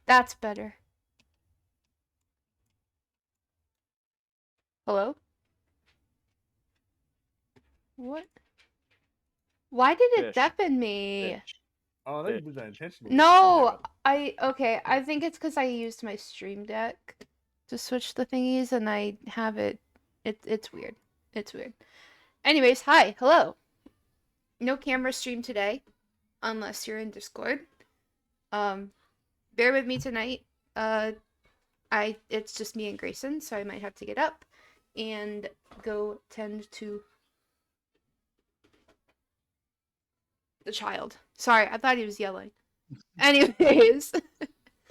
That's better. Hello? What? Why did it Fish. deafen me? Fish. Oh, I think you did that intentionally. No, okay, I think it's because I used my Stream Deck to switch the thingies and I have it's weird. It's weird. Anyways, hi, hello. No camera stream today, unless you're in Discord. Bear with me tonight. It's just me and Grayson, so I might have to get up and go tend to the child. Sorry, I thought he was yelling. Anyways.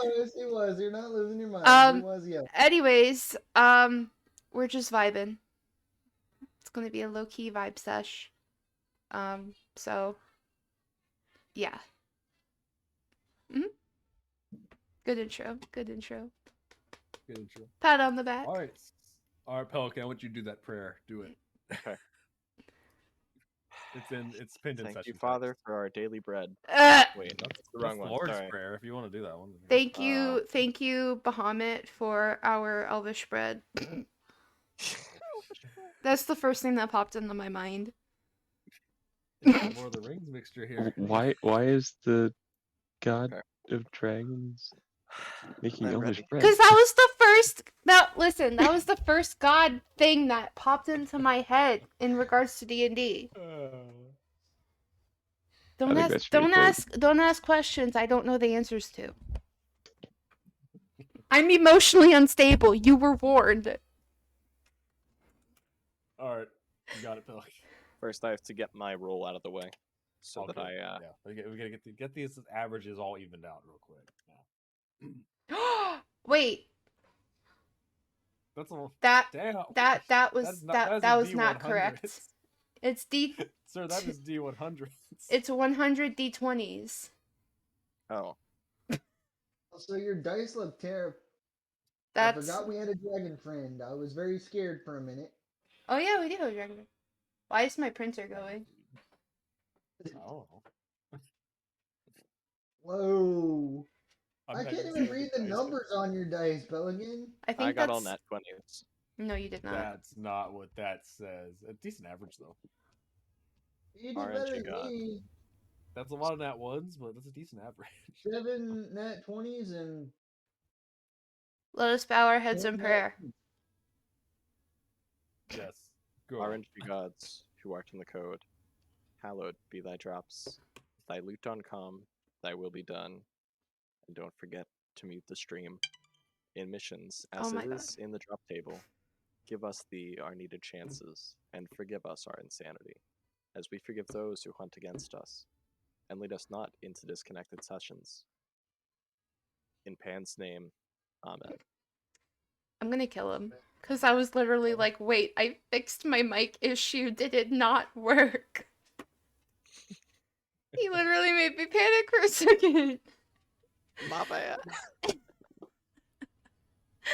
Yes, he was. You're not losing your mind. He was yelling. Anyways, we're just vibing. It's gonna be a low-key vibe sesh. So yeah. Good intro. Good intro. Good intro. Pat on the back. All right, Pelican. I want you to do that prayer. Do it. Okay. It's pinned in Thank session you, Father, for our daily bread. Wait, That's the wrong one. Lord's Sorry. prayer. If you want to do that one. Thank you, Bahamut, for our elvish bread. That's the first thing that popped into my mind. More of the Rings mixture here. Why is the god of dragons making elvish bread? Because that was the first. That was the first god thing that popped into my head in regards to D&D. Don't ask questions I don't know the answers to. I'm emotionally unstable. You were warned. All right, you got it, Pelican. First, I have to get my roll out of the way, so that I yeah, we gotta get these averages all evened out real quick. Wait. That's all. That was not correct. It's D. Sir, that is D100. It's 100 D20s. Oh. So your dice look terrible. I forgot we had a dragon friend. I was very scared for a minute. Oh yeah, we do have a dragon friend. Why is my printer going? Oh. Whoa. I can't even read the numbers on your dice, Pelican. I got all nat 20s. No, you did not. That's not what that says. A decent average, though. You did better than me. That's a lot of nat ones, but that's a decent average. 7 nat 20s and... Let us bow our heads in prayer. Yes. Go RNG gods, who art in the code, hallowed be thy drops. Thy luton come, thy will be done. And don't forget to mute the stream. In missions, as it is in the drop table, give us our needed chances, and forgive us our insanity, as we forgive those who hunt against us, and lead us not into disconnected sessions. In Pan's name, amen. I'm gonna kill him. Because I was literally like, wait, I fixed my mic issue. Did it not work? He literally made me panic for a second. My bad.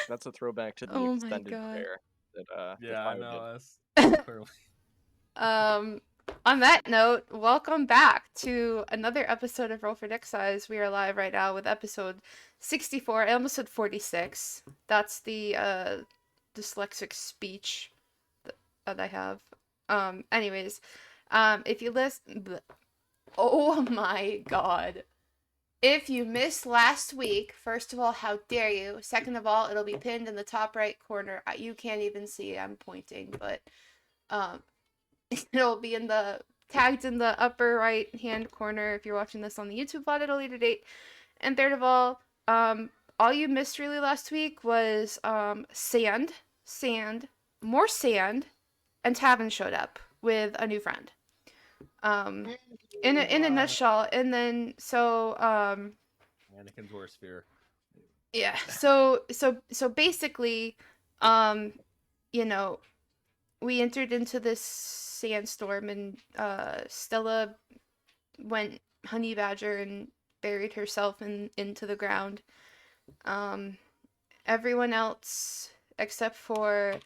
That's a throwback to the extended prayer that yeah, I know. Clearly. On that note, welcome back to another episode of Roll for Deck Size. We are live right now with episode 64. I almost said 46. That's the dyslexic speech that I have. Anyways, if you listen... Oh my god. If you missed last week, first of all, how dare you? Second of all, it'll be pinned in the top right corner. You can't even see it. I'm pointing, but it'll be tagged in the upper right hand corner. If you're watching this on the YouTube VOD, it'll later date. And third of all you missed really last week was sand, more sand, and Tavin showed up with a new friend. In a nutshell, and then so Anakin's worst fear. Yeah, so basically, you know, we entered into this sandstorm, and Stella went honey badger and buried herself into the ground. Everyone else except for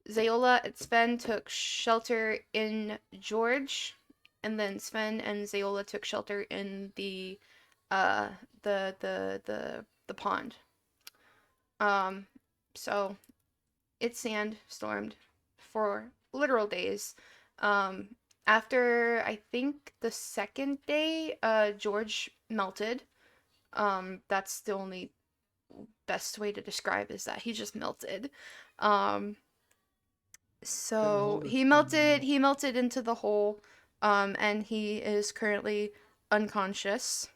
Zeyola and Sven took shelter in George, and then Sven and Zeyola took shelter in the the pond. So it sandstormed for literal days. After I think the second day, George melted. That's the only best way to describe is that he just melted. So he melted into the hole, and he is currently unconscious.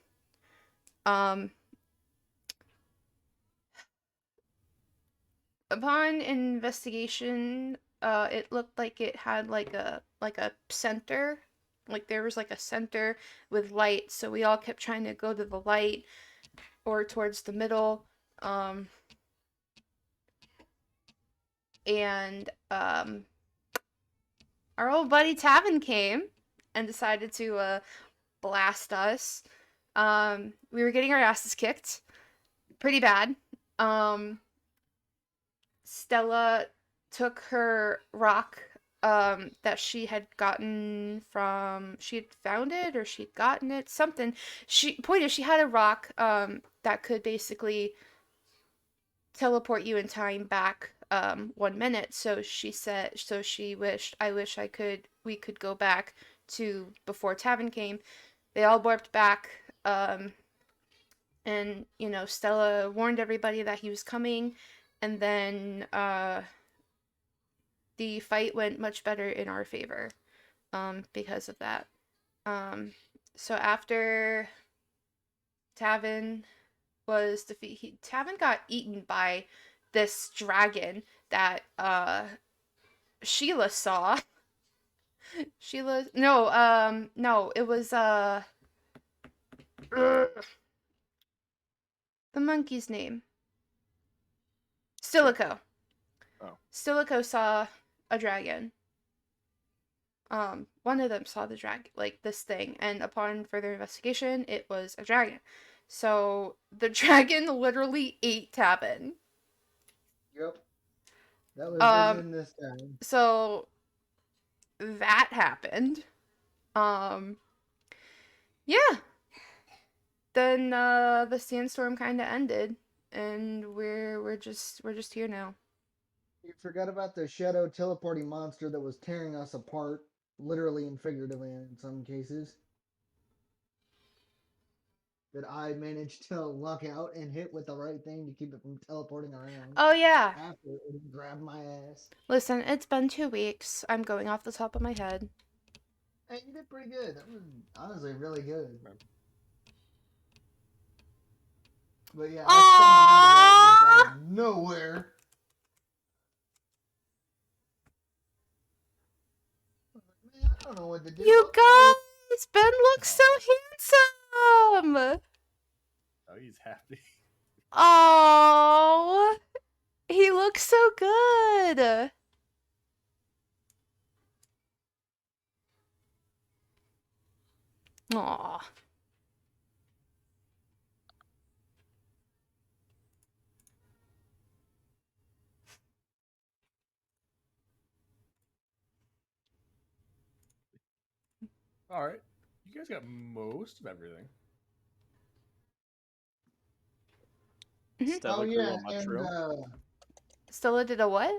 Upon investigation, it looked like it had like a center, like there was like a center with light. So we all kept trying to go to the light or towards the middle. And our old buddy Tavin came and decided to blast us. We were getting our asses kicked pretty bad. Stella took her rock that she had gotten from, she had found it or she'd gotten it, something. She had a rock that could basically teleport you in time back 1 minute. So we could go back to before Tavin came. They all warped back, and Stella warned everybody that he was coming, and then the fight went much better in our favor because of that. So after Tavin was defeated, Tavin got eaten by this dragon that Sheila saw. No, it was the monkey's name. Stilico. Oh. Stilico saw a dragon. One of them saw the dragon, like this thing, and upon further investigation, it was a dragon. So the dragon literally ate Tavin. Yep. That was in this town. So that happened. Yeah. Then the sandstorm kind of ended, and we're just here now. You forgot about the shadow teleporting monster that was tearing us apart, literally and figuratively in some cases. That I managed to luck out and hit with the right thing to keep it from teleporting around. Oh yeah. After it grabbed my ass. Listen, it's been 2 weeks. I'm going off the top of my head. Hey, you did pretty good. That was honestly really good. But yeah, I stumbled into that out of nowhere. Man, I don't know what to do. You guys, Ben looks so handsome. Oh, he's happy. Oh, he looks so good. Aw. All right, you guys got most of everything. Stella grew a mushroom. And Stella did a what?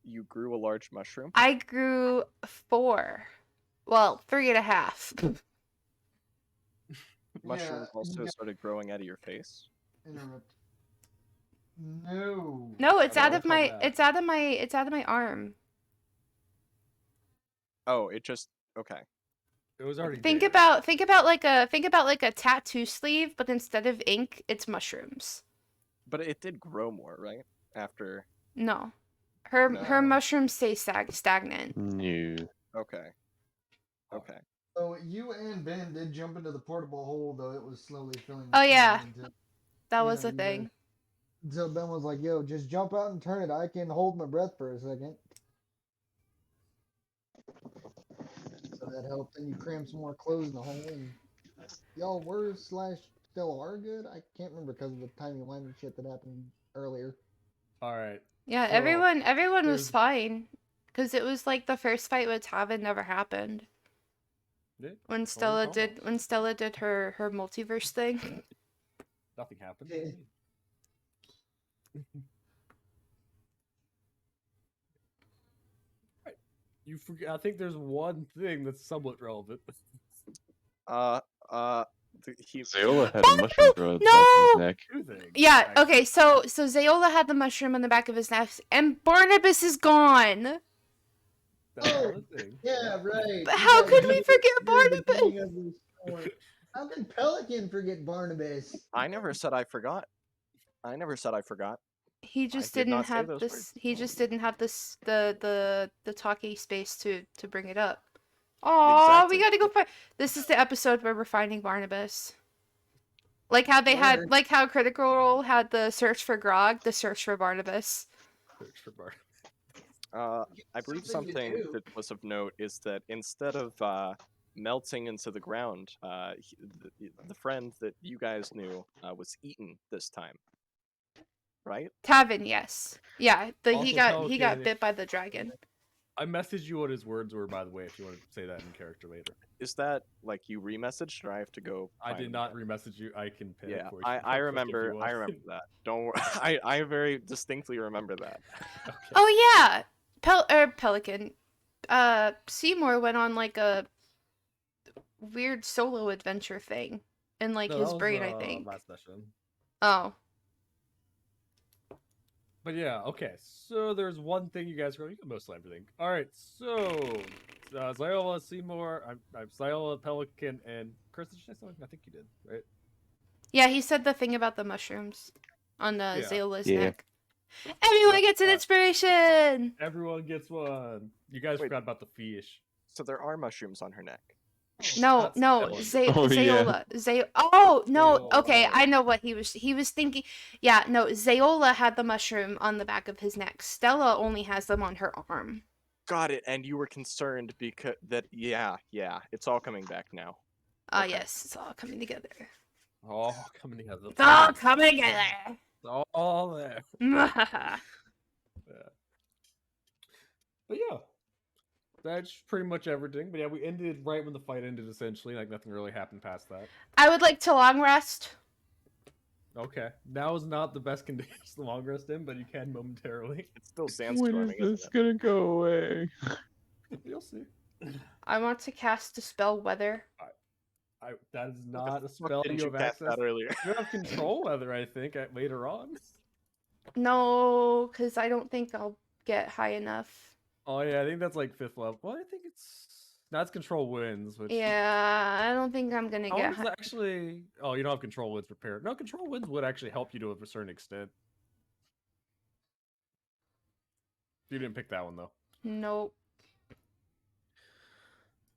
You grew a large mushroom? I grew 4. Well, 3.5. Mushrooms also started growing out of your face. No. No, it's I out don't of my recall that. it's out of my arm. Oh, it just okay. It was already Think there. about like a tattoo sleeve, but instead of ink, it's mushrooms. But it did grow more, right? After. No. Her No. mushrooms stay stagnant. No. Okay. Okay. So you and Ben did jump into the portable hole, though it was slowly filling. Oh yeah. Until, That was a thing. So Ben was like, "Yo, just jump out and turn it. I can hold my breath for a second." So that helped, and you crammed some more clothes in the hole, and y'all were / still are good. I can't remember because of the tiny winding shit that happened earlier. All right. Yeah, So, everyone was there's- fine, because it was like the first fight with Tavin never happened. Yeah, When totally Stella did her multiverse thing. nothing happened. Yeah. You forget. I think there's one thing that's somewhat relevant. He Zeyola had a mushroom grow at the back of his No! neck. Two things. Yeah, actually. okay, so Zeyola had the mushroom on the back of his neck, and Barnabas is gone. That's Oh, another thing. Yeah, right. But You how got could we you forget near the Barnabas? beginning of the story. How can Pelican forget Barnabas? I never said I forgot. I never said I forgot. He just did didn't not say have those this. words. He just didn't have this the talkie space to bring it up. Oh, we Exactly. gotta go find. This is the episode where we're finding Barnabas. Like how they Where? had, like how Critical Role had the search for Grog, the search for Barnabas. Search for Bart. I believe Something to something do. that was of note is that instead of melting into the ground, the friend that you guys knew was eaten this time, right? Tavin, yes, yeah. He Also, got Pelican, bit by the dragon. I messaged you what his words were, by the way, if you want to say that in character later. Is that like you remessaged, or I have to go? I find did them not again? remessage you. I can pin it Yeah, for you. I real quick if you remember. I want. remember that. Don't worry. I very distinctly remember that. Okay. Oh yeah, Pelican. Seymour went on like a weird solo adventure thing in like No, his that was, brain, I think. last session. Oh. But yeah, okay. So there's one thing you guys you can mostly everything. All right. So Zeyola, Seymour, I'm Zeyola, Pelican, and Chris. Did you say something? I think you did, right? Yeah, he said the thing about the mushrooms on Yeah. Zayola's Yeah. neck. Everyone Yep, gets an inspiration! Everyone gets one. You guys Wait. forgot about the fish. So there are mushrooms on her neck. No, That's no, Stella. Oh, yeah. Zayola. Oh, no, okay, Zayola. I know what he was thinking. Yeah, no, Zayola had the mushroom on the back of his neck. Stella only has them on her arm. Got it. And you were concerned because that. Yeah, it's all coming back now. Ah, Okay. yes, it's all coming together. Oh, coming together. It's all coming together! It's all there. Yeah. But yeah, that's pretty much everything. But yeah, we ended right when the fight ended, essentially. Like nothing really happened past that. I would like to long rest. Okay, now is not the best conditions to long rest in, but you can momentarily. It's still When is sandstorming, this isn't it? gonna go away? You'll see. I want to cast Dispel Weather. That is What the not a fuck spell didn't you you have cast access. that earlier? You have control weather, I think, later on. No, because I don't think I'll get high enough. Oh yeah, I think that's like 5th level. Well, I think that's control winds. Which Yeah, I don't think I'm gonna how get is high. that actually? Oh, you don't have control winds prepared. No, control winds would actually help you to a certain extent. You didn't pick that one though. Nope.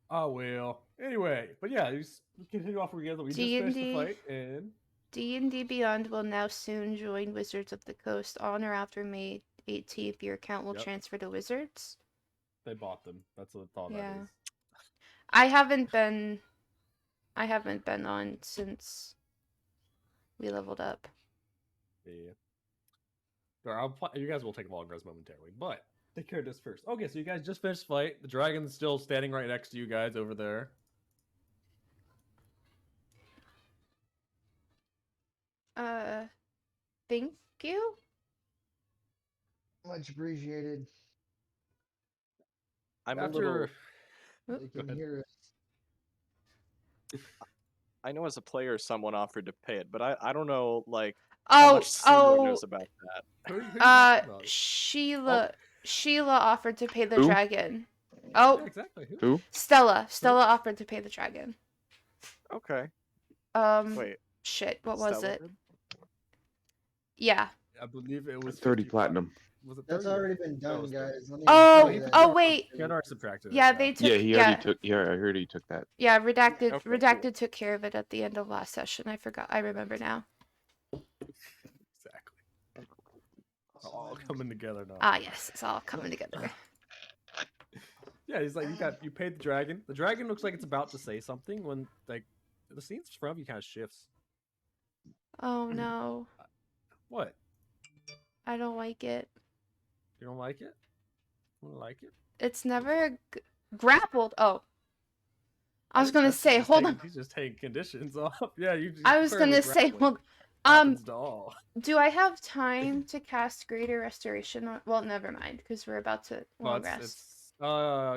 Oh well. Anyway, but yeah, you continue off together. We just finished the D&D. fight, and D&D Beyond will now soon join Wizards of the Coast on or after May 18th. Your account will Yep. transfer to Wizards. they bought them. That's what all Yeah. that is. I haven't been on since we leveled up. Yeah. You guys will take a long rest momentarily, but take care of this first. Okay, so you guys just finished the fight. The dragon's still standing right next to you guys over there. Thank you? Much appreciated. I'm a After little. They Go can ahead. hear us. I know as a player someone offered to pay it, but I don't know like how much Seymour knows about that. who are you talking about? Sheila offered to pay the Who? dragon. Yeah, Oh, exactly. Who? Who? Stella offered to pay the dragon. Okay. Wait, Wait. shit, what was Stella it? did? Yeah. I believe it was 30 50 platinum. Was it 30? That's already been That done, was guys. Let me Oh, tell you that. oh, wait. He had already subtracted it. Yeah, they took. Yeah, he already took. Yeah, I heard he took that. Yeah, redacted. Okay, redacted cool. took care of it at the end of last session. I forgot. I remember now. Exactly. It's all coming together now. Ah, yes, it's all coming together. Yeah, he's like, you paid the dragon. The dragon looks like it's about to say something when like the scene's from you kind of shifts. Oh no, What? I don't like it. You don't like it? You don't like it? It's never grappled. Oh, I was gonna That's say, just hold taking- on. He's just taking conditions off. Yeah, you. I was clearly gonna say, grappling. happens to all. Do I have time to cast Greater Restoration on... Well, never mind, because we're about to long rest. It's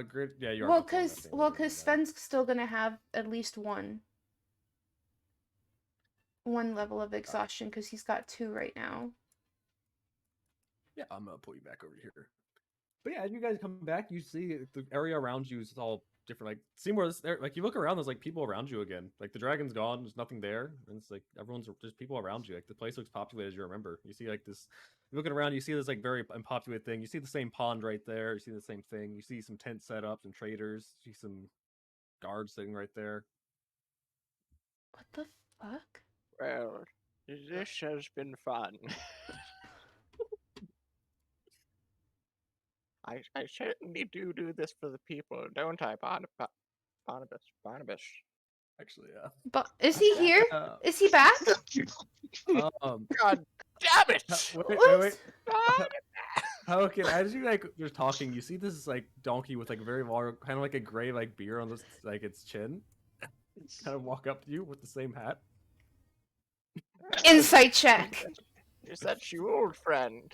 great. Yeah, you are. Well, about to long because rest anyway, doesn't matter. Sven's still gonna have at least one level of exhaustion because he's got 2 right now. Yeah, I'm gonna pull you back over here. But yeah, as you guys come back, you see the area around you is all different. Like Seymour's there. Like you look around, there's like people around you again. Like the dragon's gone, there's nothing there, and it's like there's people around you. Like the place looks populated as you remember. You see like this. You're looking around, you see this like very unpopulated thing. You see the same pond right there. You see the same thing. You see some tent setups and traders. You see some guards sitting right there. What the fuck? Well, this has been fun. I certainly do this for the people, don't I, Barnabas? Actually, yeah. But is he here? Is he back? God damn it! Wait. Pelican, as you like you're talking, you see this like donkey with like very long, kind of like a gray like beard on this like its chin. Kind of walk up to you with the same hat. Insight check. Is that your old friend?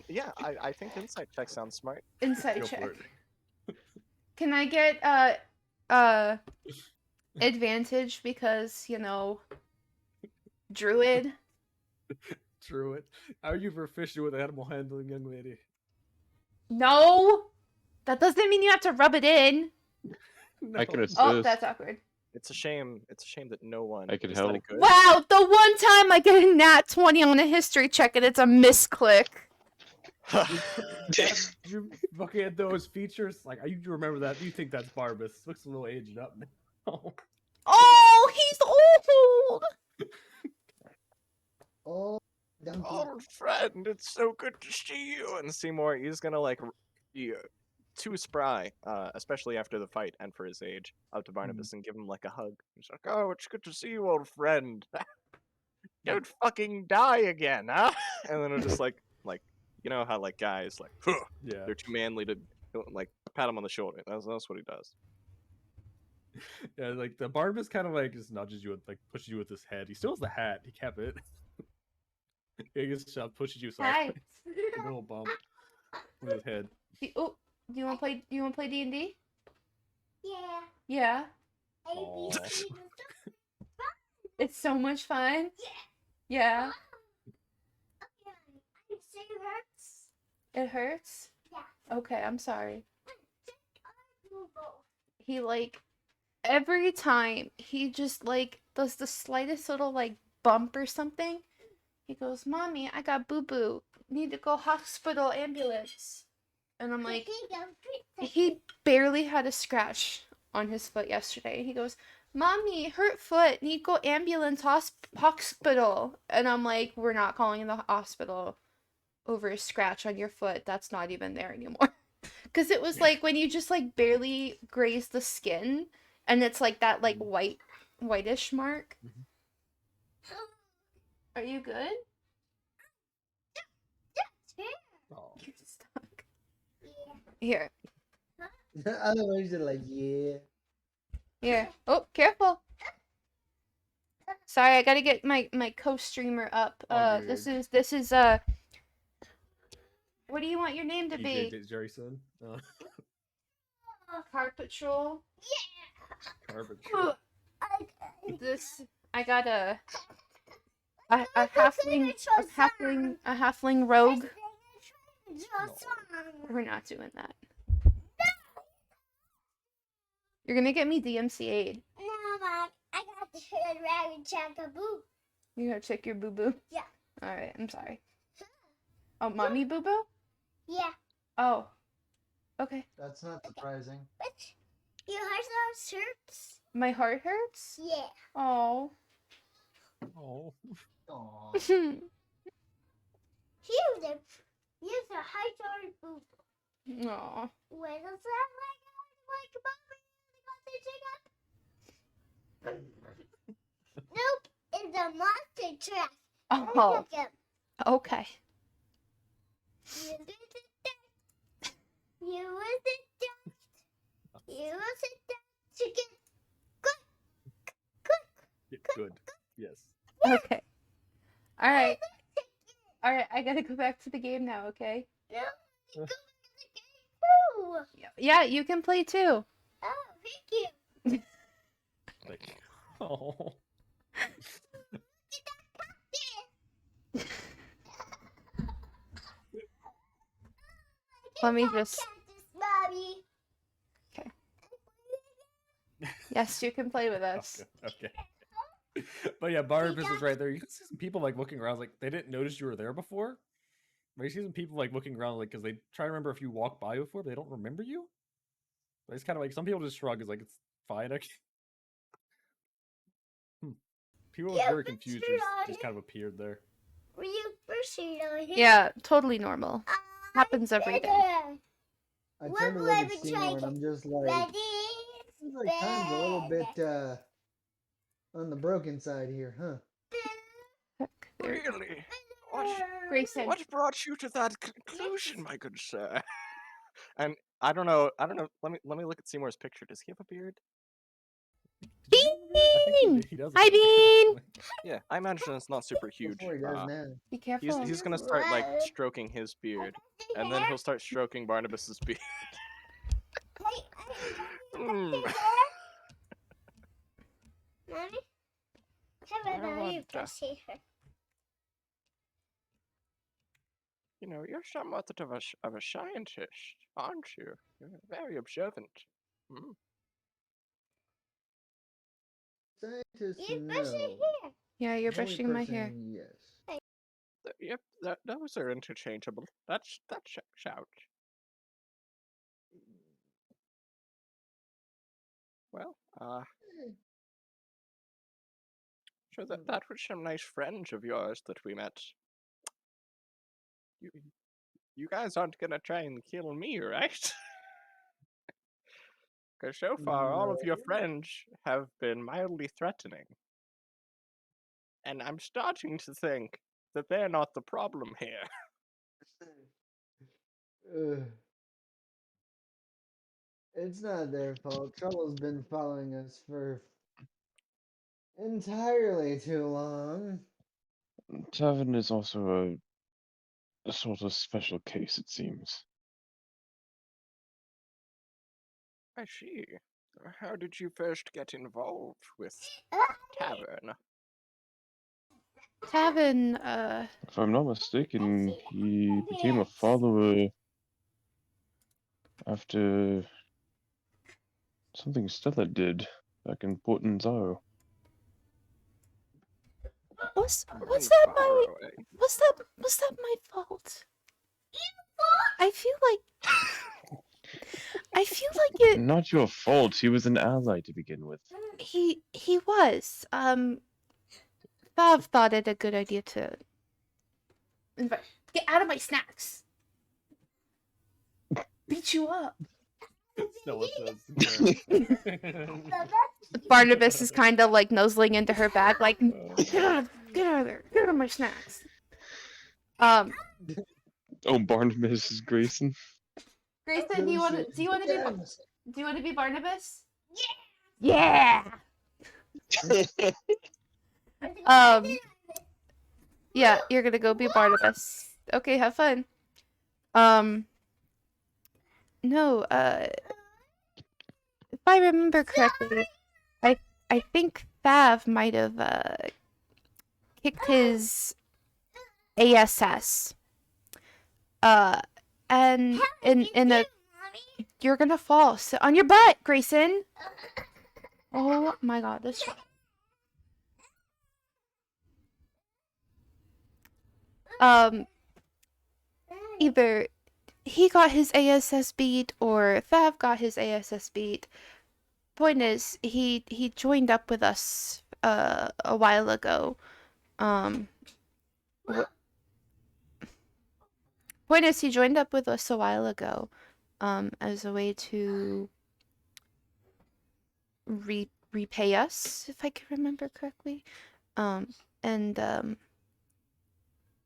Yeah, I think insight check sounds smart. Insight Go for check. it. Can I get advantage because, you know, druid? Druid. How are you proficient with animal handling, young lady? No! That doesn't mean you have to rub it in. No. I can assist. Oh, that's awkward. It's a shame that no one I can is help. that good. Wow, the one time I get a nat 20 on a history check and it's a misclick. You looking at those features, like you remember that? You think that's Barbas? Looks a little aged up now. Oh, he's old! Oh, donkey. Old friend, it's so good to see you. And Seymour, he's gonna like be too spry, especially after the fight and for his age, up to Barnabas and give him like a hug. He's like, "Oh, it's good to see you, old friend. Don't fucking die again, huh?" And then it'll just like you know how like guys like, "Huh," Yeah. they're too manly to like pat him on the shoulder. That's what he does. Yeah, like the Barnabas kind of like just nudges you with like pushes you with his head. He still has the hat. He kept it. He just pushes you Hi. softly. A little bump with his head. Oh, do you want to play D&D? Yeah. Yeah. Aw. It's so much fun. Yeah. It hurts. It hurts? Yeah. Okay, I'm sorry. He like every time he just like does the slightest little like bump or something, he goes, "Mommy, I got boo-boo. Need to go hospital, ambulance." And I'm like, he barely had a scratch on his foot yesterday. He goes, "Mommy, hurt foot. Need go ambulance, hospital." And I'm like, "We're not calling the hospital over a scratch on your foot. That's not even there anymore." Because it was like when you just like barely graze the skin and it's like that like whitish mark. Are you good? Aw. You're stuck. Here. Otherwise, they're like, yeah. Here. Oh, careful. Sorry, I gotta get my co-streamer up. Oh, This is what do you want your name to be? Jerry son. Car Patrol. Carbon. This I got a halfling rogue. We're not doing that. You're gonna get me DMCA'd. No, Mom. I got to rabbit check a boo. You gotta check your boo boo. Yeah. All right, I'm sorry. Oh, mommy boo boo. Yeah. Oh. Okay. That's not surprising. But your heart hurts. My heart hurts. Yeah. Oh. Oh. Aw. Here's a high boo. Aw. Where does that like Nope, it's a monster trap. Oh. Okay. You was it to get good. Good. Yes. Okay. All right. All right. I gotta go back to the game now. Okay. No, go Uh. to the game too. Yeah, you can play too. Oh, thank you. Like, oh. Let me Cactus, just. Mommy. Yes, you can play with us. Okay. But yeah, Barnabas was right there. You can see some people like looking around, like they didn't notice you were there before. But you see some people like looking around, like because they try to remember if you walked by before, but they don't remember you. But it's kind of like some people just shrug, it's like it's fine. People look Yeah, very but confused. you're Just kind of appeared there. Were you first on here? Yeah, totally normal. Happens every day. I What turned to will look I at be Seymour trying and to- I'm just like, Ready? seems like time's a little bit on the broken side here, huh? Heck, there. Really? What? Grayson. What brought you to that conclusion, my good sir? And I don't know. Let me look at Seymour's picture. Does he have a beard? Did you have a beard? I think Bean! he does. Hi, have a beard, Bean! actually. Yeah, I imagine it's not super huge. Before he does now. Be careful. He's gonna start like stroking his beard, and then he'll start stroking Barnabas's beard. Hmm. Mommy? How about you brush your hair? You know, you're somewhat of a scientist, aren't you? You're very observant. Hmm. Scientist, You brush your no. hair. Yeah, you're Only brushing my hair. person, yes. Yep, those are interchangeable. That checks out. Well, sure that was some nice friends of yours that we met. You guys aren't gonna try and kill me, right? Because so far, all of your No. friends have been mildly threatening. And I'm starting to think that they're not the problem here. It's not their fault. Trouble's been following us for entirely too long. Tavern is also a sort of special case, it seems. I see. How did you first get involved with Tavern? Tavin, If I'm not mistaken, he became a follower after something Stella did back in Port Nzaro. was From that my far away. was that my fault? I feel like it. Not your fault. He was an ally to begin with. He was. Vav thought it a good idea to invite. Get out of my snacks. Beat you up. Stella says. Barnabas is kind of like nuzzling into her bag, like get out of there, get out of my snacks. Oh, Barnabas is Grayson. Grayson, do you want to Yes. be Barnabas? Yeah. Yeah, you're gonna go be Barnabas. Okay, have fun. No, if I remember correctly, I think Thav might have kicked his ASS. And in a you're gonna fall. Sit on your butt, Grayson. Oh my god, this either he got his ASS beat or Thav got his ASS beat. Point is, he joined up with us a while ago. Point is, he joined up with us a while ago, as a way to repay us, if I can remember correctly. And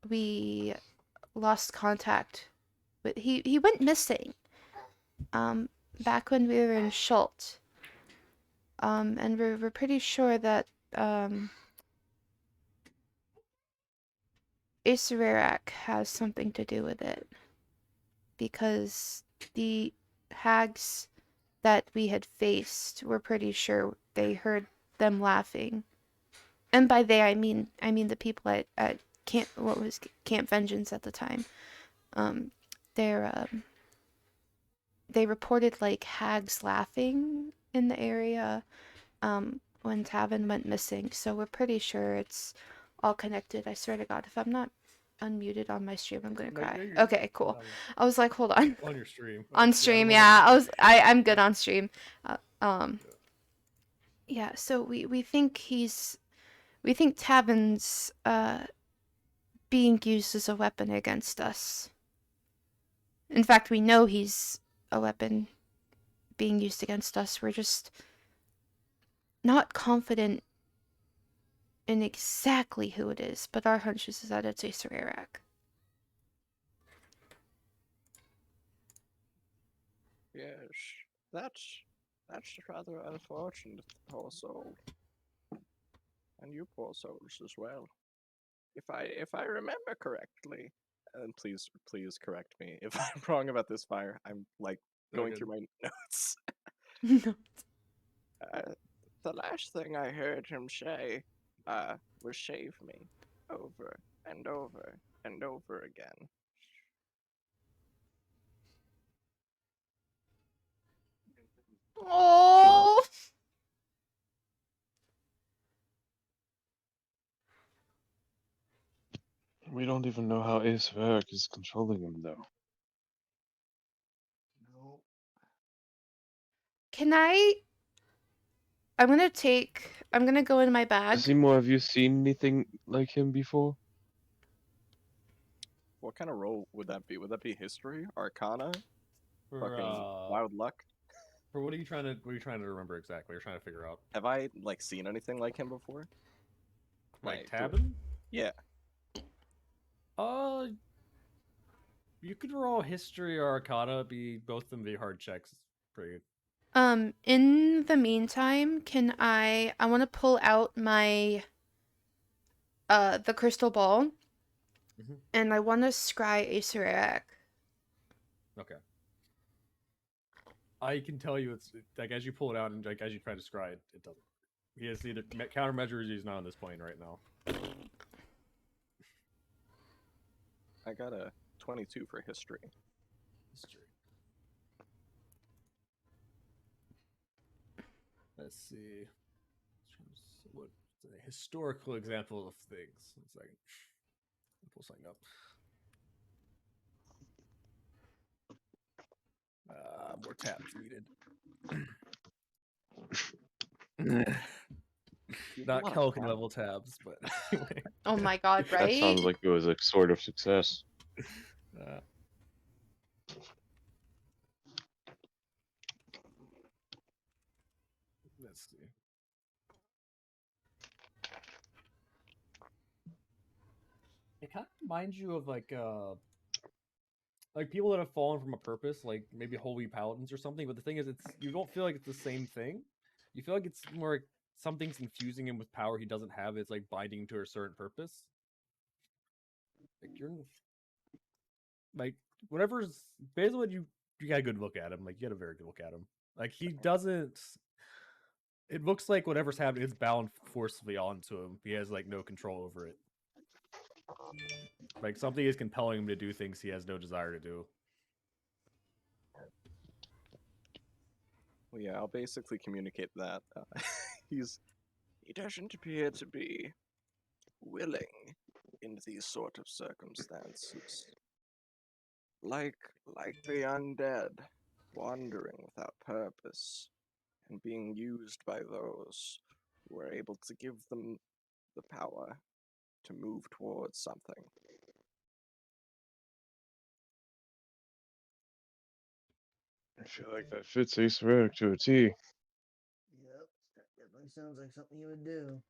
we lost contact. But he went missing. Back when we were in Schultz. And we're pretty sure that Acererak has something to do with it. Because the hags that we had faced, we're pretty sure they heard them laughing. And by they, I mean the people at Camp Vengeance at the time. They're they reported like hags laughing in the area when Tavin went missing. So we're pretty sure it's all connected. I swear to God, if I'm not unmuted on my stream, I'm gonna No, cry. you're Okay, cool. I was like, hold on. on your stream. On stream, yeah. I'm good on stream. Yeah. So we think Tavin's being used as a weapon against us. In fact, we know he's a weapon being used against us. We're just not confident in exactly who it is, but our hunch is that it's a Serarak. Yes, that's rather unfortunate, poor soul. And you poor souls as well. If I remember correctly, and please correct me if I'm wrong about this fire. I'm like going through my notes. The last thing I heard him say was shave me over and over and over again. Oh. We don't even know how Ace Varric is controlling him, though. No. Can I'm gonna go in my bag. Seymour, have you seen anything like him before? What kind of roll would that be? Would that be history, arcana, For fucking wild luck? For what are you trying to remember exactly? You're trying to figure out. Have I like seen anything like him before? Like do it. Tabin? Yeah. You could roll history or arcana. Both of them be hard checks. Pretty good. In the meantime, can I want to pull out my the crystal ball, and I want to scry a Serac. Okay. I can tell you, it's like as you pull it out and like as you try to scry it, it doesn't. He has either countermeasures. He's not on this plane right now. I got a 22 for history. History. Let's see. What a historical example of things. 1 second. Pull something up. More tabs needed. Not Pelican level tabs, but anyway. Oh my God! Right? That sounds like it was a sort of success. Let's see. It kind of reminds you of like people that have fallen from a purpose, like maybe holy paladins or something. But the thing is, you don't feel like it's the same thing. You feel like it's more like something's infusing him with power he doesn't have. It's like binding to a certain purpose. Like you're like whatever's basically what you got a good look at him. Like you got a very good look at him. Like he doesn't. It looks like whatever's happening is bound forcibly onto him. He has like no control over it. Like something is compelling him to do things he has no desire to do. Well, yeah, I'll basically communicate that he doesn't appear to be willing in these sort of circumstances. Like the undead, wandering without purpose, and being used by those who are able to give them the power to move towards something. I feel like that fits Ace Varric to a T. Yep, that definitely sounds like something you would do.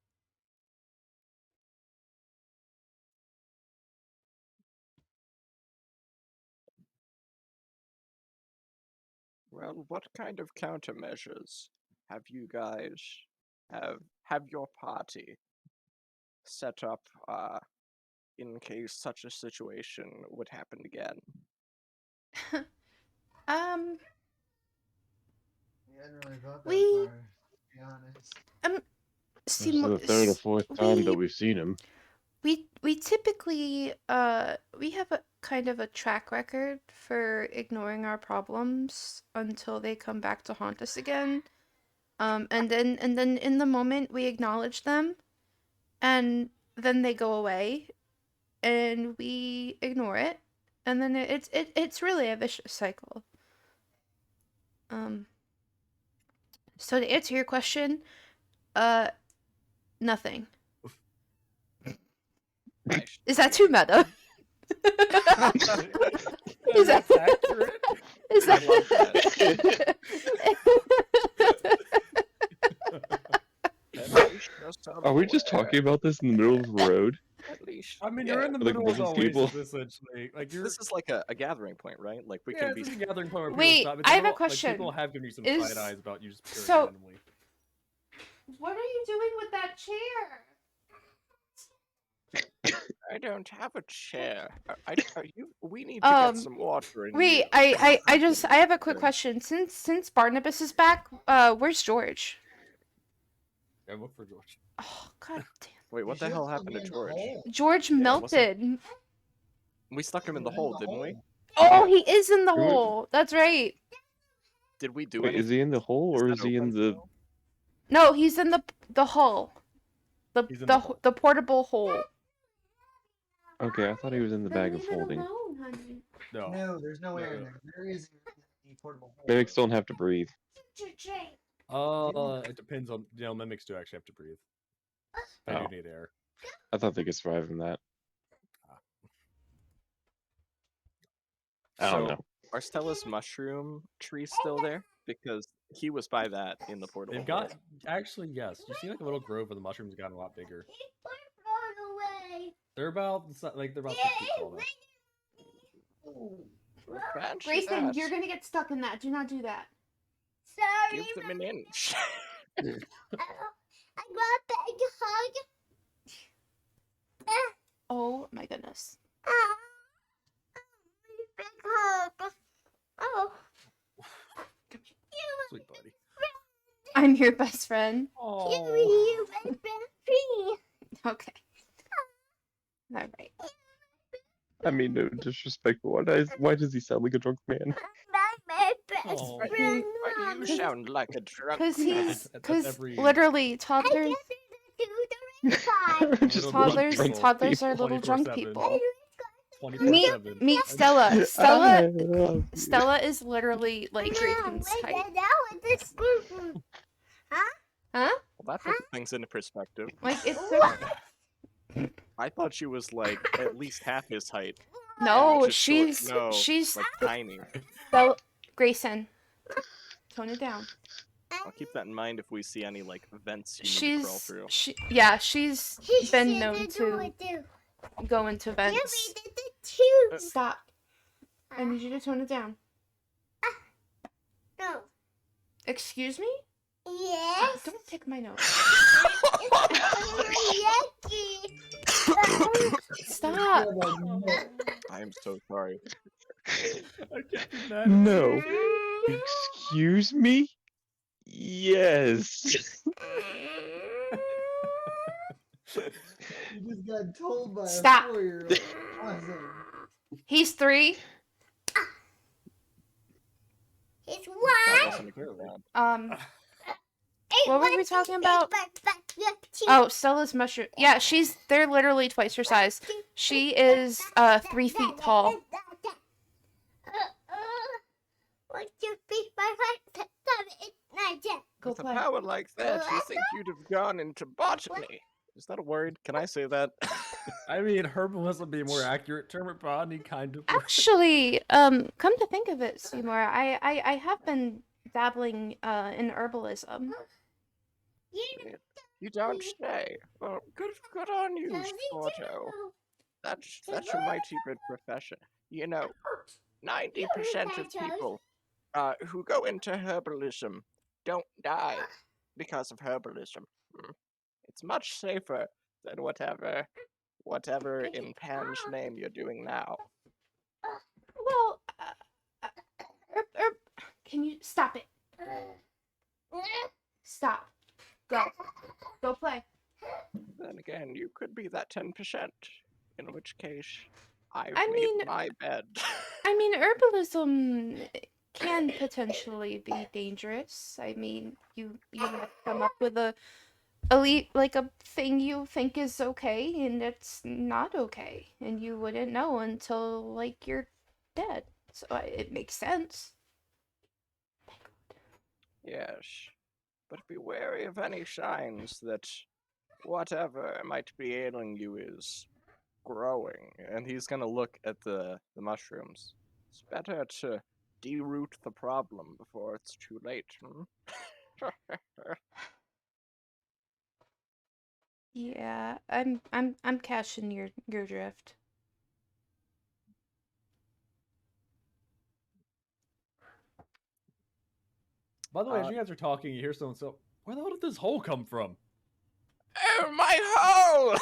Well, what kind of countermeasures have you guys have your party set up in case such a situation would happen again? Yeah, I hadn't really thought that We- far, to be honest. This is the third or fourth time that we've seen him. we typically we have a kind of a track record for ignoring our problems until they come back to haunt us again. And then in the moment we acknowledge them, and then they go away, and we ignore it, and then it's really a vicious cycle. So to answer your question, nothing. Nice. Is that too meta? Is that That's accurate. Is I that? love that. At least you're Are we just self-aware. talking about this in the middle of the road? At least. I mean, yeah. you're in the Like middle of the business oasis, people. essentially. Like you're. This is like a gathering point, right? Like we Yeah, can be. it's a gathering point where Wait, people stop. It's I have a little- question. Like, people have given you some Is- side eyes about you just appearing so- randomly. What are you doing with that chair? I don't have a chair. We need to get some water in Wait, here. I have a quick Okay. question. Since Barnabas is back, where's George? Yeah, look for George. Oh god damn. Wait, what He the should hell still happened be to in the George? hole. George wasn't- melted. We stuck him in He the was hole, didn't we? Oh, he is in the George- hole. That's right. Did we do Wait, anything? is he in the hole or that is he in open the? still? No, he's in the hull. He's in the hull. The portable hole. Okay, I thought he was in the bag of holding. No. No, there's no air in No. there. There is a portable hole. Mimics don't have to breathe. It depends on. Mimics do actually have to breathe. They Oh. do need air. I thought they could survive in that. I don't So, know. are Stella's mushroom trees still there? Because he was by that in the portable. They've got actually yes. You see like a little grove where the mushrooms have gotten a lot bigger. They're about they're about 6 feet tall now. Fancy Grayson, that. you're gonna get stuck in that. Do not do that. Sorry, Give them an inch. I got a big hug. Oh my goodness. Big hug. Oh, Sweet buddy. I'm your best friend. Oh. you my best friend. Okay. All right. I mean, no disrespect, but why does he sound like a drunk man? My best Oh. friend. Why do you Mom. sound like a drunk Because man? he's That's because every- literally I toddlers guess it's a Just Little drunk drunk toddlers people. are little drunk 24/7. people. 24/7. Meet Stella. Stella people. Stella is literally like Grayson's height. Huh? Well, that puts things into perspective. Like it's I thought she was like at least half his height. no, Just short. she's No, she's like tiny. Stella Grayson. Tone it down. I'll keep that in mind if we see any like vents you need to crawl through. She's been known to go into vents. Stop. I need you to tone it down. No. Excuse me? Yes. Don't pick my nose. Yucky. Stop. I am so sorry. I can't do that. No. Excuse me? Yes. You just got told by Stop. a 4-year-old. Awesome. He's 3. It's That one. wasn't a good round. What were we talking about? Oh, Stella's mushroom. Yeah, they're literally twice her size. She is 3 feet tall. Go With a play. power like that, you think you'd have gone into botany? Is that a word? Can I say that? I mean, herbalism would be a more accurate term, but botany kind of. Actually, come to think of it, Seymour, I have been dabbling in herbalism. You don't say. Well, good on you, Sporto. That's a mighty good profession. You know, 90% of people who go into herbalism don't die because of herbalism. It's much safer than whatever whatever in Pan's name you're doing now. Well, can you stop it? Stop. Go. Go play. Then again, you could be that 10%, in which case I've I made mean- my bed. I mean, herbalism can potentially be dangerous. I mean, you might come up with a thing you think is okay and it's not okay, and you wouldn't know until like you're dead. So it makes sense. Yes, but be wary of any signs that whatever might be ailing you is growing. And he's gonna look at the mushrooms. It's better to deroot the problem before it's too late. Yeah, I'm catching your drift. By the way, as you guys are talking, you hear someone say, "Where the hell did this hole come from?" Oh, my hole!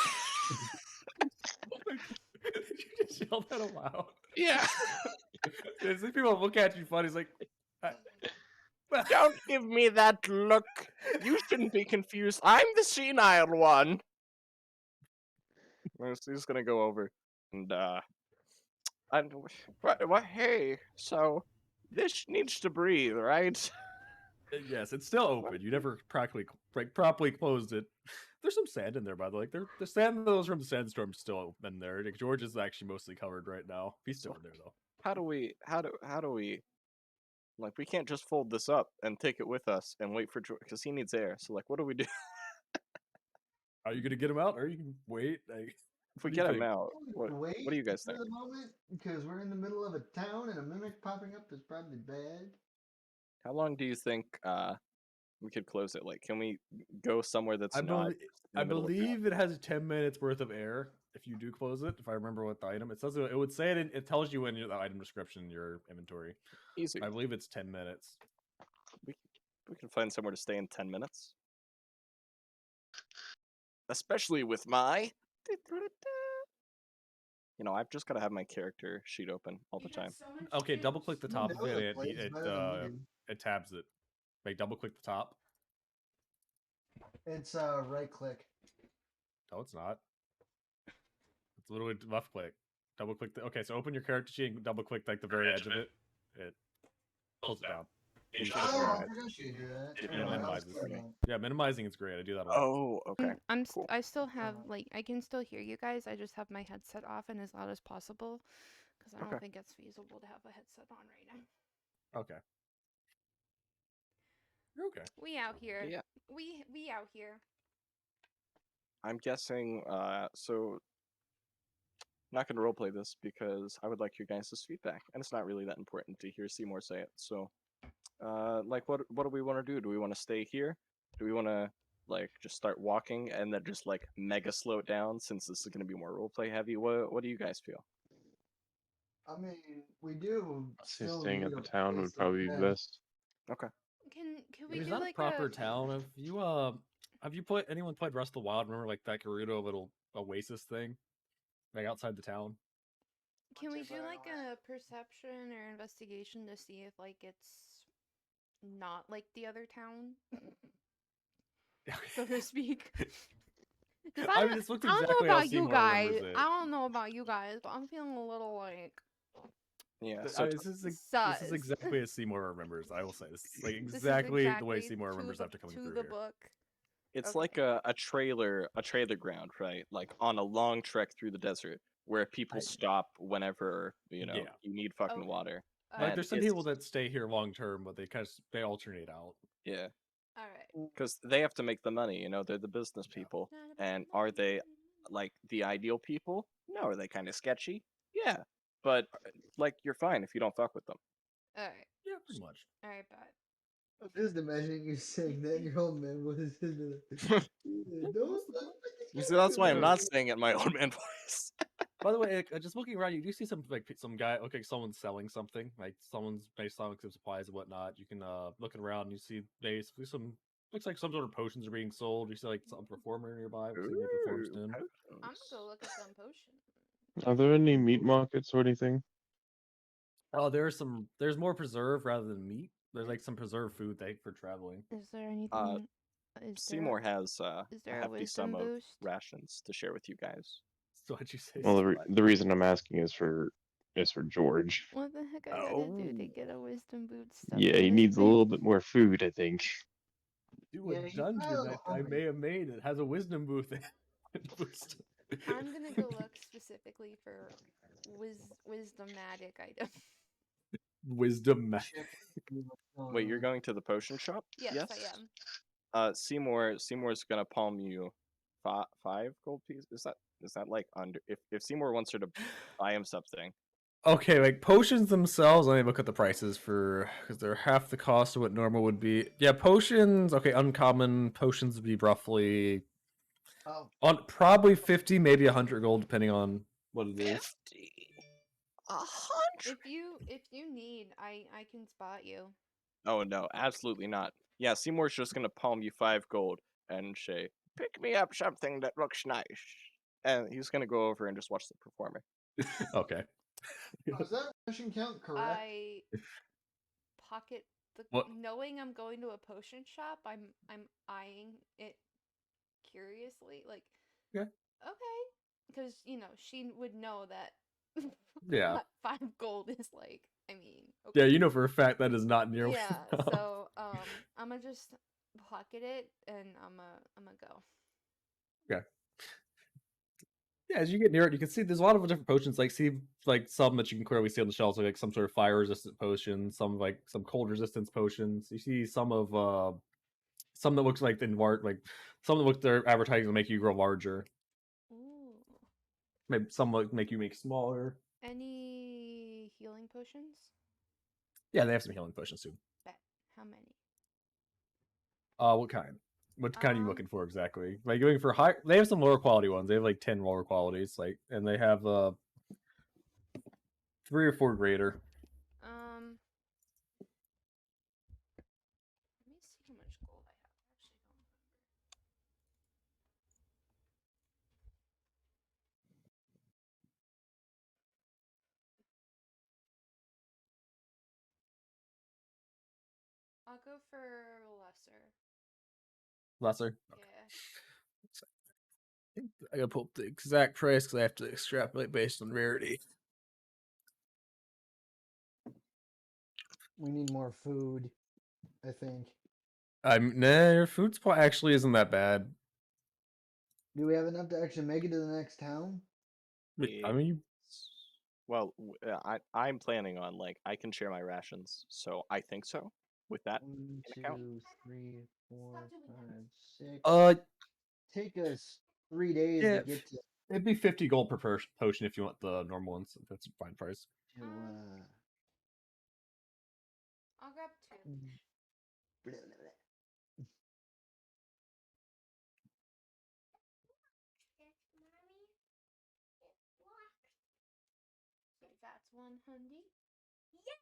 Did you just yell that aloud? Yeah. These people look at you funny. He's like, Don't give me that look. You shouldn't be confused. I'm the senile one. He's gonna go over and what? Hey, so this needs to breathe, right? Yes, it's still open. You never properly closed it. There's some sand in there, by the way. Like, the sand that was from the sandstorm's still in there. Like, George is actually mostly covered right now. He's still in there though. How do we? Like, we can't just fold this up and take it with us and wait for George because he needs air. So, like, what do we do? Are you gonna get him out, or you can wait? Like, If we what do you get him think? out, what do you guys for think? the moment? Because we're in the middle of a town and a mimic popping up is probably bad. How long do you think we could close it? Like, can we go somewhere that's I not? I believe it has 10 minutes worth of air if you do close it. If I remember what the item it says, it would say it. It tells you in the item description in your inventory. Easy. I believe it's 10 minutes. We can find somewhere to stay in 10 minutes. Especially with my. You know, I've just got to have my character sheet open all the time. Okay, double click the top of know it. the And place better than you it tabs it. Like double click the top. It's right click. No, it's not. It's literally left click. Double click the. Okay, so open your character sheet and double click like the very edge of it. It pulls it down. You should Oh, have I minimized. forgot you do that. It Oh, I was minimizes clicking me. on- Yeah, minimizing is great. I do that a lot. Oh, okay. Cool. I still have I can still hear you guys. I just have my headset off and as loud as possible because I don't Okay. think it's feasible to have a headset on right now. Okay. You're okay. We out here. Yeah. We out here. I'm guessing, so not gonna roleplay this because I would like your guys' feedback, and it's not really that important to hear Seymour say it. So, like, what do we want to do? Do we want to stay here? Do we want to like just start walking and then just like mega slow it down since this is gonna be more roleplay heavy? What do you guys feel? I mean, we do. I'd say still staying need at the a town place would to probably be rest. best. Okay. Can we It's do not like a proper town. Have you anyone played Rust of the Wild? Remember like that Gerudo little oasis thing, like outside the town? Can we do like a perception or investigation to see if like it's not like the other town, so to speak? 'Cause I mean, this looks I don't know exactly how about you Seymour guys. remembers it. I don't know about you guys, but I'm feeling a little like Yeah. Th- So this is sus. exactly as Seymour remembers. I will say this is like This is exactly the way exactly Seymour to remembers the- after coming to through the here. book. it's Okay. like a trailer ground, right? Like on a long trek through the desert where people stop whenever you Yeah. need fucking Okay. water. Like And there's some it's- people that stay here long term, but they alternate out. Yeah, All right. because they have to make the money. They're the business people. And are they like the ideal people? No. Are they kind of sketchy? Yeah. But like, you're fine if you don't fuck with them. All right. Yeah, pretty much. All right. Bye. I'm just imagining you saying that, and your old man was in the. So that's why I'm not saying it in my old man voice. By the way, just looking around, you do see some some guy. Okay, someone's selling something. Like someone's selling some supplies and whatnot. You can looking around, and you see basically some looks like some sort of potions are being sold. You see like some performer nearby. Looks like they performs in. I'm gonna go look at them potions. Are there any meat markets or anything? Oh, there's more preserve rather than meat. There's like some preserved food for traveling. Is there anything? Is Seymour has is a there a hefty wisdom sum of boost? rations to share with you guys. So what'd you say? Well, Sven? the reason I'm asking is for George. What the heck I gotta do to Oh. get a wisdom boost? Yeah, he needs a little bit more food, I think. Do Yeah, a he's dungeon probably a that little I hungry. may have made that has a wisdom booth boost. I'm gonna go look specifically for wisdomatic item. Wisdom math. Check to see what's going Wait, you're on. going to the potion shop? Yes, I am. Seymour's gonna palm you 5 gold pieces. Is that like under? If Seymour wants her to buy him something, Okay, like potions themselves, let me look at the prices for because they're half the cost of what normal would be. Yeah, potions. Okay, uncommon potions would be roughly Oh, on probably 50, maybe 100 gold, depending on what it is. 50, 100. If you need, I can spot you. Oh no, absolutely not. Yeah, Seymour's just gonna palm you 5 gold and say, "Pick me up something that looks nice," and he's gonna go over and just watch the performer. Okay. oh, is that ration count correct? I pocket the What? knowing I'm going to a potion shop. I'm eyeing it curiously, like Yeah. okay, because she would know that Yeah. 5 gold is like. I mean, Yeah, okay. you know for a fact that is not nearly Yeah, enough. so I'm gonna just pocket it and I'm gonna go. Yeah. Yeah, as you get near it, you can see there's a lot of different potions. Like some that you can clearly see on the shelves, like some sort of fire resistant potion, some cold resistance potions. You see some that looks like some that look they're advertising to make you grow larger. Ooh. Maybe some like make you make smaller. Any healing potions? Yeah, they have some healing potions too. Bet. How many? What kind? What kind are you Um, looking for exactly? Like going for high? They have some lower quality ones. They have like 10 lower qualities, and they have 3 or 4 greater. Let me see how much gold I have. I actually don't remember. I'll go for lesser. Lesser. Yeah. I gotta pull up the exact price because I have to extrapolate based on rarity. We need more food, I think. Nah, your food supply actually isn't that bad. Do we have enough to actually make it to the next town? I mean, Well, I'm planning on I can share my rations, so I think so. With that 1, in account, 2, 3, 4, 5, 6. uh, Take us 3 days yeah, to get to it'd be 50 gold per potion if you want the normal ones. That's a fine price. to I'll grab 2. blah, blah, blah. So that's 100. Yeah.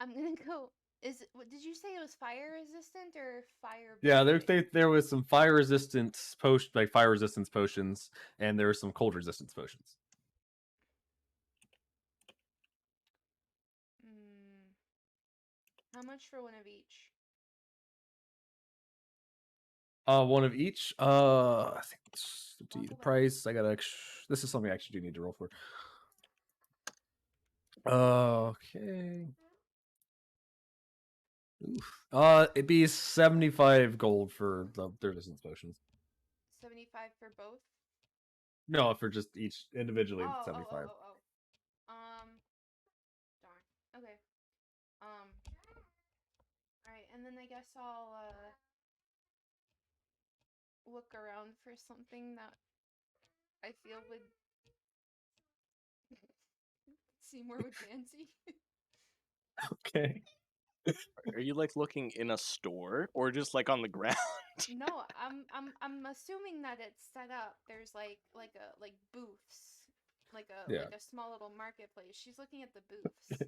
I'm gonna go. What did you say? It was fire resistant or fire? Yeah, breathing? there was some fire resistance fire resistance potions, and there were some cold resistance potions. How much for one of each? One of each. I think the price. I gotta. This is something I actually do need to roll for. Okay. Oof. It'd be 75 gold for the resistance potions. 75 for both. No, for just each individually, Oh, 75. Darn. Okay. All right, and then I guess I'll look around for something that I feel would Seymour would fancy. Okay. are you looking in a store or just on the ground? No, I'm assuming that it's set up. There's like booths, like Yeah. a small little marketplace. She's looking at the booths.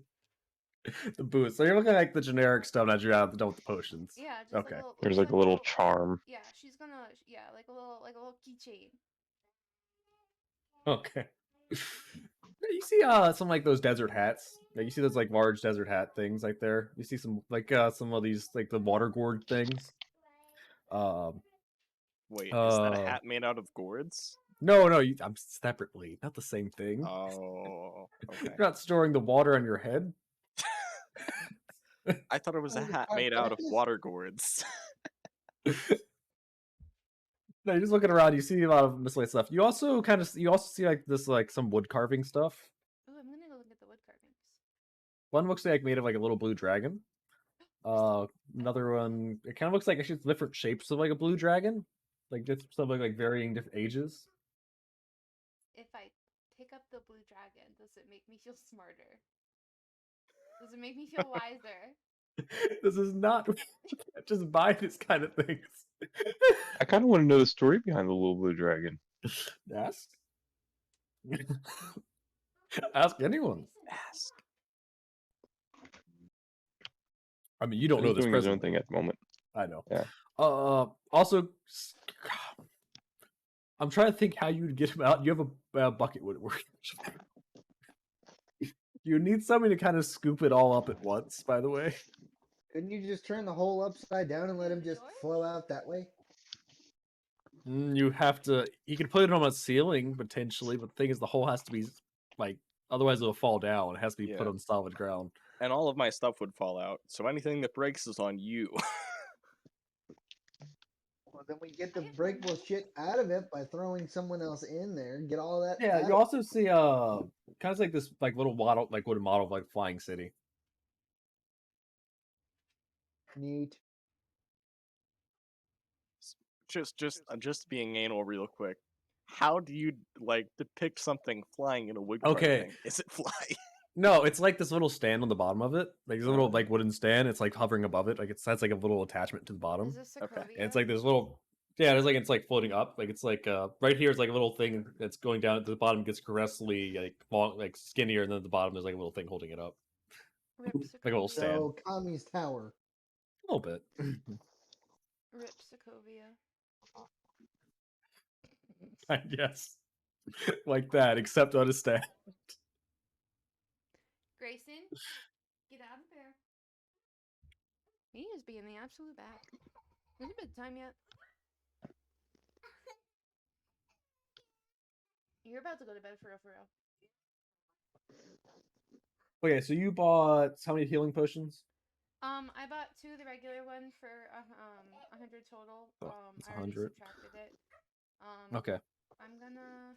The boots. So you're looking like the generic stuff that you have done with the potions. Yeah, just Okay. like a little. There's just like a little charm. Yeah, she's gonna. Yeah, like a little keychain. Okay. You see some like those desert hats. Yeah, you see those like large desert hat things like there. You see some some of these like the water gourd things. Wait, is that a Uh hat made out of gourds? no, I'm separately, not the same thing. Oh, okay. You're not storing the water on your head. I thought it was a Oh, the hat made out of Carpathians? water gourds. No, you're just looking around. You see a lot of miscellaneous stuff. You also see like this like some wood carving stuff. Ooh, I'm gonna go look at the wood carvings. One looks like made of like a little blue dragon. Another one, it kind of looks like actually it's different shapes of like a blue dragon, like just something like varying different ages. If I pick up the blue dragon, does it make me feel smarter? Does it make me feel wiser? This is not just buy this kind of things. I kind of want to know the story behind the little blue dragon. Ask. Ask anyone. Ask. I mean, you don't But know he's this doing his own presently. thing at the moment. I know. Yeah. Also, I'm trying to think how you'd get him out. You have a bucket, would it work? You need somebody to kind of scoop it all up at once, by the way. Couldn't you just turn the hole upside down and let him just George? flow out that way? You have to. You can put it on a ceiling potentially, but the thing is, the hole has to be like, otherwise it'll fall down. It has to be put Yeah. on solid ground. And all of my stuff would fall out, so anything that breaks is on you. Well, then we get the breakable shit out of it by throwing someone else in there and get all that. Yeah, out you of also see kind of like this like little model, like wooden model of like flying city. Neat. just being anal real quick. How do you like depict something flying in a wood Okay. carving? Is it fly? No, it's like this little stand on the bottom of it, like this little Okay. like wooden stand. It's like hovering above it, like it has like a little attachment to the bottom. Is this Okay. Sokovia? And it's like this little, yeah, it's like floating up. Like it's like right here is like a little thing that's going down to the bottom, gets progressively like long, like skinnier, and then at the bottom there's like a little thing holding it up, Rip like a little Sokovia. stand. So, Kami's Tower. A little bit. Rip Sokovia. Yes, like that, except on a stand. Grayson, get out of there. He is being the absolute back. Is it bedtime yet? You're about to go to bed for real, for real. Okay, so you bought how many healing potions? I bought 2, the regular one for 100 total. It's I already 100. subtracted it. Okay. I'm gonna.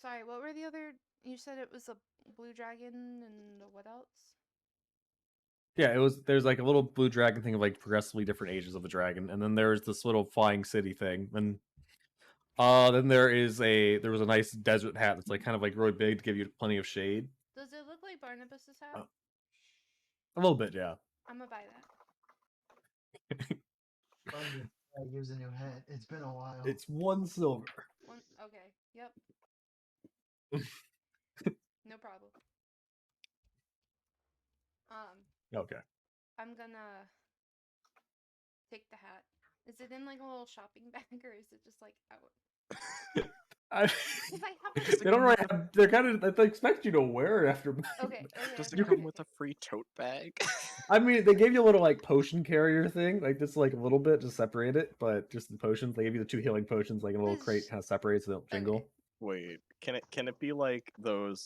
Sorry, what were the other? You said it was a blue dragon and what else? Yeah, it was. There's like a little blue dragon thing of like progressively different ages of the dragon, and then there's this little flying city thing, and then there was a nice desert hat that's like kind of like really big to give you plenty of shade. Does it look like Barnabas's hat? A little bit, yeah. I'm gonna buy that. Gives a new hat. It's been a while. It's 1 silver. Okay. Yep. No problem. Okay. I'm gonna take the hat. Is it in like a little shopping bag or is it just like out? If I have They don't really have. They're kind of. They expect you to wear it after. Okay. Does Okay. it come with a free tote bag? I mean, they gave you a little like potion carrier thing, like just like a little bit to separate it, but just the potions. They gave you the 2 healing potions, like in a little crate, kind of separates so they don't jingle. Okay. Wait, can it be like the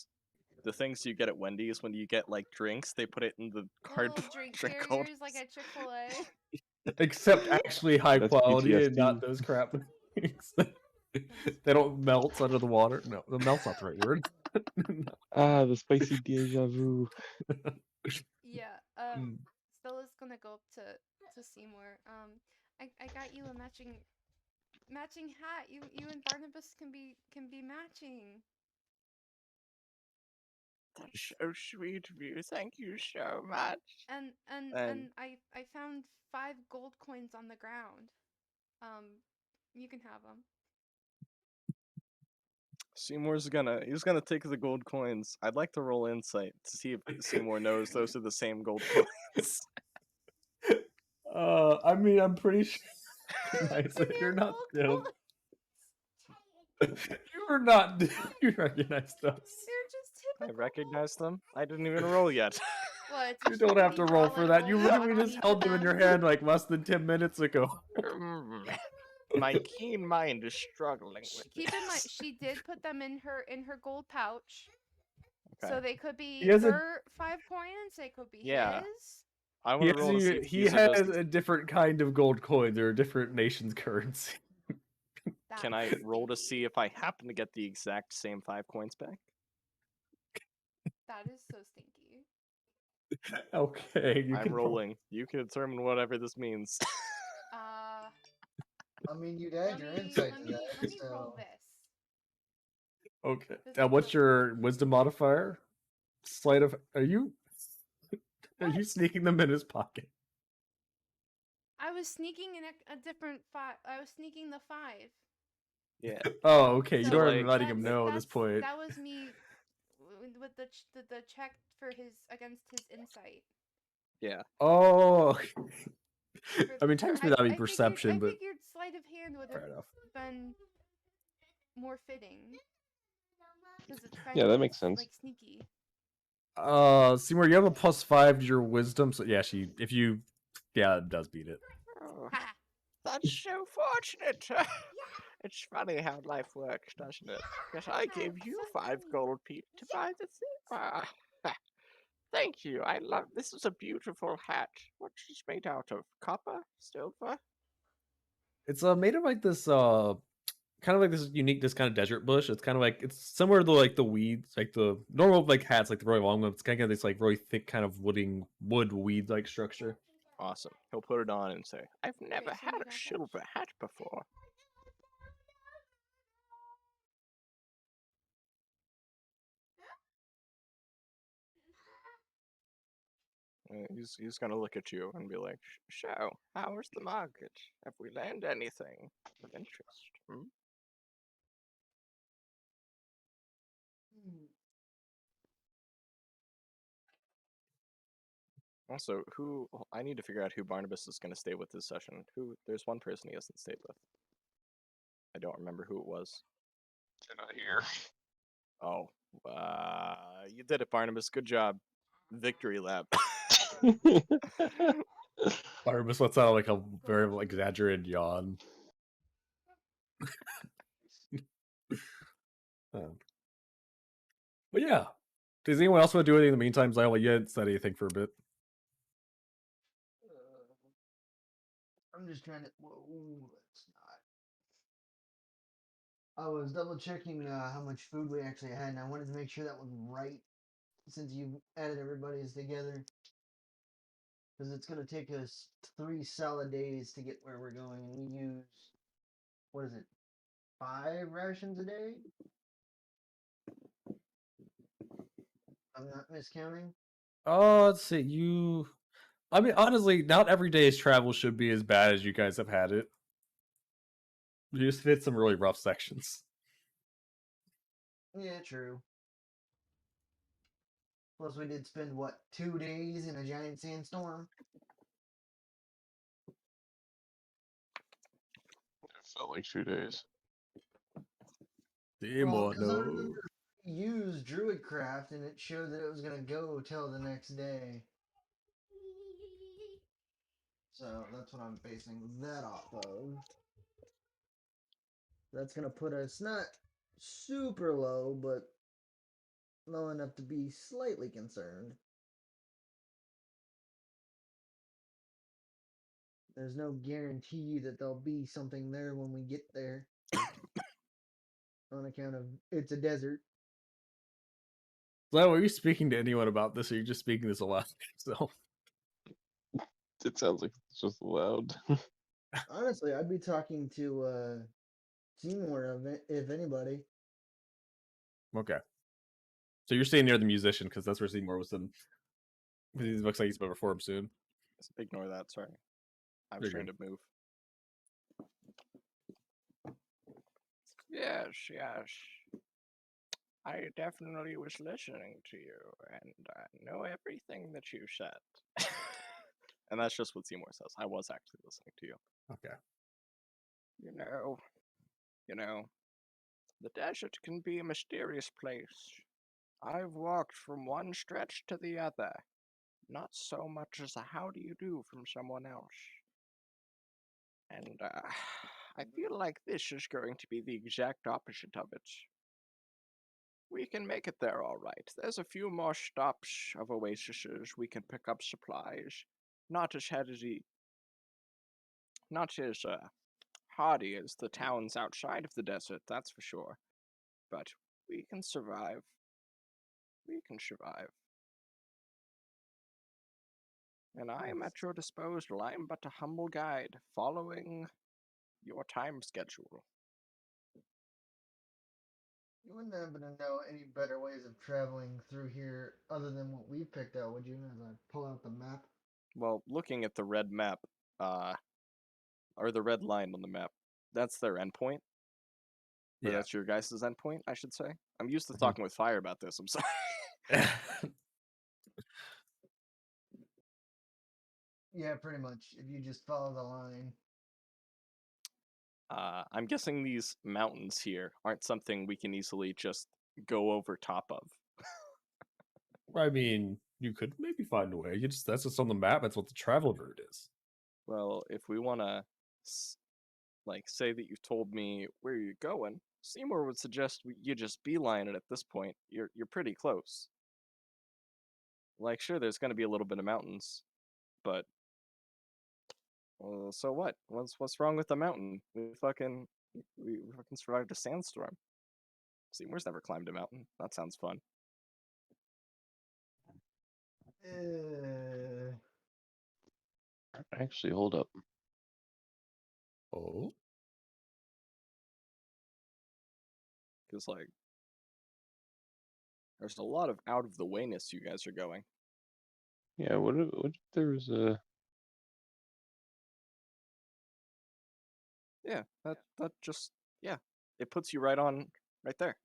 things you get at Wendy's when you get like drinks? They put it in the Little cardboard drink drink carriers like at Chick-fil-A. Except actually high That's quality and not PTSD. those crap things. They don't melt under the water. No, the melt's not the right word. Ah, the spicy deja vu. Yeah. Stella's gonna go up to Seymour. I got you a matching hat. You and Barnabas can be matching. That's so sweet of you. Thank you so much. And And- I found 5 gold coins on the ground. You can have them. Seymour's he's gonna take the gold coins. I'd like to roll insight to see if Seymour knows those are the same gold coins. I mean, I'm pretty sure. Nice that you're not Gold dead. coins. You were not. You recognize those. They're just I typical recognize gold. them. I didn't even roll yet. What? You don't have to roll for that. You literally just held them in your hand like less than 10 minutes ago. My keen mind is struggling with Keep in mind, this. she did put them in her gold pouch, so Okay. they could be He has a- her 5 coins. They could be Yeah. his. I want to roll to see if He these are has just. a different kind of gold coin. They're a different nation's currency. Can I roll to see if I happen to get the exact same 5 coins back? That is so stinky. Okay, you I'm can roll. rolling. You can determine whatever this means. I mean, you'd add your insight to that. Let me so... roll this. Okay. This Now, is what's what- your wisdom modifier? Sleight of. Are you sneaking them in his pocket? I was sneaking in a different 5. I was sneaking the 5. Yeah. Oh, okay. You So, don't like, even letting him that's- know at this point. That was me with the check for his against his insight. Yeah. Oh. For- I mean, technically that'd be perception, I but figured sleight of hand would have fair enough. been more fitting. Because it's kind Yeah, of that makes sense. like sneaky. Seymour, you have a +5 to your wisdom, so yeah, it does beat it. Oh, Ha! that's so fortunate. It's funny how life works, doesn't it? Because I gave you So 5 funny. gold peat to buy the thing. Thank you. I love this. Is a beautiful hat. What's it made out of? Copper? Silver? It's made of like this kind of like this kind of desert bush. It's kind of like it's similar to like the weeds, like the normal like hats, like the really long ones. It's kind of this like really thick kind of wood weed like structure. Awesome. He'll put it on and say, I've never so had you a got that. silver hat before. He's gonna look at you and be like, so, how is the market? Have we learned anything of interest? Hmm? Also, I need to figure out who Barnabas is gonna stay with this session. There's one person he hasn't stayed with. I don't remember who it was. They're not here. Oh, you did it, Barnabas. Good job. Victory lap. Barnabas lets out like a very exaggerated yawn. But yeah, does anyone else want to do anything in the meantime? Zeyola, you hadn't said anything for a bit. I'm just trying to. Whoa, that's not. I was double checking how much food we actually had, and I wanted to make sure that was right since you added everybody's together. Because it's going to take us 3 solid days to get where we're going, and we use, what is it, 5 rations a day? I'm not miscounting. Oh, let's see. I mean, honestly, not every day's travel should be as bad as you guys have had it. You just hit some really rough sections. Yeah, true. Plus, we did spend, what, 2 days in a giant sandstorm? It felt like 2 days. Seymour, 'cause I no. remember we used Druidcraft, and it showed that it was going to go till the next day. So that's what I'm basing that off of. That's gonna put us not super low, but low enough to be slightly concerned. There's no guarantee that there'll be something there when we get there. On account of it's a desert. So, are you speaking to anyone about this, or are you just speaking this aloud to yourself? It sounds like it's just loud. Honestly, I'd be talking to Seymour if anybody. Okay. So you're staying near the musician because that's where Seymour was in. He looks like he's about to perform soon. Ignore that, sorry. I was You're trying good. to move. Yes, yes. I definitely was listening to you, and I know everything that you said. And that's just what Seymour says. I was actually listening to you. Okay. You know, the desert can be a mysterious place. I've walked from one stretch to the other, not so much as a how do you do from someone else. And I feel like this is going to be the exact opposite of it. We can make it there all right. There's a few more stops of oases we can pick up supplies. Not as heady, not as hardy as the towns outside of the desert, that's for sure. But we can survive. We can survive. And I am at your disposal. I am but a humble guide, following your time schedule. You wouldn't happen to know any better ways of traveling through here other than what we picked out, would you? As I pull out the map. Well, looking at the red map, or the red line on the map, that's their endpoint. Or Yeah. that's your guys' endpoint, I should say. I'm used to talking with Fire about this, I'm sorry. Yeah, pretty much. If you just follow the line. I'm guessing these mountains here aren't something we can easily just go over top of. I mean, you could maybe find a way. That's what's on the map. That's what the travel route is. Well, if we want to, say that you told me where you're going, Seymour would suggest you just beeline it at this point. You're pretty close. Like, sure, there's going to be a little bit of mountains, but so what? What's wrong with the mountain? We fucking survived a sandstorm. Seymour's never climbed a mountain. That sounds fun. Actually, hold up. Oh. Because there's a lot of out of the wayness you guys are going. Yeah, what if there was a... Yeah, that just, yeah, it puts you right there.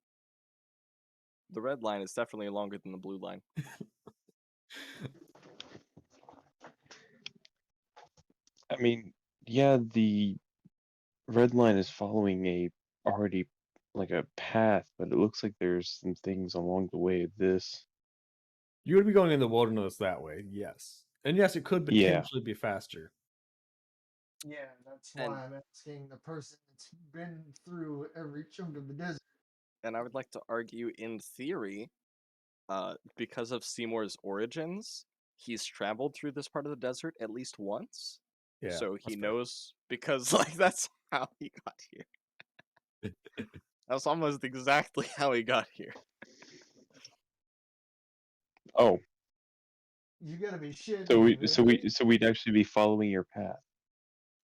The red line is definitely longer than the blue line. I mean, yeah, the red line is following a already like a path, but it looks like there's some things along the way of this. You would be going in the wilderness that way, yes. And yes, it could Yeah. potentially be faster. Yeah, that's why I'm asking the person that's been through every chunk of the desert. And I would like to argue, in theory, because of Seymour's origins, he's traveled through this part of the desert at least once. Yeah. So he that's fair. knows, because that's how he got here. That's almost exactly how he got here. Oh, You gotta be shitting so me, we'd actually be following your path.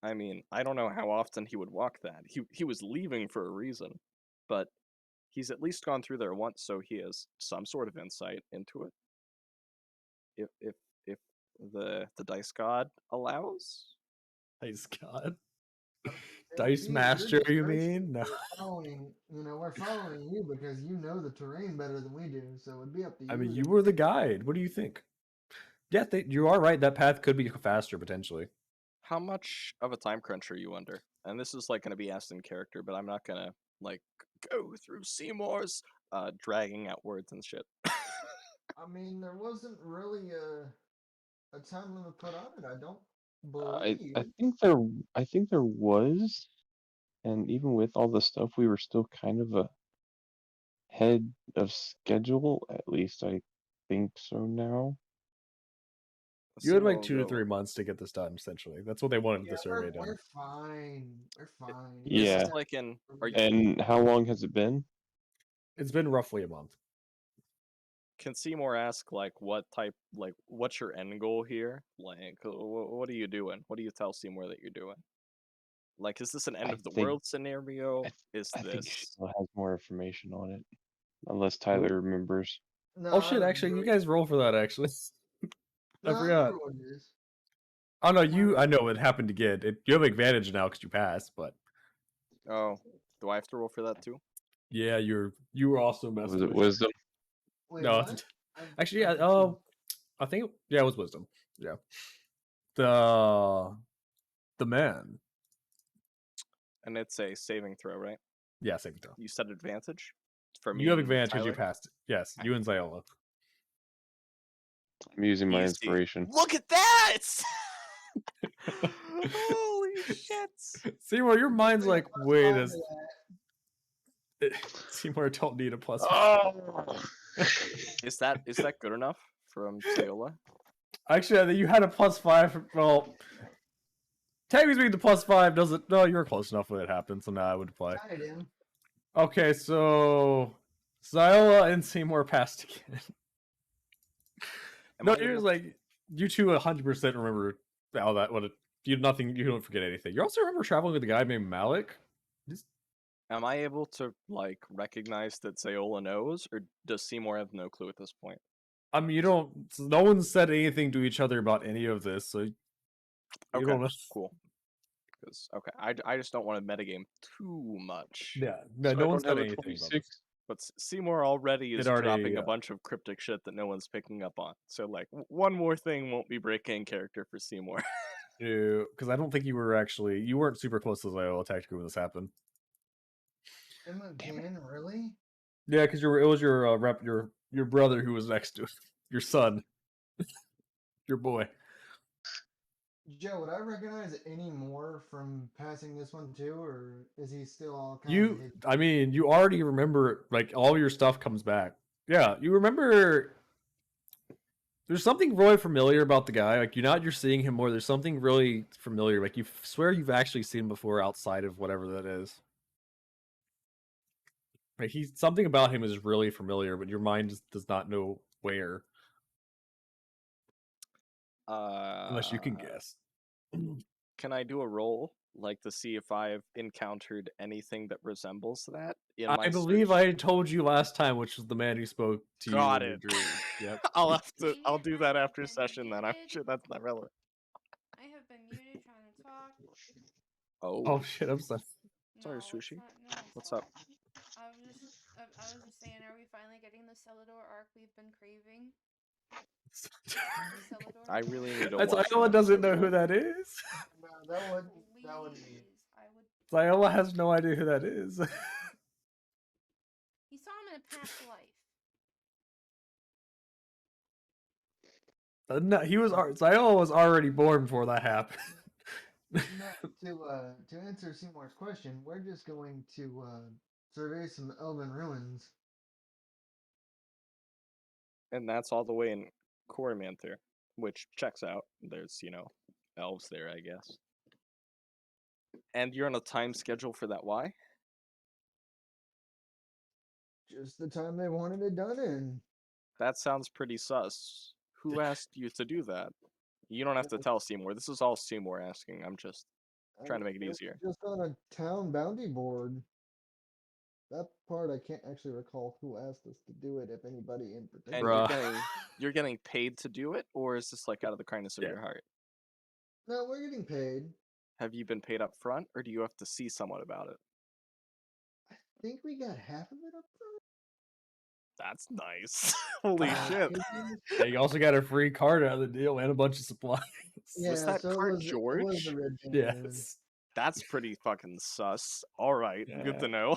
I mean, I don't know how often he would walk that. He was leaving for a reason, but he's at least gone through there once, so he has some sort of insight into it. If the dice god allows. Dice god. Hey, Dice Pete, master, you discretion. mean? No. We're following you because you know the terrain better than we do, so it'd be up to you. I mean, you were the guide. What do you think? Yeah, you are right. That path could be faster potentially. How much of a time crunch are you under? And this is going to be asked in character, but I'm not gonna go through Seymour's dragging out words and shit. I mean, there wasn't really a time limit put on it. I don't I believe. I think there was, and even with all the stuff, we were still kind of ahead of schedule. At least I think so now. You had Seymour like will 2 to go. 3 months to get this done. Essentially, that's what they wanted Yeah, the survey done. we're fine. We're fine. Is Yeah. this like in? Are you, And how long has it been? It's been roughly a month. can Seymour ask what type, what's your end goal here? What are you doing? What do you tell Seymour that you're doing? Is this an end I of the think world scenario? Is I think this? Sheila has more information on it, unless Tyler remembers. No, Oh I shit! Actually, you remember. guys roll for that. Actually, No, I I forgot. remember what it is. Oh no, I know it happened to get it. You have advantage now because you passed, but Oh, do I have to roll for that too? Yeah, you were also messing Was it with wisdom? Wait, No, what? actually, I'm yeah. confused. I think it was wisdom. Yeah. The man. And it's a saving throw, right? Yeah, same thing. You said advantage for me You have and advantage because you Tyler. passed it. Yes, you and Zeyola. I'm using my Easy. inspiration. Look at that! Holy shit! Seymour, your mind's Bring a like, plus wait, 5 to that. Seymour, I don't need a plus. Oh! Is that good enough from Zeyola? Actually, I think you had a +5. Well, technically speaking, the +5 doesn't. No, you were close enough when it happened, so now I would play. Kinda do. Okay, so Zeyola and Seymour passed again. Am No, I you're able just like you two 100% remember all that. You nothing. You don't forget anything. You also remember traveling with a guy named Malik. Am I able to like recognize that Zeyola knows, or does Seymour have no clue at this point? I mean, you don't. No one said anything to each other about any of this, so you Okay, don't know. cool. Because I just don't want to metagame too much. Yeah, So no I one don't said have a anything about 26. this. But Seymour already is already, dropping a bunch of cryptic shit that no one's picking up on. So like one more thing won't be breaking character for Seymour. Because I don't think you weren't super close to Zeyola technically when this happened. Him again, really? Yeah, because it was your your brother who was next to it. Your son, your boy. Joe, would I recognize any more from passing this one too, or is he still all kinds of hidden? I mean, you already remember, like, all your stuff comes back. Yeah, you remember. There's something really familiar about the guy. Like, you're seeing him more. There's something really familiar. Like, you swear you've actually seen him before outside of whatever that is. Like, something about him is really familiar, but your mind just does not know where, unless you can guess. Can I do a roll, like to see if I've encountered anything that resembles that in my I believe search? I told you last time, which was the man who spoke to Got you in it. your dream. Yep. I'll do that after session then. I'm sure that's not relevant. I have been muted trying to talk. Oh, Oh shit! I'm sorry. sorry, No, it's Sushi. not. No, it's What's fine. up? I was just saying, are we finally getting the Celador arc we've been craving? Celador? I really need to That's watch Iola an doesn't know episode. who that is. No, that wouldn't be. Please, I would. Iola has no idea who that is. He saw him in a past life. No, Iola was already born before that happened. No, to answer Seymour's question, we're just going to survey some elven ruins. And that's all the way in Coromanther, which checks out. There's, elves there, I guess. And you're on a time schedule for that. Why? Just the time they wanted it done in. That sounds pretty sus. Who asked you to do that? You don't have to tell Seymour. This is all Seymour asking. I'm just trying to make it was easier. just on a town bounty board. That part I can't actually recall who asked us to do it, if anybody in And particular. you're getting paid to do it, or is this like out of the kindness of Yeah. your heart? No, we're getting paid. Have you been paid up front, or do you have to see someone about it? I think we got half of it up front. That's nice. Holy Uh, shit. Yeah, you also got a free card out of the deal and a bunch of supplies. Yeah, Was that so card it was George? originally. Yes. That's pretty fucking sus. Alright, good to know.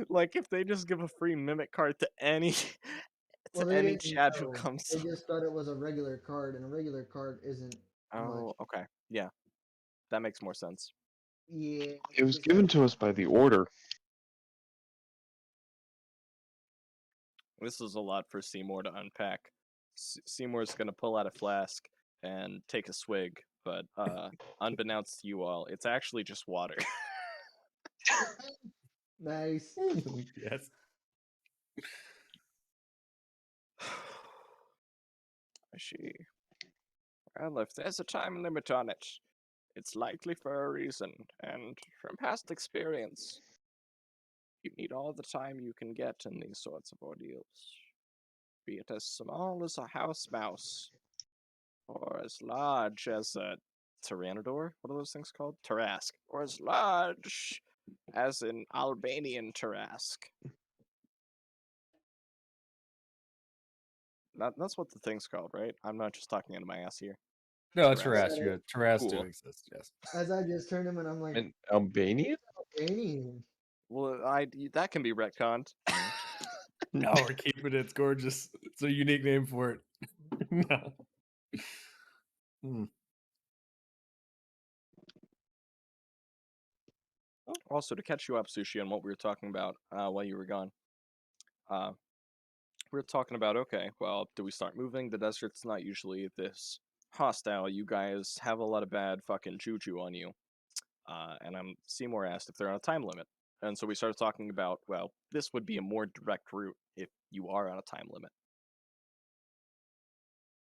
Like, if they just give a free mimic card to any Well, they didn't Chad who know. comes. They just thought it was a regular card, and a regular card isn't Oh, much. okay. Yeah. That makes more sense. Yeah. It was given to us by the order. This is a lot for Seymour to unpack. Seymour's gonna pull out a flask and take a swig, but unbeknownst to you all, it's actually just water. Nice. Yes. I see. Well, if there's a time limit on it, it's likely for a reason, and from past experience, you need all the time you can get in these sorts of ordeals. Be it as small as a house mouse, or as large as a pteranodor? What are those things called? Tarrasque. Or as large as an Albanian Tarask. That's what the thing's called, right? I'm not just talking into my ass here. No, it's Taras. Taras. Yeah, Taras do Cool. exist. Yes. As I just turned him and I'm like, And Albania? Albanian. Well, that can be retconned. No, we're keeping it. It's gorgeous. It's a unique name for it. No. Hmm. Also, to catch you up, Sushi, on what we were talking about while you were gone. We were talking about, okay, well, do we start moving? The desert's not usually this hostile. You guys have a lot of bad fucking juju on you. And Seymour asked if they're on a time limit. And so we started talking about, well, this would be a more direct route if you are on a time limit.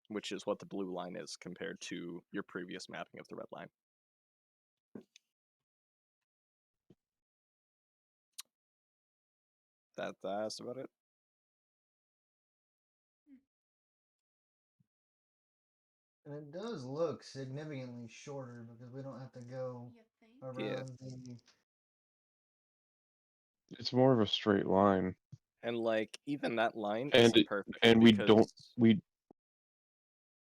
Which is what the blue line is compared to your previous mapping of the red line. That's about it. And it does look significantly shorter because we don't have to go You think? around the. It's more of a straight line. And like even that line And isn't it- perfect. and we because don't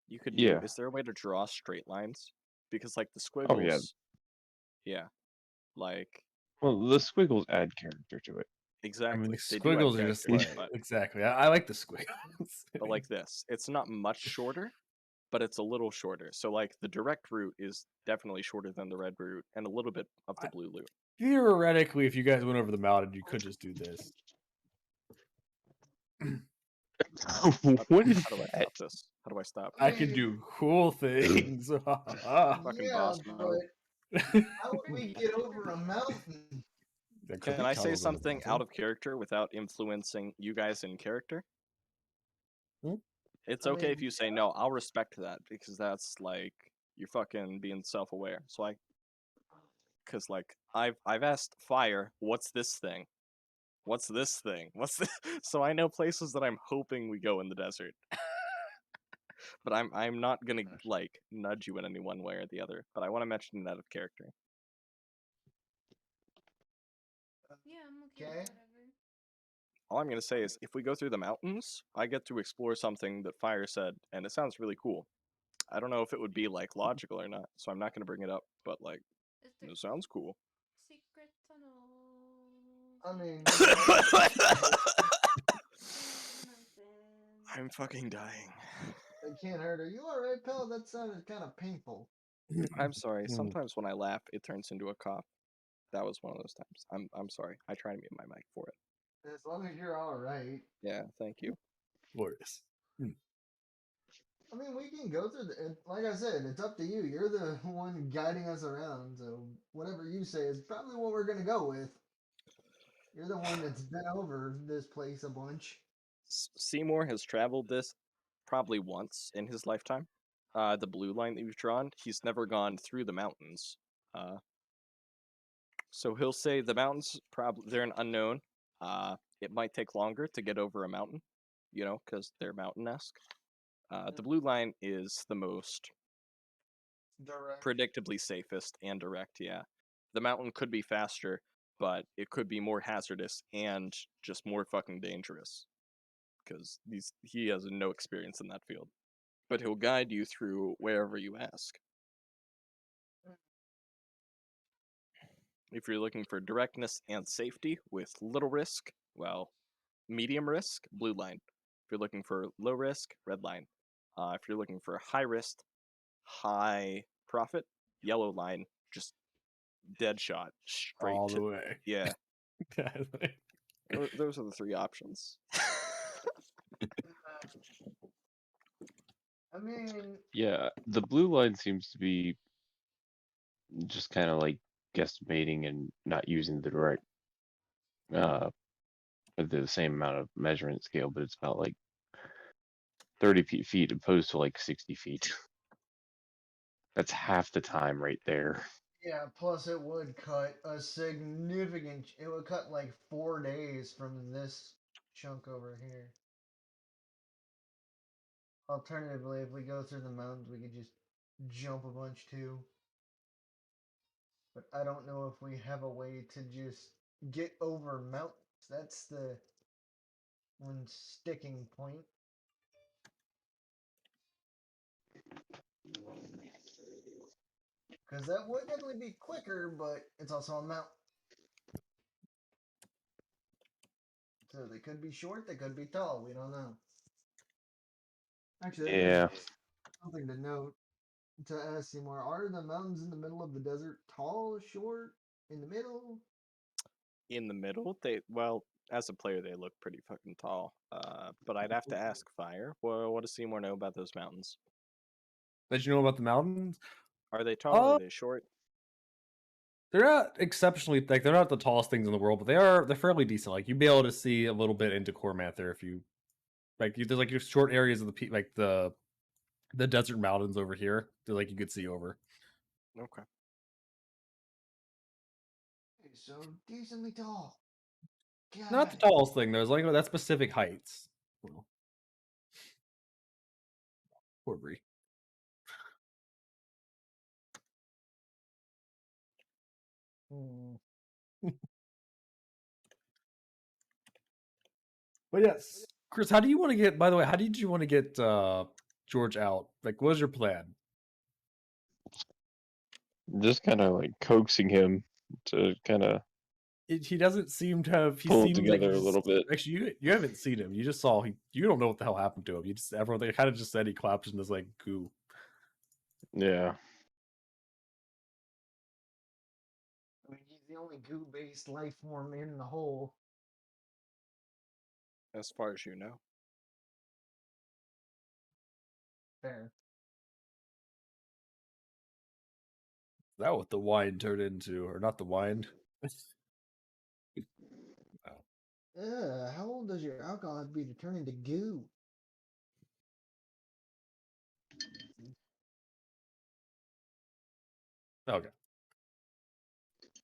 you could yeah. do. Is there a way to draw straight lines? Because like the squiggles. Oh yeah. Yeah. Like Well, the squiggles add character to it. exactly. I mean, the They do add squiggles are just character, like but, exactly. I like the squiggles. but like this, it's not much shorter, but it's a little shorter. So like the direct route is definitely shorter than the red route, and a little bit of the blue route. Theoretically, if you guys went over the mountain, you could just do this. What is How do I that? stop this? How do I stop? I can do cool things. Fucking Yeah, boss mode. but how would we get over a mountain? There could Can be I say tunnels under the something mountain. out of character without influencing you guys in character? Hmm? It's I okay mean, if you say no. I'll respect that because that's like you're fucking being self-aware. So because like I've asked Fire, what's this thing? What's this thing? What's this? So I know places that I'm hoping we go in the desert. But I'm not gonna like nudge you in any one way or the other. But I want to mention that of character. Yeah, I'm okay, Okay. with whatever. All I'm gonna say is if we go through the mountains, I get to explore something that Fire said, and it sounds really cool. I don't know if it would be like logical or not, so I'm not gonna bring it up. But like, Is there it sounds cool. secret tunnels? I mean, I'm fucking dying. it can't hurt. Are you alright, pal? That sounded kind of painful. I'm sorry. Hmm. Sometimes when I laugh, it turns into a cough. That was one of those times. I'm sorry. I try to mute my mic for it. As long as you're alright. Yeah, thank you. Glorious. I mean, we can go through like I said, it's up to you. You're the one guiding us around, so whatever you say is probably what we're gonna go with. You're the one that's been over this place a bunch. Seymour has traveled this probably once in his lifetime. The blue line that you've drawn, he's never gone through the mountains. So he'll say the mountains probably they're an unknown. It might take longer to get over a mountain, because they're mountain-esque. The blue line is the most Direct. predictably safest and direct. Yeah, the mountain could be faster, but it could be more hazardous and just more fucking dangerous because he has no experience in that field. But he'll guide you through wherever you ask. If you're looking for directness and safety with little risk, well, medium risk, blue line. If you're looking for low risk, red line. If you're looking for high risk, high profit, yellow line, just dead shot, straight All to the way. yeah. Those are the three options. I mean, Yeah, the blue line seems to be just kind of like guesstimating and not using the direct the same amount of measurement scale, but it's about like 30 feet opposed to like 60 feet. That's half the time right there. yeah, plus it would cut a significant. It would cut like 4 days from this chunk over here. Alternatively, if we go through the mountains, we could just jump a bunch too. but I don't know if we have a way to just get over mountains. That's the one sticking point. Because that would definitely be quicker, but it's also a mountain. So they could be short, they could be tall. We don't know. Actually, that brings Yeah. up something to note to ask Seymour. Are the mountains in the middle of the desert tall, short, in the middle? In the middle, as a player, they look pretty fucking tall. But I'd have to ask Fire. Well, what does Seymour know about those mountains? Did you know about the mountains? Are they tall? Are Uh, they short? they're not exceptionally like they're not the tallest things in the world, but they're fairly decent. Like you'd be able to see a little bit into Core Mather if you there's like your short areas of like the desert mountains over here that like you could see over. Okay. Okay, so decently tall. Not the God. tallest thing though. It's like that's specific heights. Well, poor Bree. Hmm. But yes, Chris, how do you want to get? By the way, how did you want to get George out? Like, what was your plan? Just kind of like coaxing him to kind of He doesn't seem to have. He pull it seems like he together a just little bit. actually you haven't seen him. You just saw he. You don't know what the hell happened to him. You just everyone they kind of just said he collapsed in this like goo. Yeah. I mean, he's the only goo-based life form in the hole. As far as you know. Fair. Is that what the wine turned into, or not the wine? How old does your alcohol have to be to turn into goo? Okay.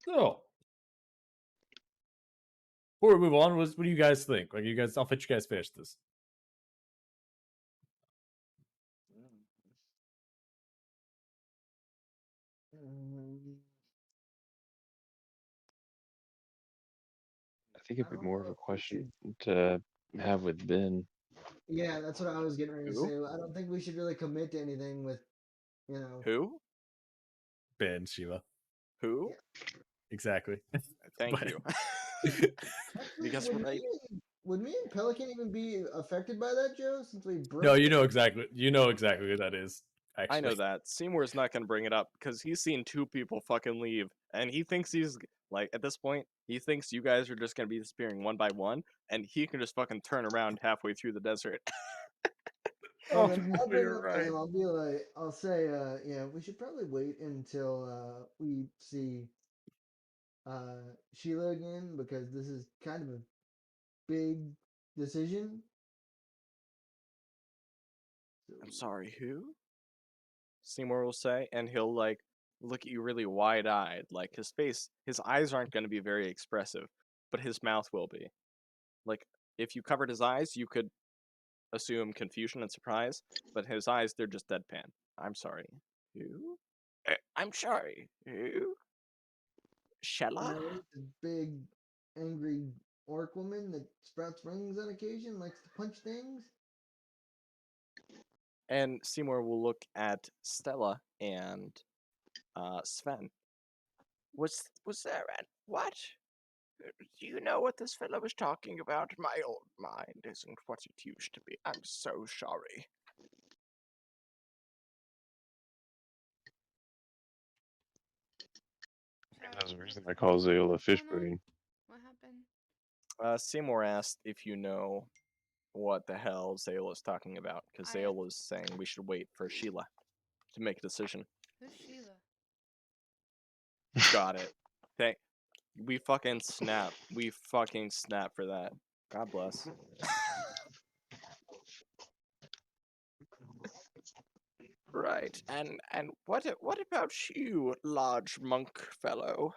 So before we move on, what do you guys think? Like, you guys, I'll let you guys finish this. Mm, I think it'd I be don't more of know a if we question should. to have with Ben. Yeah, that's what I was getting ready to Who? say. I don't think we should really commit to anything with, you know. Who? Ben, Sheila, Who? Yeah. exactly. Thank But you. Actually, Because right. would me and Pelican even be affected by that, Joe? Since we no, broke. you know exactly who that is. I know Actually, that. Seymour's not going to bring it up because he's seen two people fucking leave. And he thinks like, at this point, he thinks you guys are just going to be disappearing one by one. And he can just fucking turn around halfway through the desert. Well, oh, then I'll bring it you're up to right. him. I'll say, yeah, we should probably wait until we see Sheila again because this is kind of a big decision. So, I'm sorry, who? Seymour will say. And he'll, like, look at you really wide eyed. Like, his eyes aren't going to be very expressive, but his mouth will be. Like, if you covered his eyes, you could assume confusion and surprise, but his eyes, they're just deadpan. I'm sorry. Who? I'm sorry. Who? Sheila? right, the big angry orc woman that sprouts rings on occasion, likes to punch things. And Seymour will look at Stella and Sven. Was there an what? Do you know what this fellow was talking about? My old mind isn't what it used to be. I'm so sorry. There's a reason I call Zeyola What's fish going on? pudding. What happened? Seymour asked if you know what the hell Zayola's talking about, because I Zayola's saying we should wait for Sheila to make a decision. Who's Sheila? Got it. Thank. We fucking snap. We fucking snap for that. God bless. Right. And what about you, large monk fellow?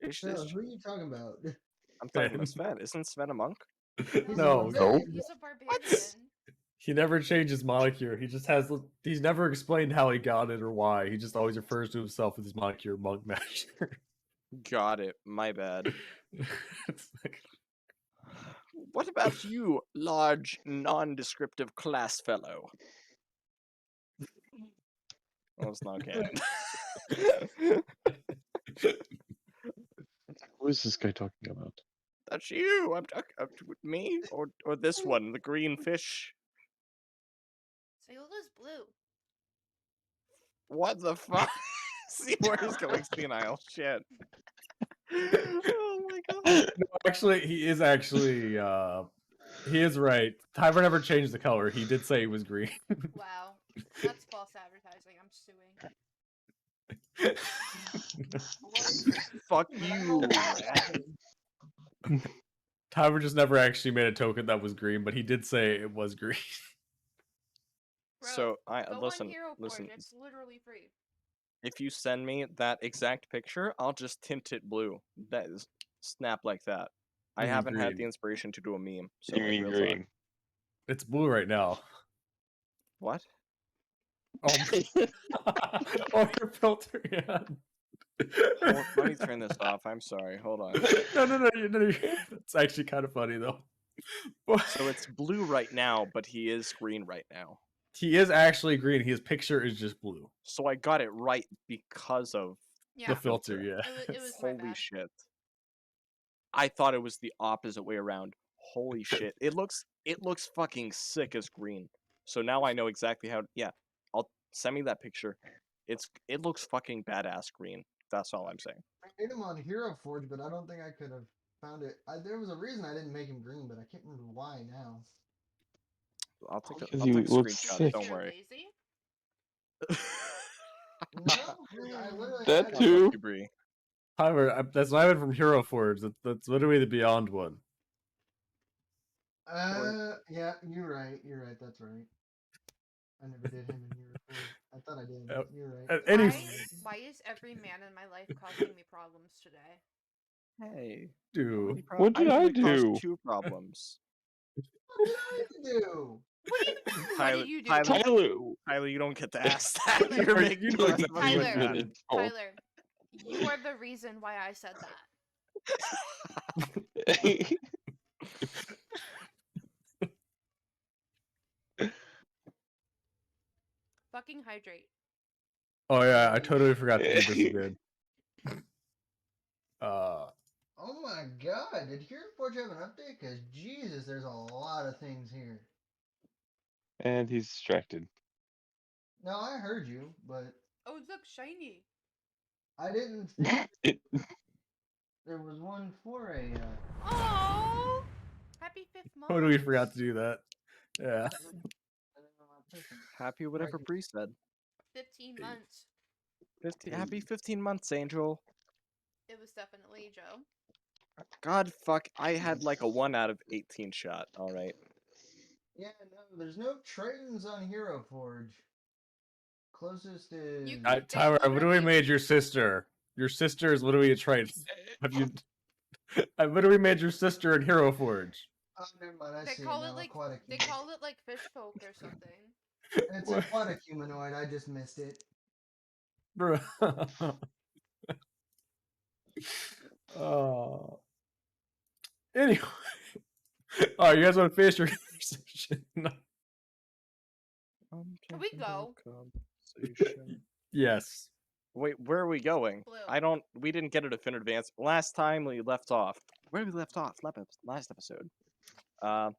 Is this? Who are you talking about? I'm talking about Ben. Sven. Isn't Sven a monk? He's a No, barbarian. No. He's a What? barbarian. He never changes molecule. He just has. He's never explained how he got it or why. He just always refers to himself as his molecule monk master. Got it. My bad. It's like, What about you, large, non-descriptive class fellow? Oh, it's not canon. Who is this guy talking about? That's you. I'm talking with me or this one, the green fish. Zeyola's blue. What the fuck? Seymour is going senile. Shit. Oh my god. no, actually, he is actually. He is right. Tyver never changed the color. He did say he was green. Wow. That's false advertising. I'm suing. Fuck you. Tyver just never actually made a token that was green, but he did say it was green. Bro, So I go listen. on Hero Listen. Forge. It's literally free. If you send me that exact picture, I'll just tint it blue. That is snap like that. I You mean haven't had the green. inspiration to do a meme. So You like, mean real talk. green? It's blue right now. What? Oh, oh your filter, yeah. Let me turn this off. I'm sorry. Hold on. No. It's actually kind of funny though. So it's blue right now, but he is green right now. He is actually green. His picture is just blue. So I got it right because of Yeah. The filter, yeah. It was my holy bad. shit. I thought it was the opposite way around. Holy shit. It looks fucking sick as green. So now I know exactly how. Yeah, I'll send me that picture. It looks fucking badass green. That's all I'm saying. I made him on Hero Forge, but I don't think I could have found it. There was a reason I didn't make him green, but I can't remember why now. I'll take a Because he looks screenshot. sick. Don't You're worry. lazy? No, I literally That had Oh, it. too. fuck you, Bree. However, that's not even from Hero Forge. That's literally the Beyond one. Yeah, you're right. You're right. That's right. I never did him in Hero Forge. I thought I did, but you're right. Any Why is every man in my life causing me problems today? Hey. dude. What did I only caused do? 2 problems. What did I do? What do you mean? What Tyler- did you do? Tyler- Tyler. Tyler, you don't get to ask that. Tyler, You're you making know fun exactly of me. what Tyler. you Tyler, you are the reason why I said that. Fucking hydrate. Oh yeah, I totally forgot to do this again. Oh my god, did Hero Forge have an update? Because Jesus, there's a lot of things here. And he's distracted. No, I heard you, but Oh, look, shiny. I didn't think there was one for a. Oh, happy 5th month. Totally forgot to do that. Yeah. Happy whatever Bree said. 15 months. Happy 15 months, Angel. It was definitely Joe. God fuck, I had like a 1 out of 18 shot, alright. Yeah, no, there's no trains on Hero Forge. Closest is. You Tyler, I literally literally- made your sister. Your sister is literally a trait. Have you? I literally made your sister in Hero Forge. Oh, never mind. I They see call it it now. like Aquatic they humanoid. call it like fish folk or something. It's What? aquatic humanoid. I just missed it. Bro. Oh. Anyway. Oh, you guys want to finish your conversation? Can we go? Yes. Wait, where are we going? Blue. We didn't get a definitive answer. Last time we left off. Where did we left off? Last episode. Tyler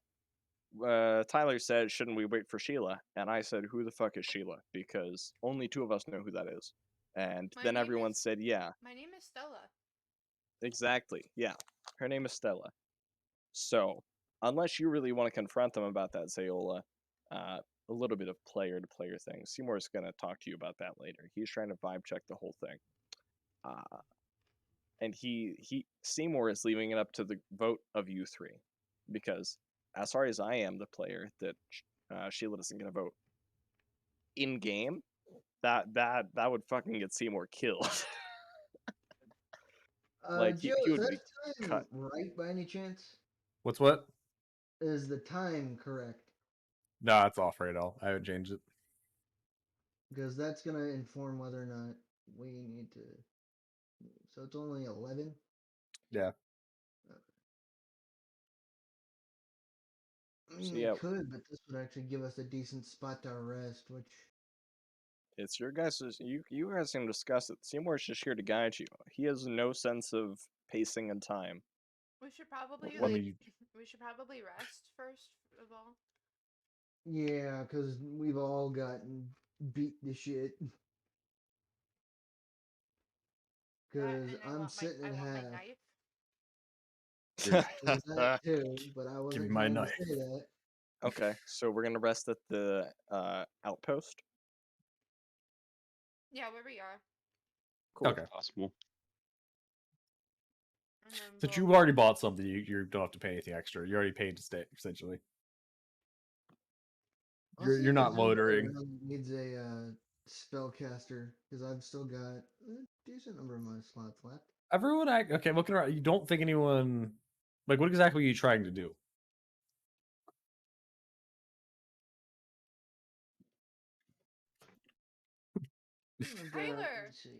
said, shouldn't we wait for Sheila? And I said, who the fuck is Sheila? Because only 2 of us know who that is. And My then name everyone is- said, yeah, My name is Stella. exactly. Yeah. Her name is Stella. So, unless you really want to confront them about that, Zeyola, a little bit of player-to-player thing. Seymour's going to talk to you about that later. He's trying to vibe check the whole thing. And Seymour is leaving it up to the vote of you 3. Because, as far as I am the player, that Sheila isn't going to vote in-game, that would fucking get Seymour killed. Like, Joe, he is would be that time cut. right by any chance? What's what? Is the time correct? Nah, it's off right now. I haven't changed it. Because that's gonna inform whether or not we need to. So it's only 11. Yeah. I mean, So we yeah, could, but this would actually give us a decent spot to rest, which it's your guys'. You guys can discuss it. Seymour's just here to guide you. He has no sense of pacing and time. We should probably I mean, we should probably rest first of all. yeah, because we've all gotten beat to shit. That Because and I'm sitting I at want my half. knife. There's that too, but I Give me wasn't my going to knife. say that. Okay, so we're gonna rest at the outpost. Yeah, where we are. Cool. Okay. Possible. And then Since we'll... you already bought something, you don't have to pay anything extra. You already paid to stay, essentially. I'll see You're if not there's anybody loitering. around that needs a spellcaster, because I've still got a decent number of my slots left. Everyone, okay, looking around, you don't think anyone, like, what exactly are you trying to do? I've got, Tyler! let's see.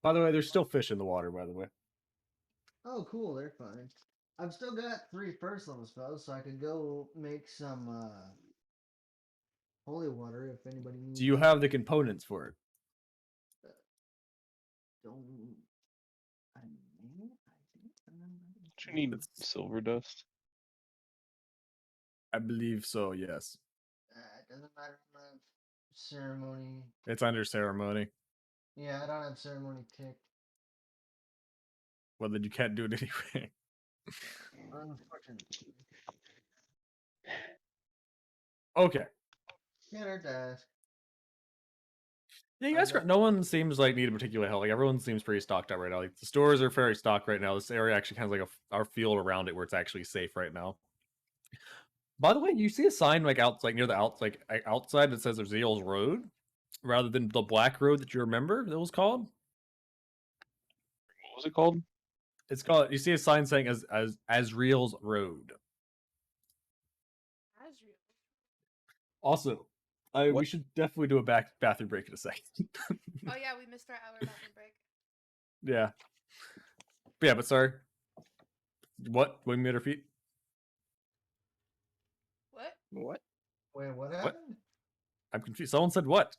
By the way, there's still fish in the water, by the way. Oh, cool, they're fine. I've still got 3 first level spells, so I could go make some holy water if anybody needs Do you it. have the components for it? Don't. I may. I think. Don't you need silver dust? I believe so, yes. It doesn't matter. I don't have ceremony. It's under ceremony. Yeah, I don't have ceremony ticked. Well, then you can't do it anyway. Unfortunately. Okay. Can't hurt to ask. Yeah, you I guys got- no one seems like need a particular help. Like everyone seems pretty stocked up right now. Like the stores are very stocked right now. This area actually kind of like our field around it where it's actually safe right now. By the way, you see a sign like out like near the outside that says there's Zeol's Road rather than the Black Road that you remember that was called? What was it called? It's called you see a sign saying as Asriel's Road. Asriel. Also, we What? should definitely do a bathroom break in a second. Oh yeah, we missed our hour bathroom break. Yeah. Yeah, but sorry. What? What made her feet? What? What? Wait, what happened? I'm confused. Someone said what?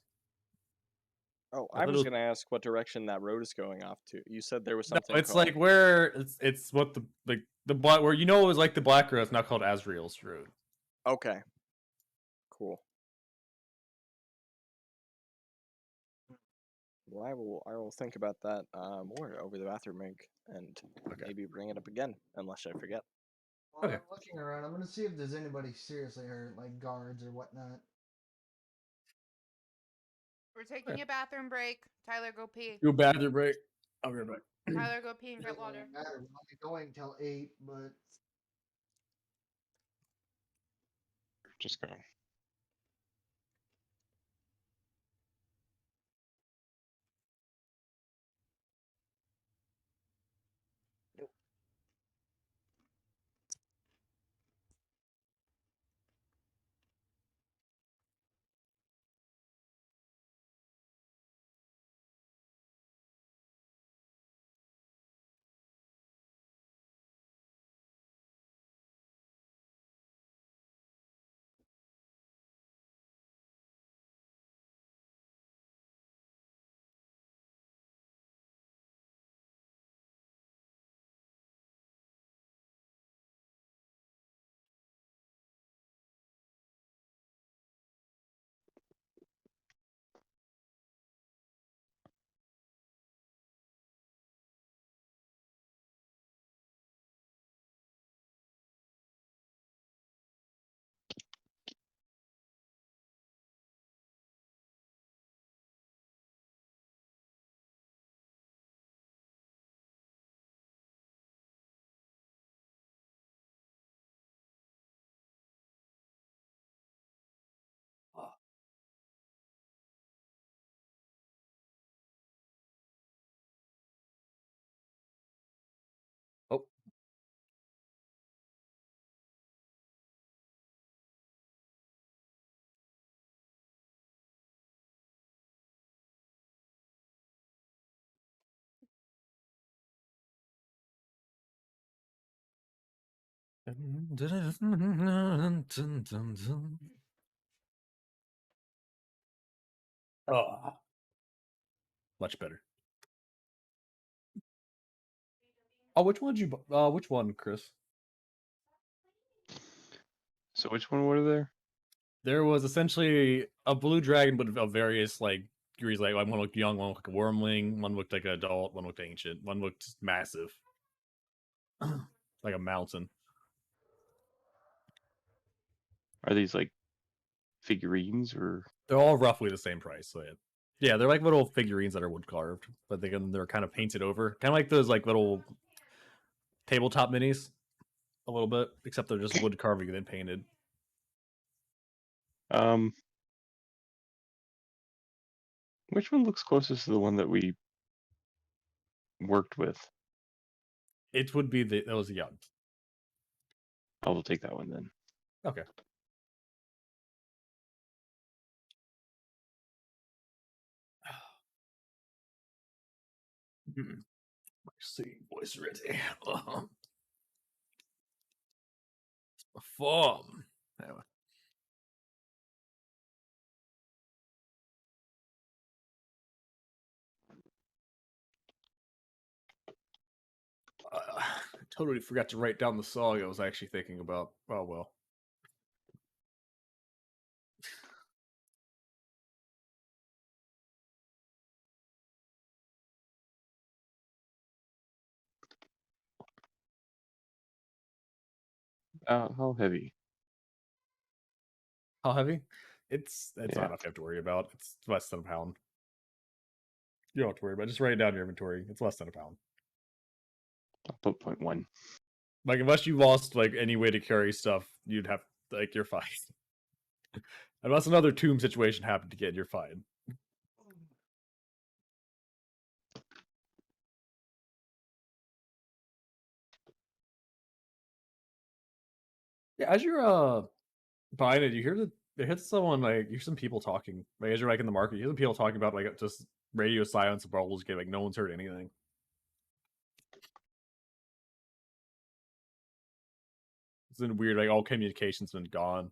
Oh, I I thought it was was- gonna ask what direction that road is going off to. You said there was No, something. it's called... like where it's what the black where you know it was like the Black Road. It's now called Asriel's Road. Okay. Cool. Well, I will think about that more over the bathroom break and maybe bring it up again, unless I forget. While Okay. I'm looking around, I'm gonna see if there's anybody seriously hurt, like guards or whatnot. We're taking a bathroom break. Tyler, go pee. Do a bathroom break. I'll be right back. Tyler, go pee and get Doesn't water. really matter. We're only going till 8, but Just going. Oh, much better. Oh, which one did you? Which one, Chris? So which one were there? There was essentially a blue dragon, but of various like degrees. Like one looked young, one looked like a wormling, one looked like an adult, one looked ancient, one looked massive, like a mountain. Are these like figurines or? They're all roughly the same price. So yeah, they're like little figurines that are wood carved, but they're kind of painted over, kind of like those like little tabletop minis, a little bit, except they're just wood carving and then painted. Which one looks closest to the one that we worked with? It would be that was young. I will take that one then. Okay. My singing voice ready. Perform. Anyway. I totally forgot to write down the song I was actually thinking about. Oh well. How heavy? How heavy? It's Yeah. not enough you have to worry about. It's less than a pound. You don't have to worry about it. Just write it down in your inventory. It's less than a pound. I'll put 0.1. Like unless you lost like any way to carry stuff, you'd have like you're fine. Unless another tomb situation happened again, you're fine. Yeah, as you're buying it, you hear someone like you hear some people talking. Like as you're like in the market, you hear some people talking about like just radio silence and Baldur's Gate, like no one's heard anything. It's been weird, like all communication's been gone.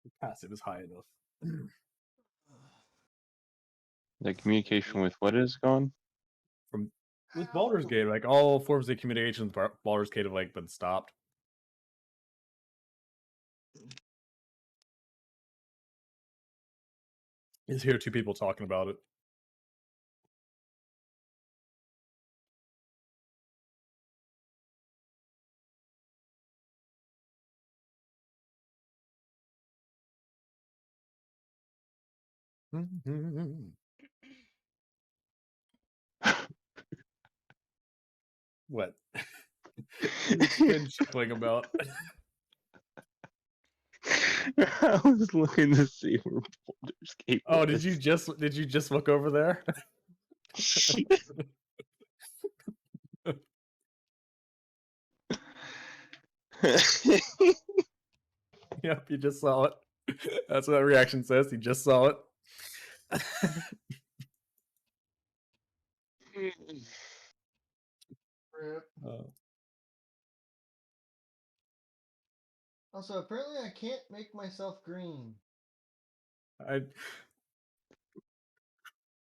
The passive is high enough. The communication with what is gone? From with Baldur's Gate, like all forms of communication with Baldur's Gate have like been stopped. Is here two people talking about it. What? What's Sven chuckling about? I was looking to see where Baldur's Gate was. Oh, did you just look over there? Yep, you just saw it. That's what that reaction says. He just saw it. Rip. Oh. Also, apparently I can't make myself green.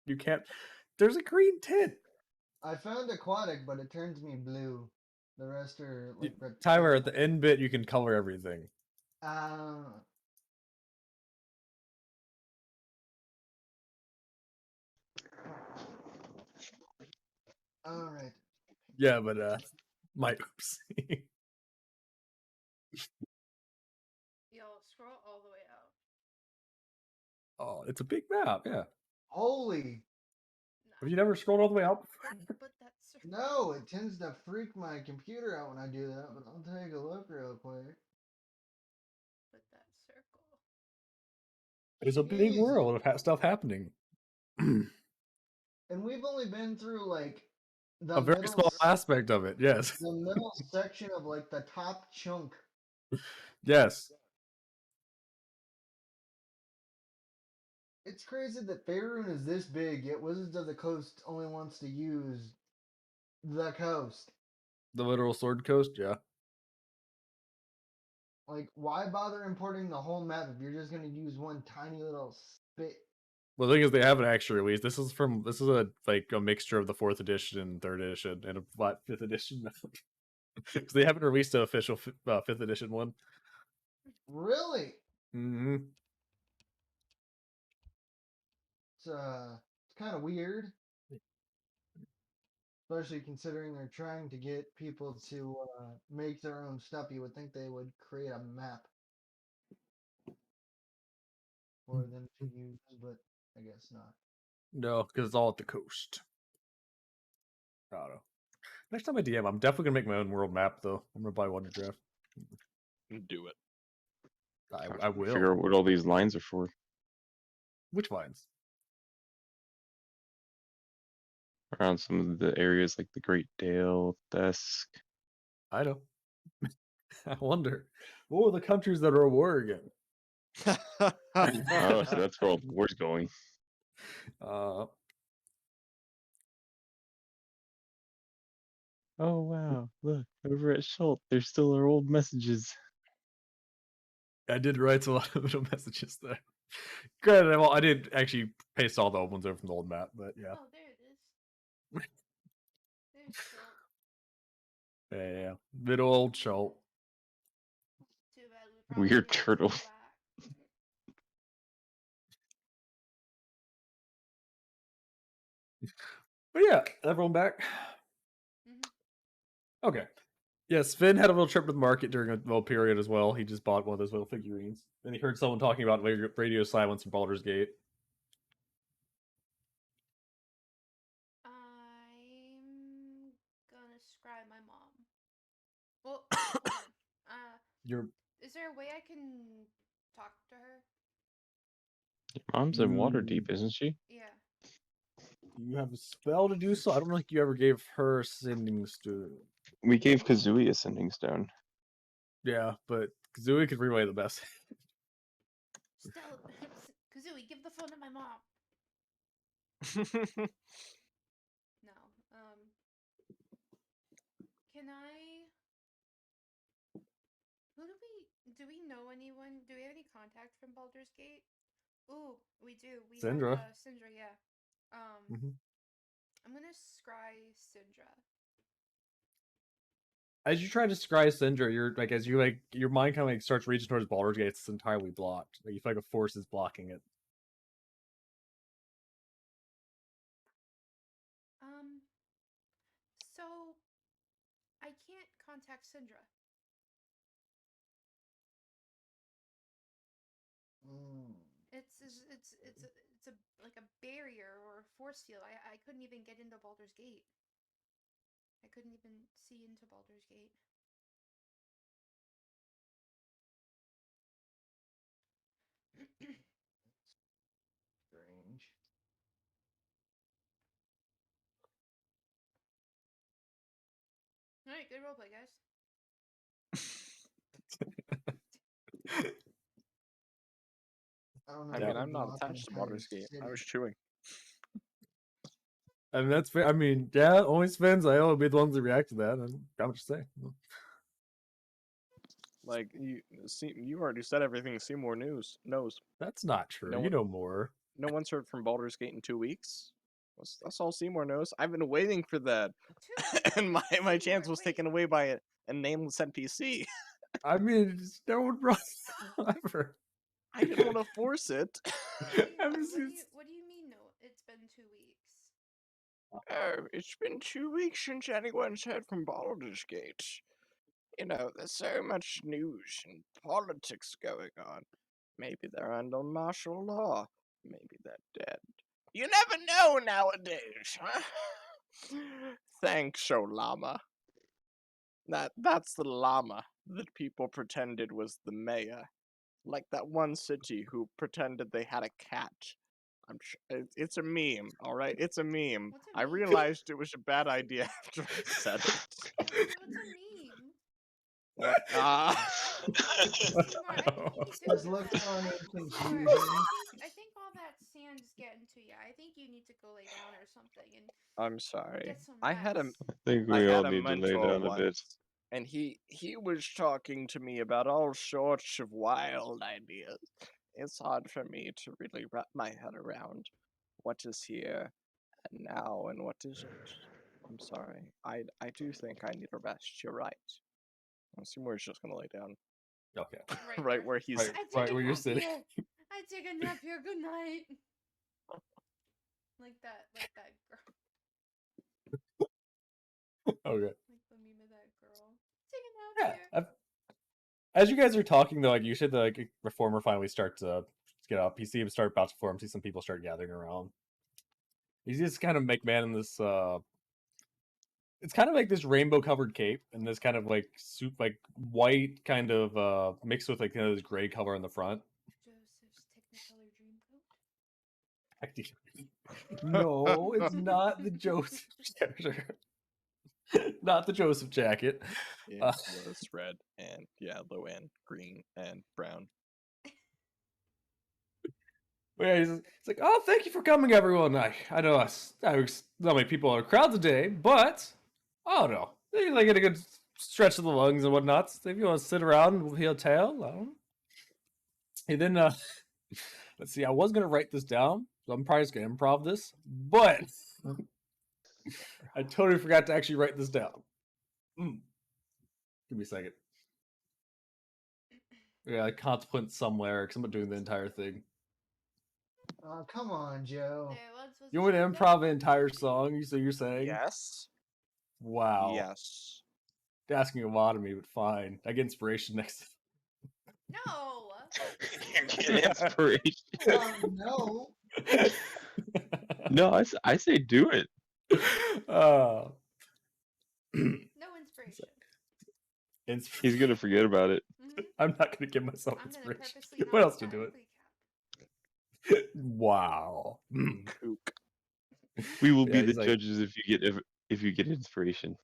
You can't. There's a green tint. I found aquatic, but it turns me blue. The rest are like red. Tyler, at the end bit, you can color everything. All right. Yeah, but my oops. Yo, scroll all the way out. Oh, it's a big map. Yeah. Holy. Have you never scrolled all the way out before? But that's No, it tends to freak my computer out when I do that, but I'll take a look real quick. But that circle. It's a big Jesus. world of stuff happening. And we've only been through like the A very middle small aspect of it. Yes. the middle section of like the top chunk. Yes. It's crazy that Faerun is this big, yet Wizards of the Coast only wants to use the coast. The literal Sword Coast, yeah. Like, why bother importing the whole map if you're just gonna use one tiny little spit? Well, the thing is, they haven't actually released. This is a mixture of the 4th edition and 3rd edition and a 5th edition. Because they haven't released an official 5th edition one. Really? Mm-hmm. It's kind of weird, especially considering they're trying to get people to make their own stuff. You would think they would create a map for them to use, but I guess not. No, because it's all at the coast. I don't know. Next time I DM, I'm definitely gonna make my own world map, though. I'm gonna buy one to draft. Do it. I Trying to will. figure out what all these lines are for. Which lines? Around some of the areas like the Great Dale, Desk. I know. I wonder. What were the countries that are at war again? Oh, so that's where all the war's going. Oh wow, look, over at Schultz, there's still our old messages. I did write a lot of little messages there. Granted, well, I did actually paste all the old ones over from the old map, but yeah. Oh, there it is. There's Schultz. Yeah. Good old Schultz. Too bad we probably Weird never come turtle. back. But yeah, everyone back. Mhm. Okay. Yeah, Sven had a little trip to the market during a little period as well. He just bought one of those little figurines. And he heard someone talking about radio silence in Baldur's Gate. I'm gonna scribe my mom. Well, hold on. Your Is there a way I can talk to her? Your mom's in Waterdeep, isn't she? Yeah. You have a spell to do so? I don't think you ever gave her sending stone. We gave Kazooie a sending stone. Yeah, but Kazooie could relay the best. Stella, Kazooie, give the phone to my mom. No. Can I? Do we know anyone? Do we have any contact from Baldur's Gate? Ooh, we do. We Syndra. have Syndra, yeah. I'm gonna scry Syndra. As you try to scry Syndra, your mind kind of starts reaching towards Baldur's Gate. It's entirely blocked. Like you feel like a force is blocking it. So I can't contact Syndra. It's a like a barrier or a force field. I couldn't even get into Baldur's Gate. I couldn't even see into Baldur's Gate. Strange. All right, good roleplay, guys. I don't know. I Yeah. mean, if I'm not block attached to an entire Baldur's Gate. I city. was chewing. I mean, that's fair. I mean, yeah, only Sven's I will be the ones that react to that. And got what you say. Like you already said everything Seymour knows. That's not true. No You one- know more. No one's heard from Baldur's Gate in 2 weeks. That's all Seymour knows. I've been waiting for that, 2 weeks. and my chance Seymour, was wait. taken away by a nameless NPC. I mean, no one brought ever. I didn't want to force it. What do you mean? No, it's been 2 weeks. Oh, it's been 2 weeks since anyone's heard from Baldur's Gate. You know, there's so much news and politics going on. Maybe they're under martial law. Maybe they're dead. You never know nowadays, huh? Thanks, O Llama. That's the llama that people pretended was the mayor. Like that one city who pretended they had a cat. It's a meme, all right? It's a meme. What's a I meme? realized it was a bad idea after I said it. What's a meme? What? Seymour, I think you need to Just go to look bed. on in Seymour, confusion. I think all that I think you need to go lay down or something and I'm sorry. get some I had a rest. I think I we all had a need to lay mentor down a bit. once, and he was talking to me about all sorts of wild ideas. It's hard for me to really wrap my head around what is here and now and what isn't. I'm sorry. I do think I need a rest. You're right. Seymour's just gonna lay down Okay. Right right here. where he's. Right, I take right a where you're nap sitting. here. I take a nap here. Good night. Like that girl. Okay. Like the meme of that girl. Take a nap Yeah. here. As you guys are talking, though, like you should the reformer finally start to get up. You see him start about to form. See some people start gathering around. He's just kind of McMahon in this. It's kind of like this rainbow covered cape and this kind of like soup, like white kind of mixed with like this gray color in the front. Joseph's Technicolor Dreamcoat. No, it's not the Joseph. Not the Joseph jacket. It Uh, was red and yellow and green and brown. But yeah, he's like, oh, thank you for coming, everyone. I know not many people are crowd today, but I don't know. They like get a good stretch of the lungs and whatnot. So if you want to sit around and hear a tale, I don't know. And then let's see, I was gonna write this down, so I'm probably just gonna improv this, but I totally forgot to actually write this down. Give me a second. Yeah, I contemplate somewhere because I'm not doing the entire thing. Oh, come on, Joe. There once was You a want to ship that improv an went entire to sea. song? So you're saying? Yes. Wow. Yes. Asking a lot of me, but fine. I get inspiration next. No. You get inspiration. No. No, I say do it. uh, No inspiration. He's gonna forget about it. I'm not gonna give myself I'm gonna inspiration. purposely not What else put to that do in it? recap. Wow. Kook. We will Yeah, be the he's like- judges if you get inspiration.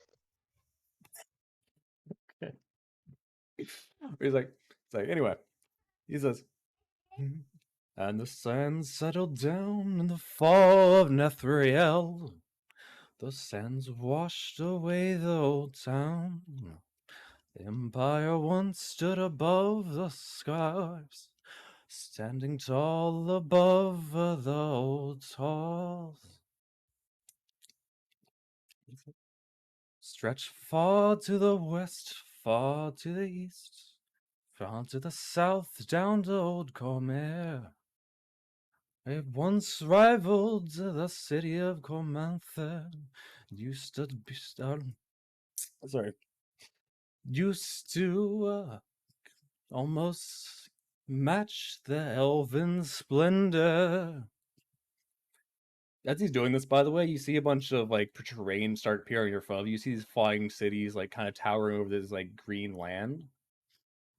He's like, anyway. He says, and the sands settled down in the fall of Nethriel. The sands washed away the old town. The empire once stood above the skies, standing tall above the old halls. Stretched far to the west, far to the east, far to the south, down to old Cormyr. It once rivaled the city of Cormantha. Used to be used to almost match the elven splendor. As he's doing this, by the way, you see a bunch of like terrain start appearing in front of you. You see these flying cities like kind of towering over this like green land.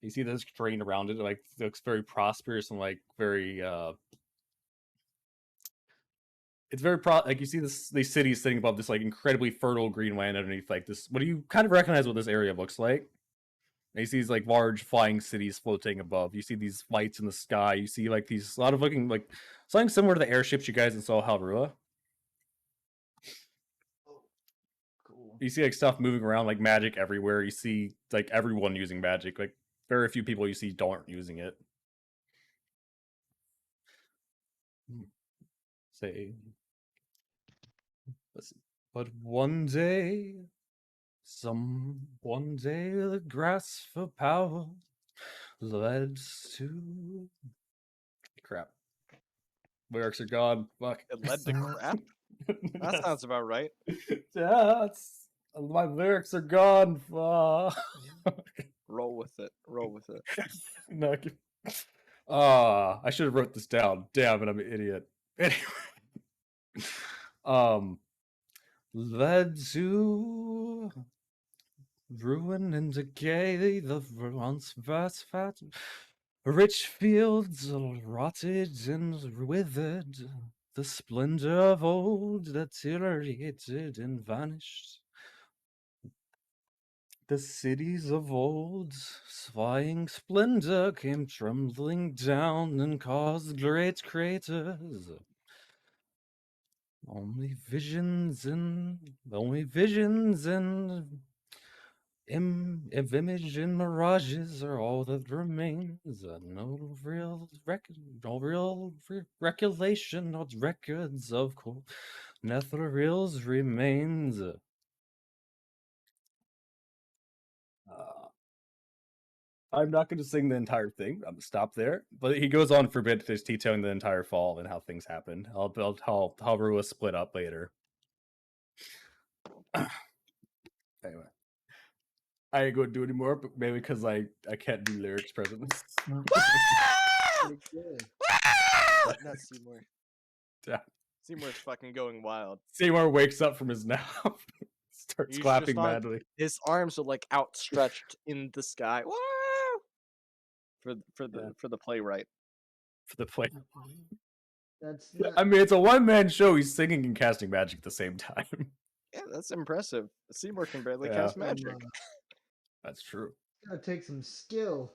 You see this terrain around it, like looks very prosperous and like very it's very like you see these cities sitting above this like incredibly fertile green land underneath like this. What do you kind of recognize what this area looks like? And you see these like large flying cities floating above. You see these lights in the sky. You see like these a lot of looking like something similar to the airships you guys saw Halrua. Oh, cool. You see like stuff moving around, like magic everywhere. You see like everyone using magic. Like very few people you see aren't using it. Say, let's see. But one day the grasp for power led to crap. Lyrics are gone. Fuck. It led to crap. That Yes. sounds about right. Yeah, my lyrics are gone. Fuck. Roll with it. Roll with it. No, I should have wrote this down. Damn it, I'm an idiot. Anyway, led to ruin and decay, the once vast fat rich fields rotted and withered, the splendor of old deteriorated and vanished. The cities of old flying splendor came trembling down and caused great craters. Only visions and image and mirages are all that remains. No real recollection, no records of cold Netherreal's remains. I'm not going to sing the entire thing. I'm going to stop there. But he goes on for a bit, just detailing the entire fall and how things happened. How Rua split up later. Anyway, I ain't going to do any more, but maybe because I can't do lyrics presently. Pretty good. Not Seymour. Yeah. Seymour's fucking going wild. Seymour wakes up from his nap, starts He's clapping just on- madly His arms are like outstretched in the sky. Woo! For the playwright. for the play. That's not. I mean, it's a one-man show. He's singing and casting magic at the same time. Yeah, that's impressive. Seymour can barely Yeah. cast magic. That's true. It's gonna take some skill.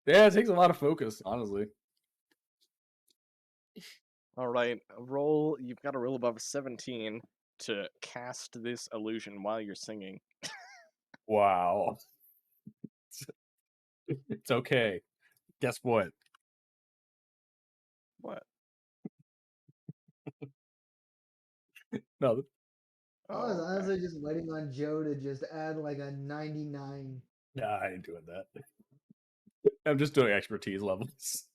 Yeah, it takes a lot of focus, honestly. All right, roll. You've got to roll above 17 to cast this illusion while you're singing. Wow. It's okay. Guess what? What? No, I was Oh, okay. honestly just waiting on Joe to just add like a 99. nah, I ain't doing that. I'm just doing expertise levels.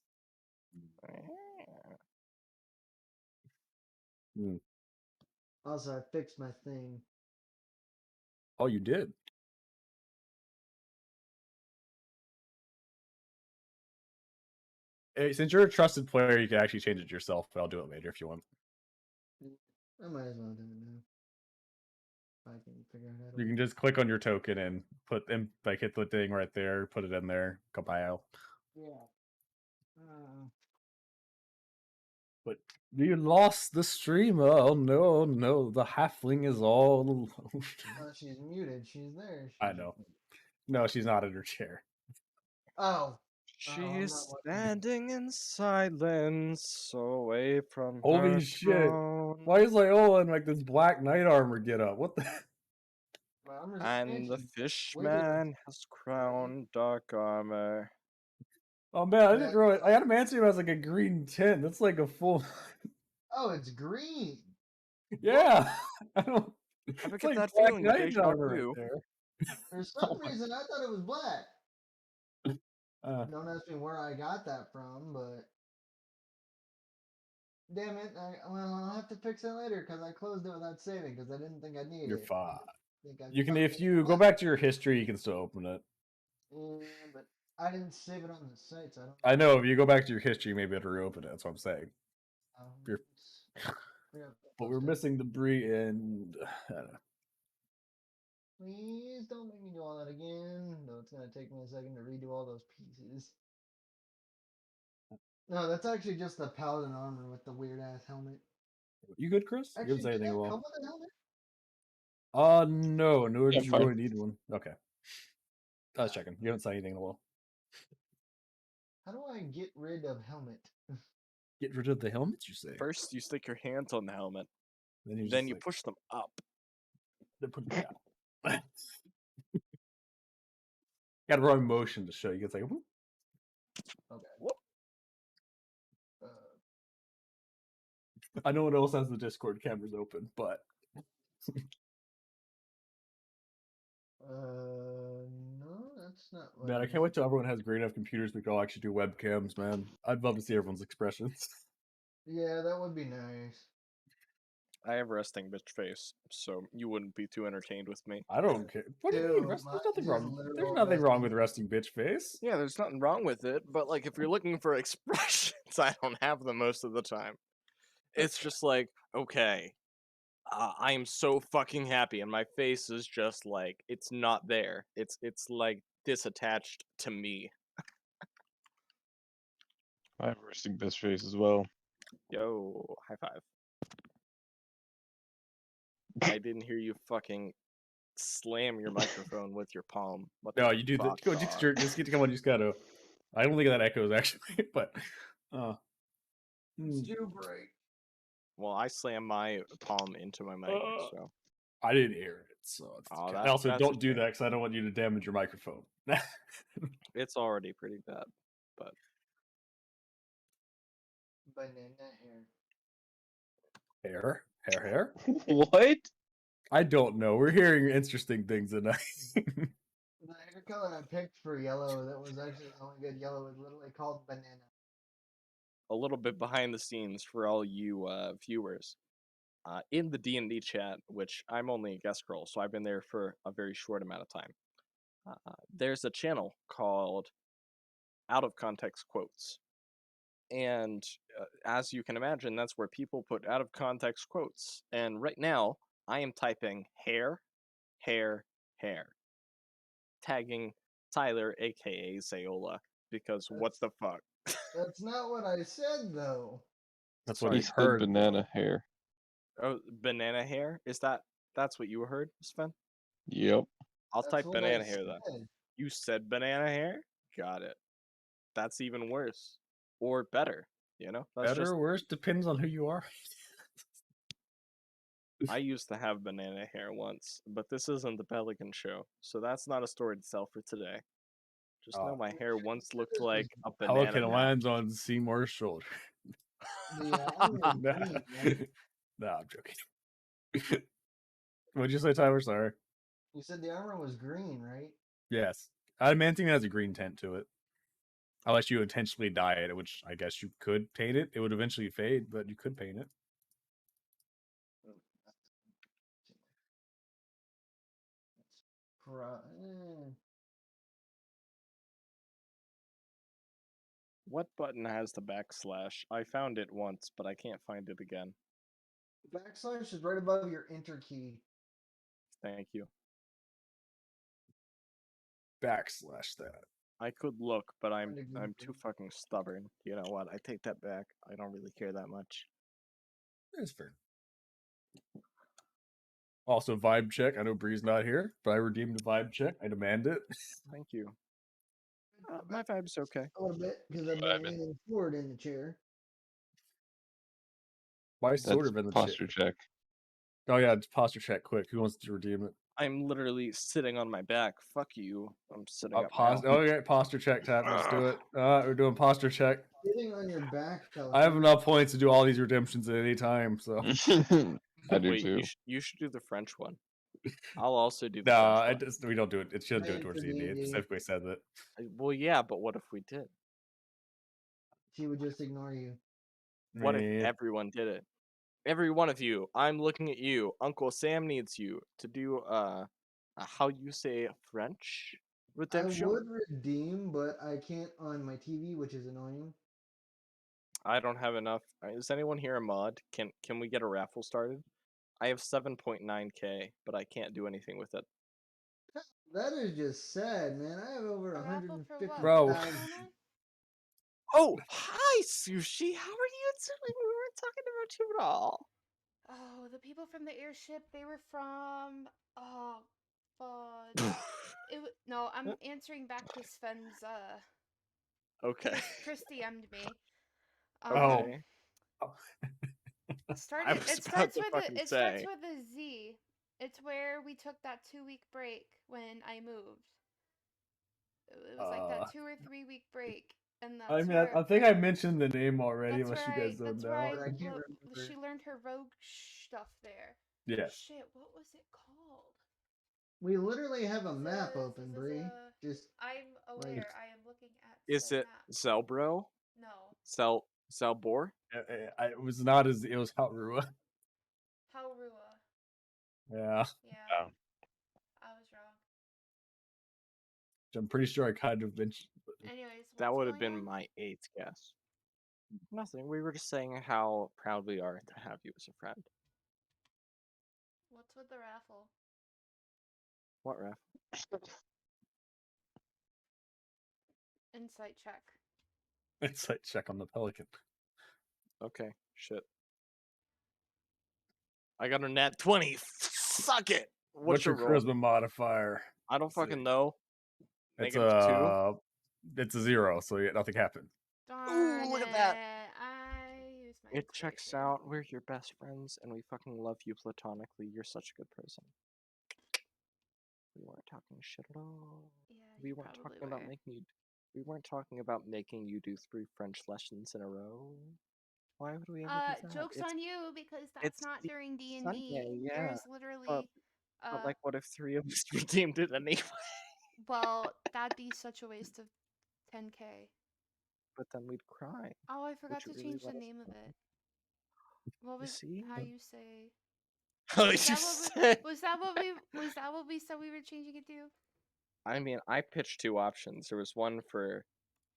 Hmm. Also, I fixed my thing. Oh, you did? Hey, since you're a trusted player, you can actually change it yourself, but I'll do it later if you want. I might as well do it now. If I can figure out how to. You can just click on your token and hit the thing right there, put it in there, compile. Yeah. But you lost the streamer. Oh no, no, the halfling is all alone. She's muted. She's there. I know. No, she's not in her chair. Oh. She's not watching. standing in silence away from Holy her shit. throne. Why is Zeyola in like this black knight armor get up? What the My armor's And the expansion. fishman has crowned dark armor. Oh man, I didn't Yeah. realize Adamantium has like a green tint. That's like a full Oh, it's green. yeah. I don't I it's get like that black feeling knight deja armor right vu. there. For some Oh my- reason, I thought it was black. Uh, Don't ask me where I got that from, but damn it! I'll have to fix it later because I closed it without saving because I didn't think I'd need you're it. fine. Think I You can if fucking you go left back to your history, you can still open it. Yeah, but I didn't save it on the site, so I don't. I know if you go back to your history, maybe it'll reopen it. That's what I'm saying. You're- But we're missing the Brie and I don't know. Please don't make me do all that again. No, it's gonna take me a second to redo all those pieces. No, that's actually just the paladin armor with the weird ass helmet. You good, Chris? You Actually, didn't say did anything that well. come with a helmet? No, nor Yeah, did you fine. really need one. Okay. I was checking. You haven't said anything well. How do I get rid of helmet? Get rid of the helmets, you say? First, you stick your hands on the helmet. Then you Then just you like, push them up. then put it down. Got a wrong motion to show you. It's like, whoop. Okay. Whoop. I know one else has the Discord cameras open, but No, that's not what man, I it can't wait is. till everyone has great enough computers we can all actually do webcams, man. I'd love to see everyone's expressions. Yeah, that would be nice. I have resting bitch face, so you wouldn't be too entertained with me. I don't care. What do you mean? Ew, There's mine nothing is wrong. There's literal nothing wrong resting with resting bitch face. Yeah, there's nothing wrong with it, but like if you're looking for expressions, I don't have them most of the time. It's just like, okay, I am so fucking happy, and my face is just like it's not there. It's like disattached to me. I have resting best face as well. Yo, high five. I didn't hear you fucking slam your microphone with your palm. What No, the you do the. fuck, Go, dog? just get to come on. You just gotta. I don't think that echoes actually, but. It's hmm. due break. Well, I slammed my palm into my mic, so. I didn't hear it, so it's Oh, okay. that's Also, a don't do shame. that because I don't want you to damage your microphone. It's already pretty bad, but Banana hair. Hair? What? I don't know. We're hearing interesting things tonight. The hair color I picked for yellow that was actually the only good yellow was literally called banana. a little bit behind the scenes for all you viewers. In the D&D chat, which I'm only a guest role, so I've been there for a very short amount of time. There's a channel called Out of Context Quotes. And as you can imagine, that's where people put out of context quotes. And right now, I am typing hair, hair, hair. Tagging Tyler, aka Zeyola, because what the fuck? That's not what I said though. That's what He he said heard. banana hair. Oh, banana hair? That's what you heard, Sven? Yep. I'll That's type what I banana hair then. said. You said banana hair? Got it. That's even worse. Or better, you know? That's Better just or worse depends on who you are. I used to have banana hair once, but this isn't the Pelican show, so that's not a story to tell for today. Just know my hair once looked like a banana Pelican peel. lands on Seymour's shoulder. The armor was Nah. green, right? No, I'm joking. What'd you say, Tyler? Sorry. You said the armor was green, right? Yes. Adamantium has a green tint to it. Unless you intentionally dye it, which I guess you could paint it. It would eventually fade, but you could paint it. What button has the backslash? I found it once, but I can't find it again. Backslash is right above your enter key. Thank you. Backslash that. I could look, but I'm Kinda too goofy. fucking stubborn. You know what? I take that back. I don't really care that much. That's fair. Also, vibe check. I know Bree's not here, but I redeemed a vibe check. I demand it. Thank you. My vibe's okay. A little bit because I've been leaning forward in the chair. Why sort That's of in the posture check. Oh yeah, it's posture check. Quick, who wants to redeem it? I'm literally sitting on my back. Fuck you. I'm sitting up now. Okay, posture check time. Let's do it. We're doing posture check. Sitting on your back, I have Pelican. enough points to do all these redemptions at any time. So I do Wait, too. you should do the French one. I'll also do the nah, French one. we don't do it. It shouldn't do it Made towards for the end. It D&D. specifically said that. Well, yeah, but what if we did? She would just ignore you. What if Man, everyone did it? Every one of you. I'm looking at you. Uncle Sam needs you to do how you say French redemption. I would redeem, but I can't on my TV, which is annoying. I don't have enough. Is anyone here a mod? Can we get a raffle started? I have 7.9k, but I can't do anything with it. That is just sad, man. I have over A raffle for what? 150,000. Bro. What's going on? Oh, hi, Sushi. How are you doing? We weren't talking about you at all. Oh, the people from the airship, they were from. Oh, fudge. No, I'm answering back to Sven's. Okay. Chris DM'd me. Okay. I was It about starts to with fucking it say. starts with a Z. It's where we took that 2-week break when I moved. It was like that 2 or 3 week break, and that's I mean, where I think I mentioned the name already, that's unless where you guys don't that's know. where But I can't remember. she learned her rogue stuff there. Yes. Shit, what was it called? We literally have a map open, Bree. Just I'm aware. like- I am looking at Is said it map. Zelbro? No, Zelbor? It was not as it was Haurua. Haurua. Yeah, Yeah, I was wrong. I'm pretty sure I kind of mentioned. Anyways, That what's would have going been on? my 8th guess. Nothing. We were just saying how proud we are to have you as a friend. What's with the raffle? What, Ref? Insight check. Insight check on the Pelican. Okay, shit. I got a nat 20. Suck it. What's your roll? charisma modifier? I don't Let's see. fucking know. It's -2. It's a 0, so yeah, nothing happened. Darn look at that. it. I used It checks out. We're your best friends, and we fucking love you platonically. You're such a good person. We weren't talking shit at all. Yeah, We you weren't probably talking about were. making you. We weren't talking about making you do 3 French lessons in a row. Why would we ever do that? Jokes on you because that's it's not the during D&D. Sunday, yeah. There's literally But like, what if 3 of us redeemed it anyway? well, that'd be such a waste of 10k. But then we'd cry. Oh, I forgot you to really change the let us name of cry? it. What You was see? how you say? How you Was that what said. was that what we said we were changing it to? I mean, I pitched 2 options. There was one for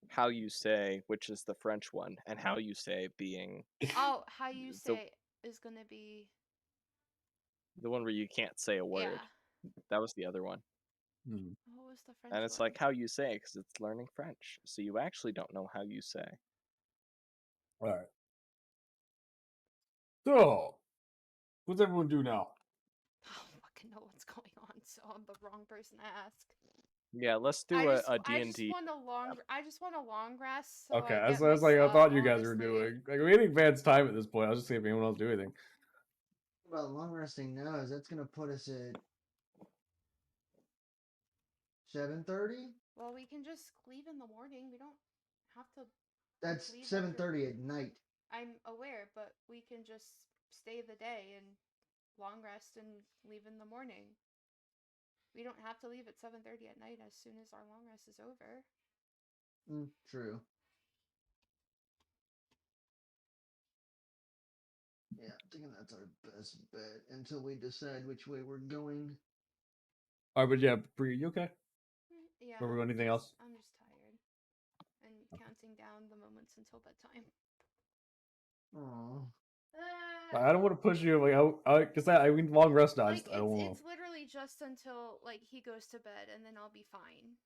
how you say, which is the French one, and how you say being Oh, how you the say is gonna be the one where you can't say a word. yeah. That was the other one. Hmm. What was the French And it's one? like how you say, because it's learning French. So you actually don't know how you say. All right. So, what's everyone do now? I don't fucking know what's going on, so I'm the wrong person to ask. Yeah, let's do a I just D&D. want a long rest so Okay, I that's get what I was my like. I stuff, thought you guys were honestly. doing. Like, we had advanced time at this point. I was just seeing if anyone else do anything. Well, long resting now is that's gonna put us at 7:30. Well, we can just leave in the morning. We don't have to That's leave after 7:30 at night. I'm aware, but we can just stay the day and long rest and leave in the morning. We don't have to leave at 7:30 at night as soon as our long rest is over. True. Yeah, I'm thinking that's our best bet until we decide which way we're going. All right, but yeah, Bree, you okay? Yeah. Or anything else? I'm just tired and counting down the moments until bedtime. Oh, I don't want to push you. Like, because I mean, long rest now. Like I don't want. it's literally just until like he goes to bed and then I'll be fine.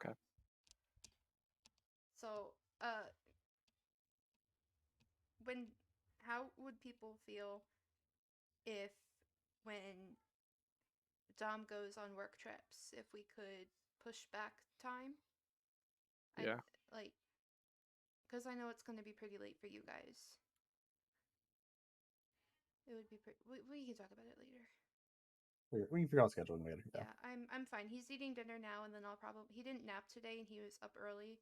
Okay. So, how would people feel if when Dom goes on work trips, if we could push back time? Yeah. Like, because I know it's going to be pretty late for you guys. It would be pretty. We can talk about it later. We can figure out scheduling later. Yeah, I'm fine. He's eating dinner now, and then I'll probably he didn't nap today, and he was up early,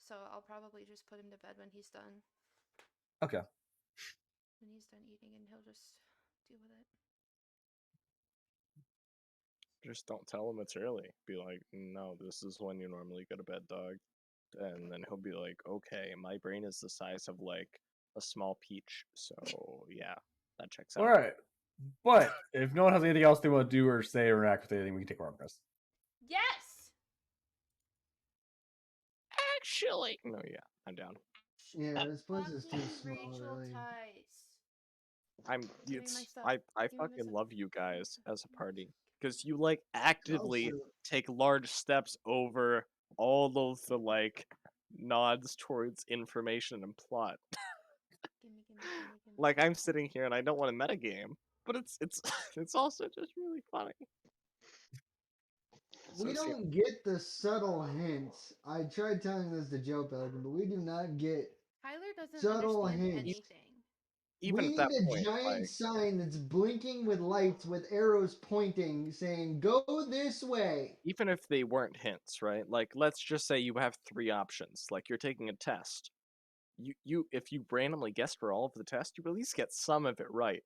so I'll probably just put him to bed when he's done. Okay. When he's done eating, and he'll just deal with it. Just don't tell him it's early. Be like, no, this is when you normally go to bed, dog. And then he'll be like, okay, my brain is the size of like a small peach. So yeah, that checks out. All right. But if no one has anything else they want to do or say or act with anything, we can take a long rest. Yes. Actually, no, yeah, I'm down. yeah, this place is too Fucking small, Rachel really. Tice. Give me my stuff. I Give me my fucking stuff. love you Give me my guys stuff. as a Give me my party stuff. because you like actively Also, take large steps over all of the like nods towards information and plot. Gimme. Like I'm sitting here and I don't want to metagame, but it's it's also just really funny. we So, don't get the subtle hints. I tried telling this to Joe Pelican, but we do not get Tyler doesn't subtle understand hints. anything. even We at need that a point, giant like sign that's blinking with lights with arrows pointing, saying, go this way. even if they weren't hints, right? Like let's just say you have 3 options. Like you're taking a test. You if you randomly guess for all of the tests, you at least get some of it right.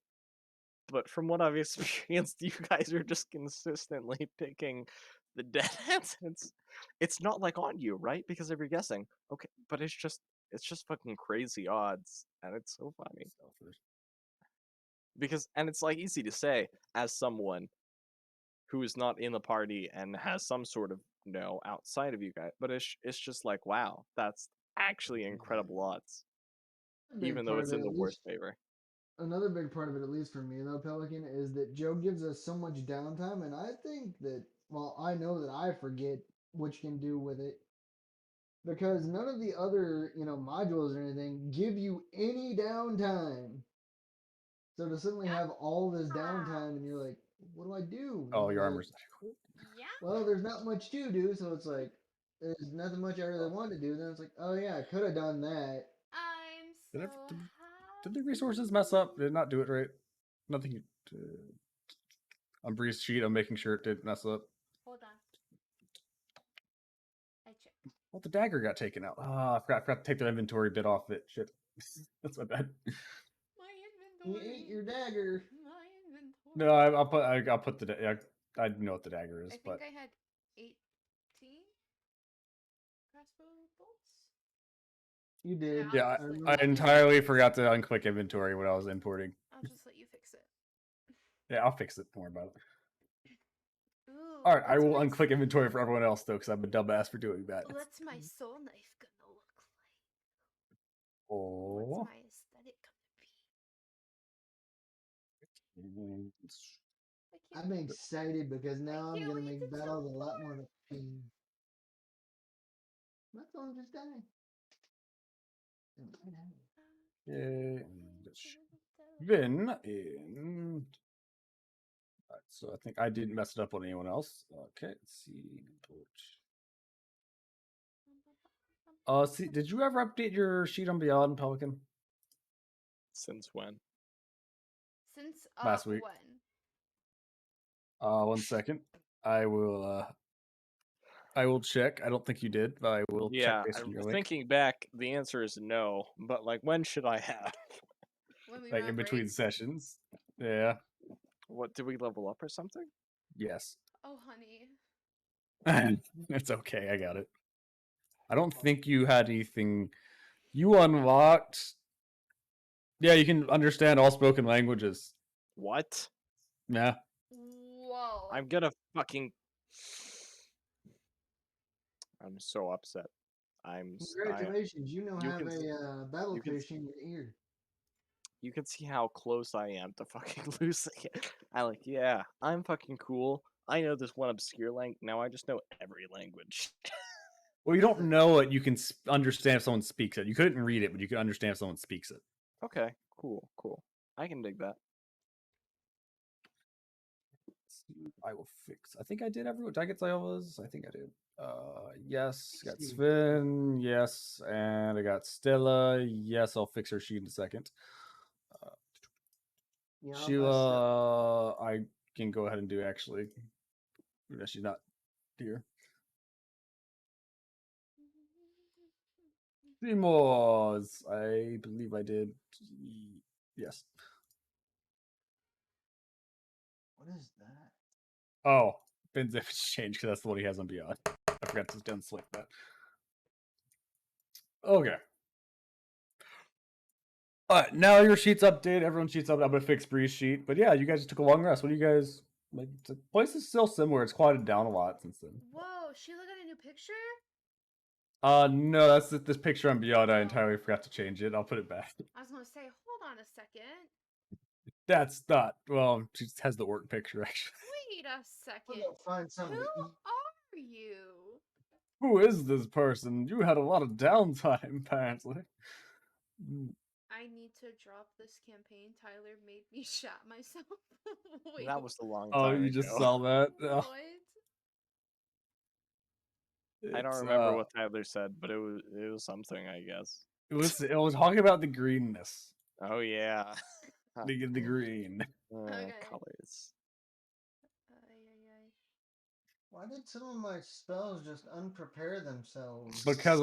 But from what I've experienced, you guys are just consistently picking the dead ends. It's not like on you, right? Because if you're guessing, okay, but it's just fucking crazy odds, and it's so funny. Because and it's like easy to say as someone who is not in the party and has some sort of outside of you guys, but it's just like wow, that's actually incredible odds, even Big though part of it's it, in the at worst least favor. another big part of it, at least for me though, Pelican, is that Joe gives us so much downtime, and I think that, well, I know that I forget what you can do with it because none of the other, modules or anything give you any downtime. So to suddenly have all this downtime, and you're like, what do I do? Oh, And your like, armor's. Yeah. well, there's not much to do, so it's like, there's nothing much I really want to do. Then it's like, oh yeah, I could have done that. I'm Did, So did the resources mess up? Did it not do it right? Nothing. On Bree's sheet, I'm making sure it didn't mess up. hold on. I check. Well, the dagger got taken out. Ah, I forgot to take the inventory bit off it. Shit. That's my bad. My You inventory. ate your dagger. My inventory. No, I'll put the I know what the dagger is, I but think I had 18 crossbow bolts. You did. Yeah, yeah, I'll I just let I remember. entirely forgot to unclick inventory when I was importing. I'll just let you fix it. Yeah, I'll fix it. Don't worry about it. Ooh. All right, I what's will my unclick inventory for everyone else though, because I'm a dumbass for doing that. What's my soul knife gonna look like? Oh. What's my aesthetic gonna be? I can't, I'm excited because now I'm can't gonna wait make to battles a lot teleport. more pain. My phone just died. Yay. Then in. Alright, so I think I didn't mess it up on anyone else. Okay, let's see. See, did you ever update your sheet on Beyond, Pelican? Since when? Since Last week. when? 1 second. I will check. I don't think you did, but I will check Yeah, based on your link. thinking back, the answer is no. But like, when should I have? When we Like were in on between break? sessions. Yeah. What, did we level up or something? Yes. Oh, honey. It's okay. I got it. I don't think you had anything. You unlocked. Yeah, you can understand all spoken languages. What? Yeah. Whoa. I'm gonna fucking. I'm so upset. Congratulations, you now you have can s- a battle you can fish in your ear. You can see how close I am to fucking losing it. Yeah, I'm fucking cool. I know this one obscure language. Now I just know every language. Well, you don't know it. You can understand if someone speaks it. You couldn't read it, but you can understand if someone speaks it. Okay, cool. I can dig that. I will fix. I think I did everyone. Did I get Zeyola's? I think I did. Yes. Got See. Sven. Yes. And I got Stella. Yes. I'll fix her sheet in a second. Yeah, Sheila, I can go ahead and do actually. No, she's not here. Seymour's. I believe I did. Yes. What is that? Oh, Ben's image changed because that's the one he has on Beyond. I forgot to unselect that. Okay. Alright, now your sheet's updated. Everyone's sheet's up. I'm gonna fix Bree's sheet. But yeah, you guys took a long rest. What do you guys like? The place is still similar. It's quieted down a lot since then. Whoa, Sheila got a new picture? No, that's this picture on Beyond. I entirely forgot to change it. I'll put it back. I was gonna say, hold on a second. That's not. Well, she just has the work picture actually. Wait a I'm second. gonna find something to Who eat. are you? Who is this person? You had a lot of downtime, apparently. I need to drop this campaign. Tyler made me shat myself. Wait, That was a long Oh, time you just ago. saw that? what? I don't It's, remember what Tyler said, but it was something, I guess. it was talking about the greenness. Oh yeah. The green. Okay. Colors. Ay. Why did some of my spells just unprepare themselves? Because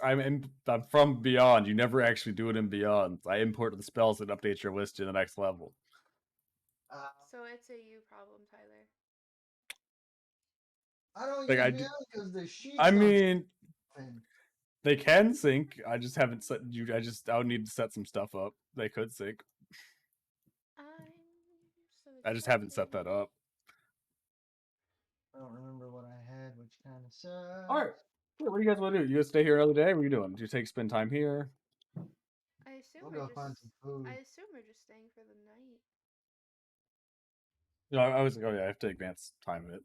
I'm from Beyond. You never actually do it in Beyond. I import the spells that update your list to the next level. So it's a you problem, Tyler. I don't Like, use I Beyond because the sheets. I don't mean, open. they can sync. I just haven't set you. I would need to set some stuff up. They could sync. I'm so I just haven't set that excited. up. I don't remember what I had, which kind of sucks. All right. What do you guys want to do? You guys stay here another day? What are you doing? Do you spend time here? I assume We'll we're go just. find some food. I assume we're just staying for the night. You know, I was like, oh yeah, I have to advance time in it.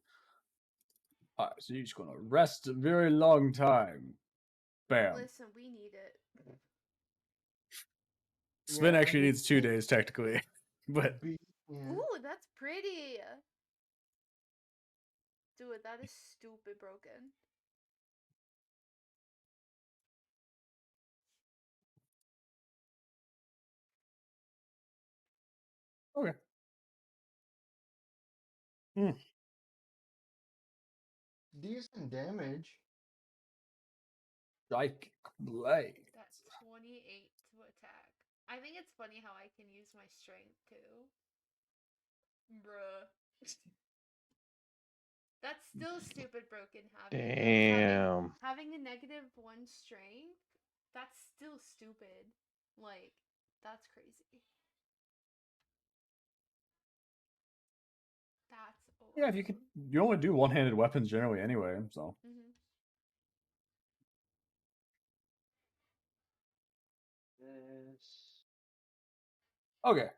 All right, so you're just gonna rest a very long time. Bam. Listen, we need it. Sven Yeah, I actually need needs 2 days technically, but Yeah. Ooh, that's pretty. Dude, that is stupid broken. Okay. Decent damage. Strike blade. That's 28 to attack. I think it's funny how I can use my strength too. Bruh. That's still stupid broken habit. Damn. Having a -1 strength, that's still stupid. Like, that's crazy. That's Yeah, if you could, you only do one-handed weapons generally anyway, so. Mm-hmm. Okay,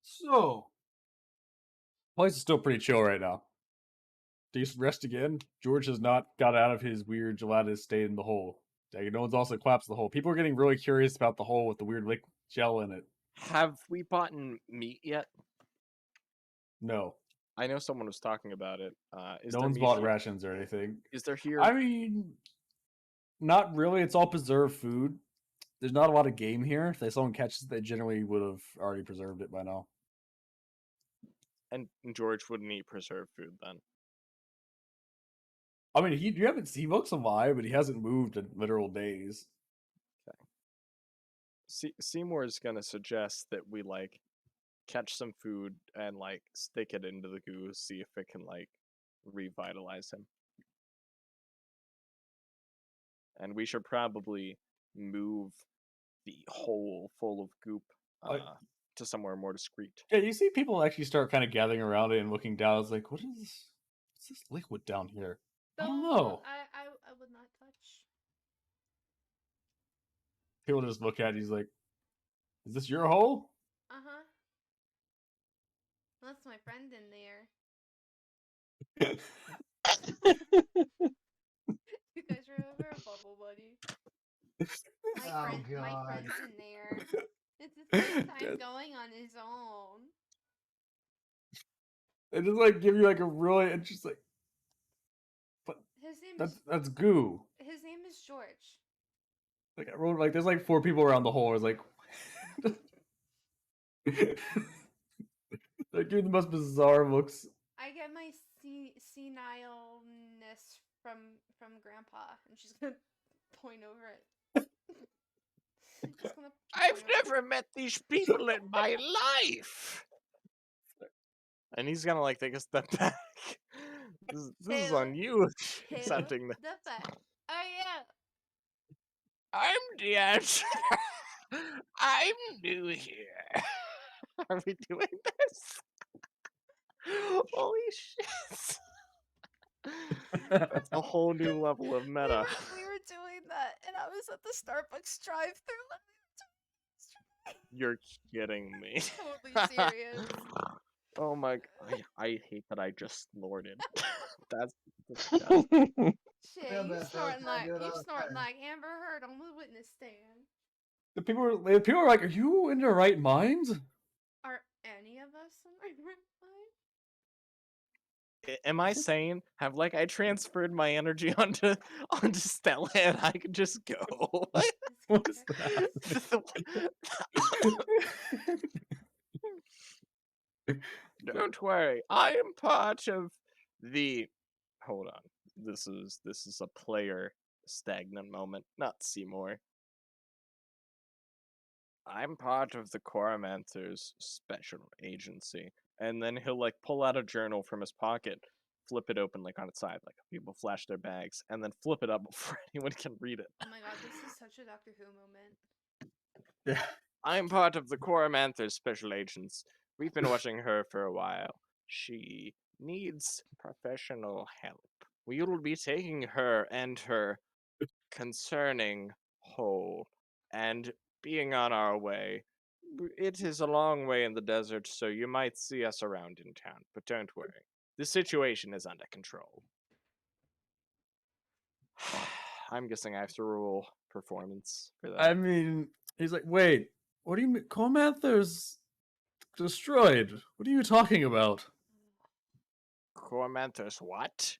so place is still pretty chill right now. Decent rest again. George has not got out of his weird gelatinous state in the hole. No one's also collapsed the hole. People are getting really curious about the hole with the weird liquid gel in it. Have we bought meat yet? No, I know someone was talking about it. Is no there one's meat bought here? rations or anything. Is there here? I mean, not really. It's all preserved food. There's not a lot of game here. If someone catches it, they generally would have already preserved it by now. And George wouldn't eat preserved food then. I mean, he looks alive, but he hasn't moved in literal days. Seymour is gonna suggest that we catch some food and stick it into the goo, see if it can revitalize him. And we should probably move the hole full of goop to somewhere more discreet. Yeah, you see people actually start kind of gathering around it and looking down. It's like, what's this liquid down here? I don't know. I would not touch. People just look at it. He's like, is this your hole? Uh-huh. That's my friend in there. You guys remember Bubble Buddy? My friend's in there. It's his first time going on his own. They just give you a really interesting. But His name that's goo. His name is George. I wrote there's 4 people around the hole. It's like they give the most bizarre looks. I get my senileness from Grandpa, and she's gonna point over it. I've never met these people in my life. And he's gonna take a step back. This is on you accepting this. Oh yeah. I'm the answer. I'm new here. Are we doing this? Holy shit. That's a whole new level of meta. We were doing that, and I was at the Starbucks drive-thru when we You're were doing kidding me. Totally serious. Oh my god. I hate that I just snorted. That's disgusting. Shit, you snorting like Amber Heard on the witness stand. The people are like, are you in your right mind? Are any of us in my right mind? Am I sane? Have I transferred my energy onto Stella and I can just go? What's that? Don't worry, I am part of the. Hold on, this is a player stagnant moment, not Seymour. I'm part of the Coromancer's special agency, and then he'll pull out a journal from his pocket, flip it open on its side, people flash their bags, and then flip it up before anyone can read it. Oh my god, this is such a Doctor Who moment. Yeah. I'm part of the Coromancer's special agents. We've been watching her for a while. She needs professional help. We will be taking her and her concerning hole and being on our way. It is a long way in the desert, so you might see us around in town, but don't worry. The situation is under control. I'm guessing I have to roll performance for that. I mean, he's like, wait, what do you mean? Cormanther's destroyed. What are you talking about? Cormanther's what?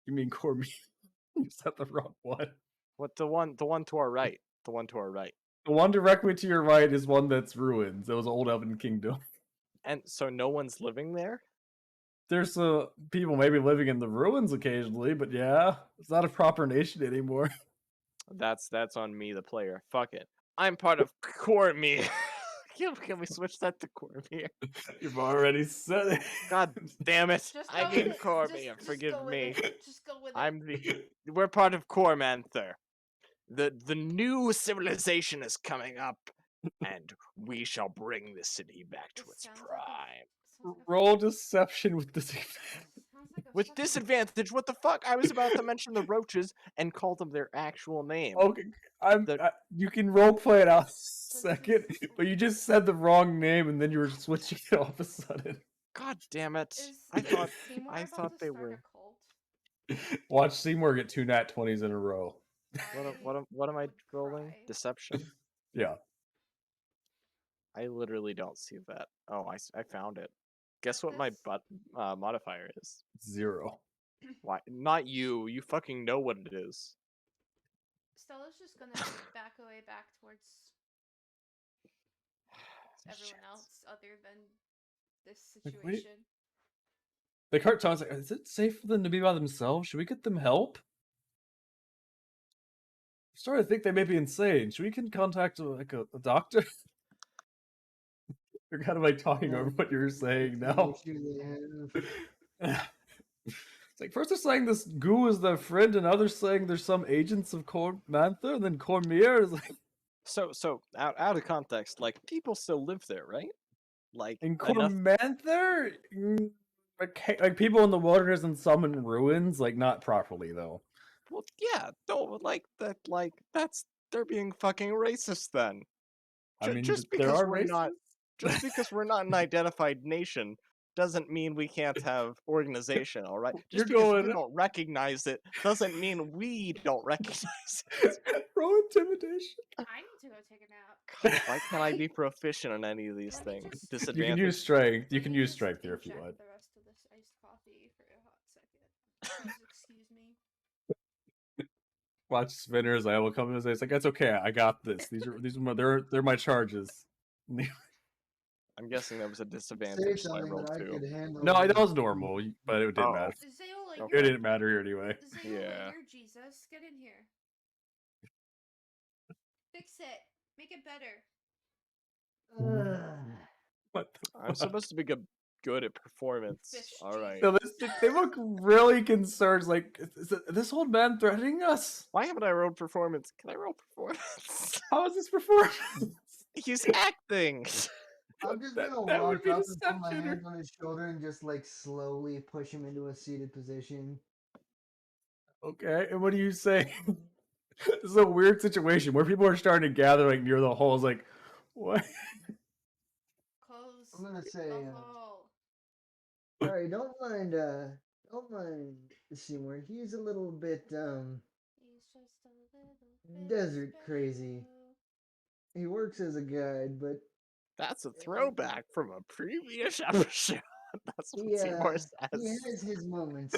You mean Cormi? You said the wrong one. What, the one to our right? The one to our right. The one directly to your right is one that's ruins. It was Old Elven Kingdom. And so no one's living there? There's people maybe living in the ruins occasionally, but yeah, it's not a proper nation anymore. That's on me, the player. Fuck it. I'm part of Cormier. Can we switch that to Cormier? You've already said it. God damn it! Just I go mean with it. Cormier. Just Forgive go with me. it. Just go with it. I'm the. We're part of Cormanther. The new civilization is coming up, and we shall bring the city back to This its sounds prime. like a Roll deception with this. sounds like a With fucking- disadvantage, what the fuck? I was about to mention the roaches and call them their actual name. Okay, The- you can role play it out second, is- but you just said the wrong name and then you were switching it all of a sudden. God damn it! Is I thought Seymour I about thought to they start were. a cult? Watch Seymour get 2 nat 20s in a row. What am I would rolling? cry. Deception. Yeah. I literally don't see that. Oh, I found it. Guess what This- my modifier is? 0. Why? Not you. You fucking know what it is. Stella's just gonna back away back towards everyone Shit. else other than this Like, wait. situation. The cartoon's like, is it safe for them to be by themselves? Should we get them help? I'm starting to think they may be insane. Should we contact a doctor? You're kind of like talking over what you're saying That's now. the issue they have. It's like first they're saying this goo is their friend, and others saying there's some agents of Mantha, and then Cormier is like So out of context, like people still live there, right? Like in enough. Cormanther? Like people in the wilderness and some in ruins, like not properly though. Well, yeah, don't like that. Like that's they're being fucking racist then. I mean, Just there because are we're not, races. just because we're not an identified nation, doesn't mean we can't have organization. All right, You're just because going- you don't recognize it doesn't mean we don't recognize it. Roll intimidation. I need to go take a nap. God, why can't I be proficient on any of these Let me things? just- You Disadvantage. can use strength. You Let can me use just strength here if you inject want. the rest of this iced coffee for a hot second. Please excuse me. Watch spinners. I will come in and say, "It's like that's okay. I got this. These are my they're my charges." I'm guessing there was a Say disadvantage, so I something rolled that I 2. could handle. No, that with- was normal, but it didn't Oh. matter. Zeyola, Okay. It didn't matter here anyway. Zeyola, Yeah. you're Jesus. Get in here. Fix it. Make it better. Ugh. What the I'm fuck? supposed to be good at performance. Fish All right. No, they look really concerned. Like, is this old man threatening us? Why haven't I rolled performance? Can I roll performance? How is this performance? He's acting. I'm just That- gonna that would walk be up and put my deception or- hands on his shoulder and just like slowly push him into a seated position. Okay, and what do you say? This is a weird situation where people are starting to gather like near the hole. It's like, what? Close I'm gonna say, the hole. sorry, don't mind Seymour. He's a little bit, He's just a little bit desert crazy. special. he works as a guide, but That's a throwback from a previous episode. That's what he, Seymour he says. has his moments.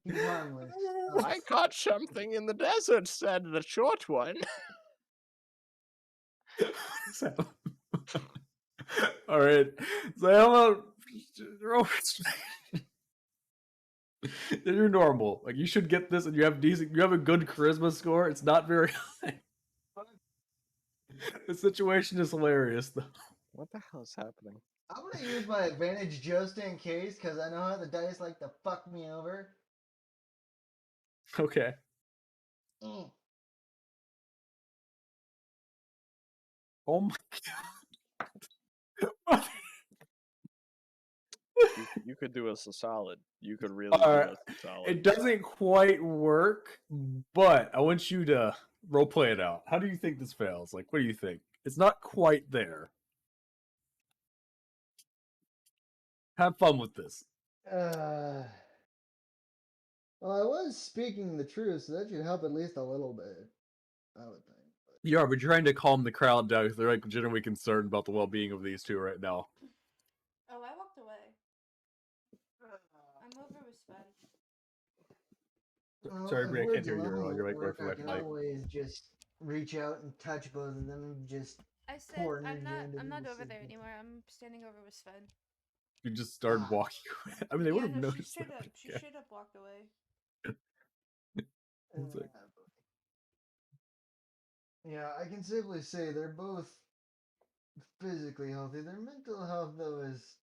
He's harmless. I caught something in the desert, said the short one. All right, so then you're normal. Like you should get this, and you have decent. You have a good charisma score. It's not very high. The situation is hilarious, though. What the hell is happening? I'm gonna use my advantage just in case, because I know how the dice like to fuck me over. Okay. Mm. Oh my god. You could do us a solid. You could really Alright, do us a solid. It doesn't quite work, but I want you to roleplay it out. How do you think this fails? Like, what do you think? It's not quite there. Have fun with this. Well, I was speaking the truth, so that should help at least a little bit. I would think. You are, but you're trying to calm the crowd down because they're like genuinely concerned about the well-being of these two right now. Oh, I walked away. I'm over with Sven. Sorry, if Brie, I words can't hear you. alone You're won't like right work, from I my can mic. always just reach out and touch both of them and just I said Pour I'm energy not. into I'm the not over there signal. anymore. I'm standing over with Sven. You just started Ah. walking away. I mean, they would Yeah, have no, she noticed straight that. up. She Okay. straight up walked away. It's like, Yeah, I can safely say they're both physically healthy. Their mental health, though, is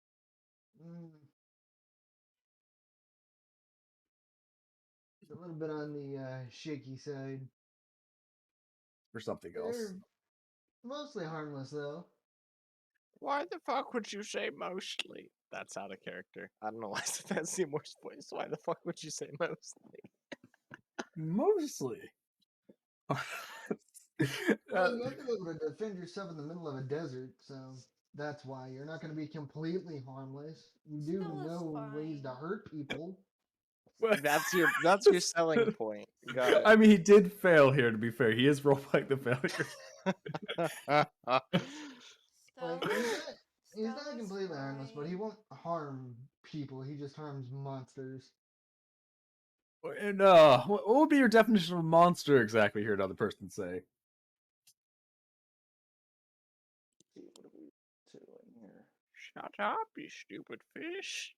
a little bit on the shaky side. or something else. They're mostly harmless, though. Why the fuck would you say mostly? That's out of character. I don't know why I said that Seymour's voice. Why the fuck would you say mostly? Mostly. Well, you have to be able to defend yourself in the middle of a desert, so that's why you're not going to be completely harmless. You do Stella's know ways to fine. hurt people. Well, That's your selling point. Got it. I mean, he did fail here. To be fair, he is roleplaying the failure. Stella. Like he's not Stella's completely harmless, but he fine. won't harm people. He just harms monsters. And what would be your definition of a monster exactly? Here, another person say. What are we doing here? Shut up, you stupid fish.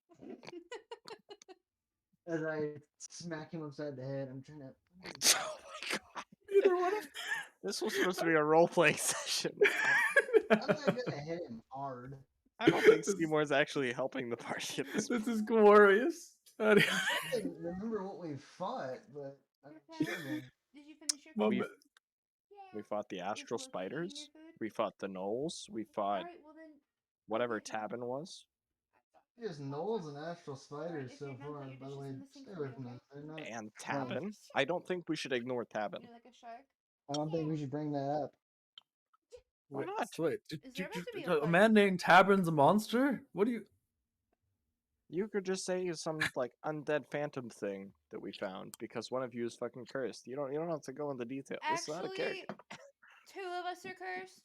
As I smack him upside the head, I'm trying to. Oh my god. Either one of This was supposed to be a role playing session. I'm not gonna hit him hard. I don't think Seymour's actually helping the party at this point. This is glorious. I can remember what we fought, but I'm struggling. Did you finish your Well, food? We Yeah. we fought the astral Is Loki eating your spiders. food? We fought the gnolls. We fought Alright, well then. whatever okay, then. Tabin was. Just gnolls and astral spiders if so you're done, far. put your By the dishes way, in the sink stay for away me, from okay? those. They're not And fun. Tabin. I don't think we should ignore Tabin. You're like a shark. I don't think we should bring that up. Why wait, not? wait, Is there about to be a a man fight? named Tabern's a monster? What do you? You could just say some like undead phantom thing that we found because one of you is fucking cursed. You don't have to go into detail. This is out of Actually, character. 2 of us are cursed.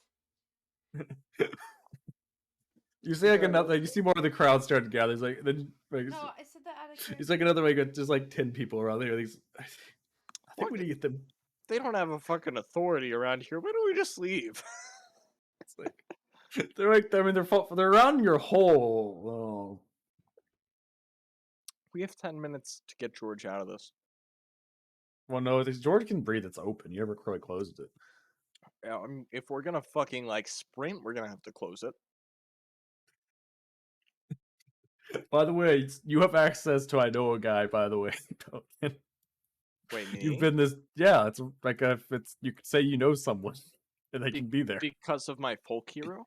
You say like Sorry, another. what? Like, you see more of the crowd start to gather. He's like, then like, No, I said that out of character. it's like another way. Just like 10 people around there. These, I think we need to get them. They don't have a fucking authority around here. Why don't we just leave? It's like they're like. I mean, they're around your hole. Oh. We have 10 minutes to get George out of this. Well, no, if George can breathe, it's open. You never really closed it. Yeah, I mean, if we're gonna fucking like sprint, we're gonna have to close it. By the way, you have access to I know a guy. By the way, Wait, me? you've been this. Yeah, it's like if it's you could say you know someone, and they can be there. Because of my folk hero?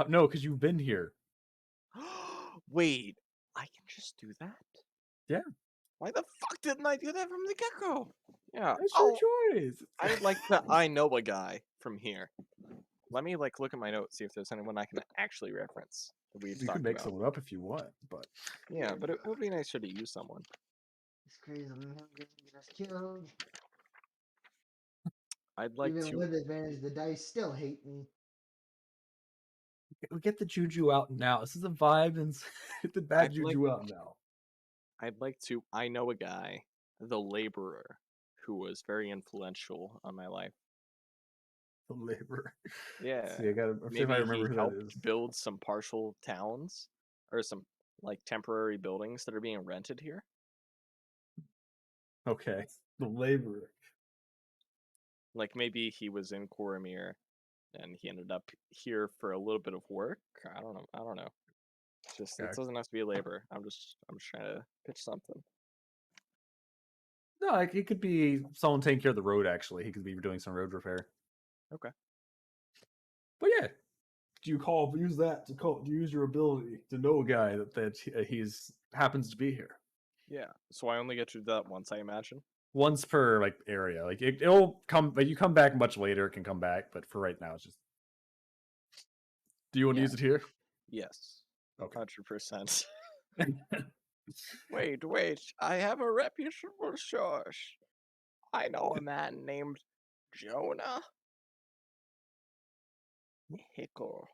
No, because you've been here. Wait, I can just do that? Yeah. Why the fuck didn't I do that from the get-go? Yeah. It's your choice. I would like to I know a guy from here. Let me like look at my notes, see if there's anyone I can actually reference that we've You talked can make about. someone up if you want, but Yeah, but it would be nicer to use someone. It's crazy. I'm not gonna get us killed. I'd like Even to. with advantage, the dice still hate me. we get the juju out now. This is a vibe, and get the bad I'd like- juju out now. I'd like to. I know a guy, the laborer, who was very influential on my life. The labor. Yeah. See, I gotta see if I Maybe remember he who that helped is. build some partial towns or some like temporary buildings that are being rented here. Okay, the laborer. Like maybe he was in Coromir and he ended up here for a little bit of work. I don't know. It's just Okay. it doesn't have to be a labor. I'm just trying to pitch something. No, like, it could be someone taking care of the road. Actually, he could be doing some road repair. Okay. But yeah, do you use that to use your ability to know a guy that he's happens to be here Yeah. So I only get to do that once, I imagine. once per like area. Like it'll come, like you come back much later. It can come back, but for right now, it's just. Do you want to Yeah. use it here? Yes. Okay. 100%. Wait. I have a reputable source. I know a man named Jonah Hickle.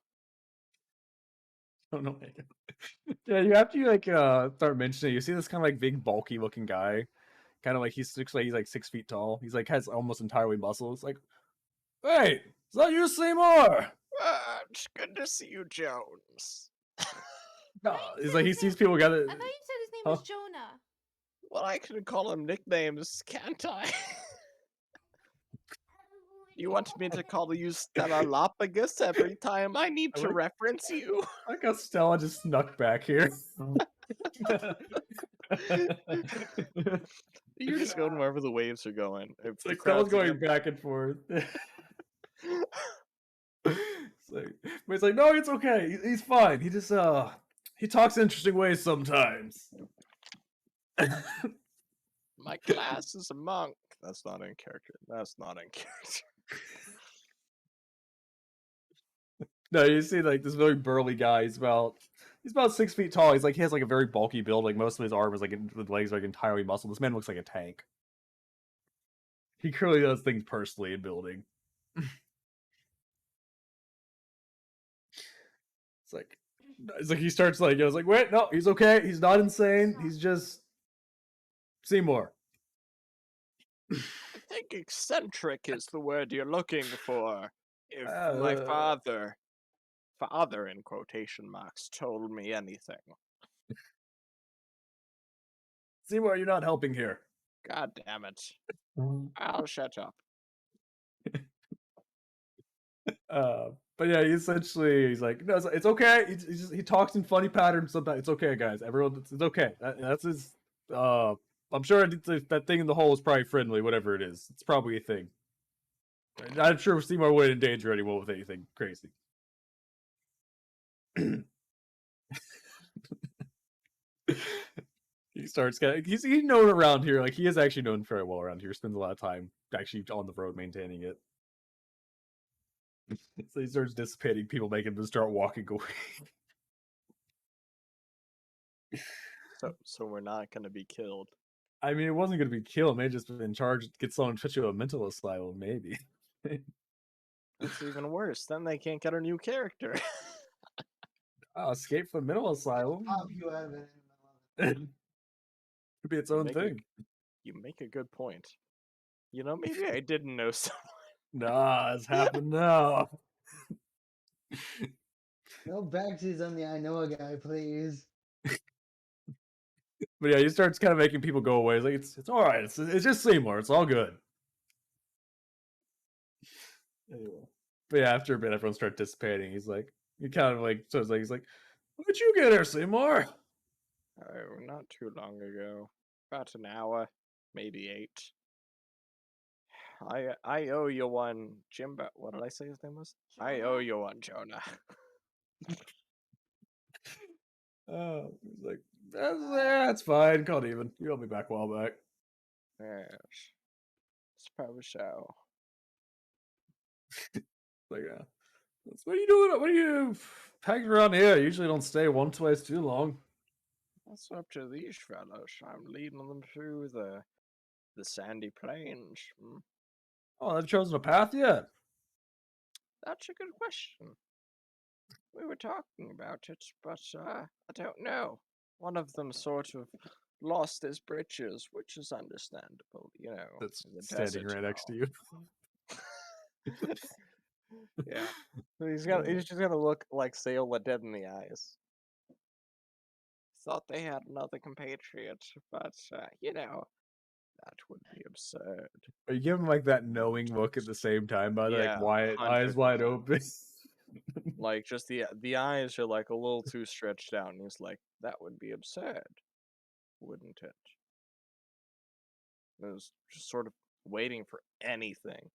Oh no. Yeah, you have to like start mentioning. You see this kind of like big, bulky looking guy, kind of like looks like he's like 6 feet tall. He's like has almost entirely muscles. Like, hey, is that you, Seymour? It's good to see you, Jones. He's like, he sees people gather. I thought you said his name Huh? was Jonah. Well, I can call him nicknames, can't I? You want me to call you Stella every time I need I to like- reference you? I like how Stella just snuck back here. You're just going wherever the waves are going. If It's the like Stella's crowd's going against- back and forth. It's like, but it's like, no, it's okay. He's fine. He just he talks interesting ways sometimes. My class is a monk. That's not in character. That's not in character. No, you see like this very burly guy. He's about 6 feet tall. He's like he has like a very bulky build. Like most of his arm is like the legs are like entirely muscle. This man looks like a tank. He clearly does things personally in building. It's like he starts like I was like, wait, no, he's okay. He's not insane. He's just Seymour. I think eccentric is the word you're looking for. If my Uh. father in quotation marks, told me anything. Seymour, you're not helping here. God damn it. I'll shut up. But yeah, he's like, no, it's okay. He talks in funny patterns sometimes. It's okay, guys. Everyone, it's okay. That's his. I'm sure that thing in the hole is probably friendly. Whatever it is, it's probably a thing. I'm sure Seymour wouldn't endanger anyone with anything crazy. He starts getting. He's known around here. Like he is actually known very well around here. Spends a lot of time actually on the road maintaining it. So he starts dissipating. People make him just start walking away. So we're not gonna be killed. I mean, it wasn't going to be killed. Maybe just been charged, get someone to put you in a mental asylum. Maybe. That's even worse. Then they can't get a new character. Escape from mental asylum. Pop you out of it. I love it. Could be its You own make a- thing. You make a good point. You know, maybe I didn't know someone. Nah, it's happened now. No backsies on the I know a guy, please. But yeah, he starts kind of making people go away. It's like it's all right. It's just Seymour. It's all good. Anyway. But yeah, after a bit, everyone starts dissipating. He kind of like, so it's like, he's like, when did you get here, Seymour? Oh, not too long ago. About an hour, maybe 8. I owe you one, Jimbo. What did I say his name was? I owe you one, Jonah. Oh, he's like, that's fine. Called even. You got me back a while back. Yes. Suppose so. Like, what are you doing? What are you hanging around here? I usually don't stay one place too long. That's up to these fellows. I'm leading them through the sandy plains. Oh, I've chosen a path yet. That's a good question. We were talking about it, but I don't know. One of them sort of lost his britches, which is understandable, you know. That's in the standing desert right and next to all. you. Yeah. So he's just gonna look like Zeyola dead in the eyes. Thought they had another compatriot, but you know, that would be absurd. Are you giving like that knowing look at the same time? By the Yeah, like wide eyes wide 100%. open. Like just the eyes are like a little too stretched out, and he's like, that would be absurd, wouldn't it? It was just sort of waiting for anything.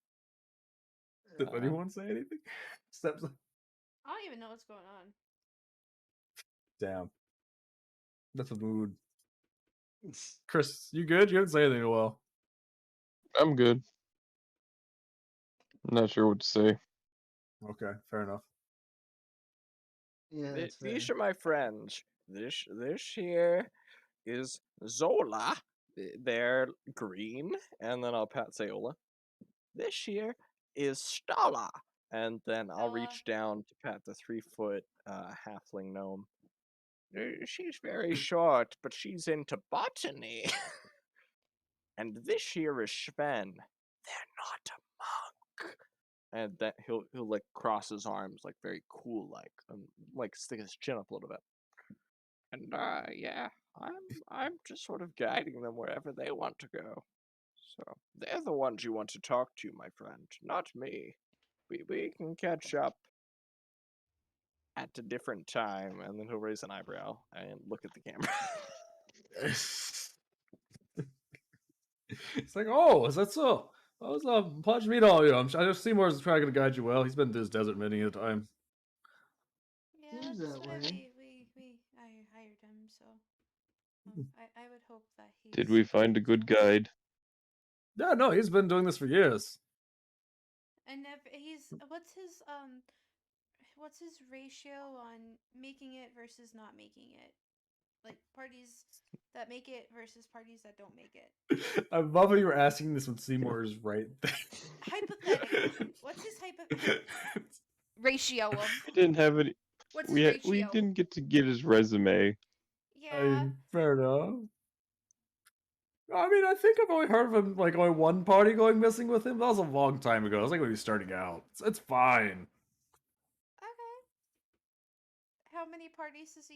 Does anyone say anything? Steps. I don't even know what's going on. Damn. That's a mood. Chris, you good? You didn't say anything in a while. I'm good. I'm not sure what to say. Okay, fair enough. Yeah, that's fair. These are my friends. This here is Zola. They're green, and then I'll pat Zeyola. This here is Stella, and then I'll Stella. reach down to pat the 3-foot halfling gnome. She's very short, but she's into botany. And this here is Sven. They're not a monk. and then he'll like cross his arms like very cool like and like stick his chin up a little bit. And yeah, I'm just sort of guiding them wherever they want to go. So they're the ones you want to talk to, my friend, not me. We can catch up at a different time. And then he'll raise an eyebrow and look at the camera. It's like, oh, is that so? Oh, it's a pleasure to meet all of you. I just Seymour's trying to guide you well. He's been to this desert many a time. Yeah, Seems that's that why way. I hired him. So I would hope that he's. Did we find a good guide? Yeah, no, he's been doing this for years. And never he's what's his ratio on making it versus not making it? Like parties that make it versus parties that don't make it. I love how you were asking this when Seymour is right there. Hypothetically, what's his ratio of? We didn't have any. What's his ratio? We didn't get to get his resume. Yeah. Fair enough. I mean, I think I've only heard of him like only one party going missing with him. That was a long time ago. It was like when he was starting out. It's fine. Okay. How many parties has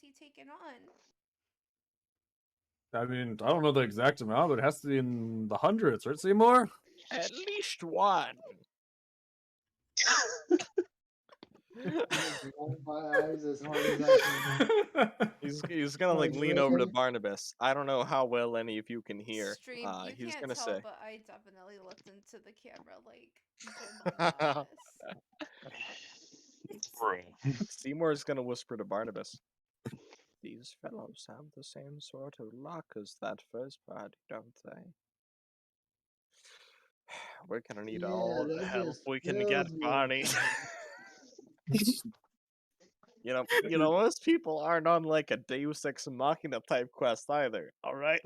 he taken on? I mean, I don't know the exact amount, but it has to be in the hundreds, right, Seymour? At least one. Roll my eyes as hard as I can. He's gonna like Like, lean over to really? Barnabas. I don't know how well any of you can hear. Stream, you He's can't gonna tell, say. but I definitely looked into the camera like ginormous. Seymour's gonna whisper to Barnabas. These fellows have the same sort of luck as that first party, don't they? We're gonna need Yeah, all the that help just we can get, fills me with Barney. confidence. You know, most people aren't on like a Deus Ex Machina type quest either. All right,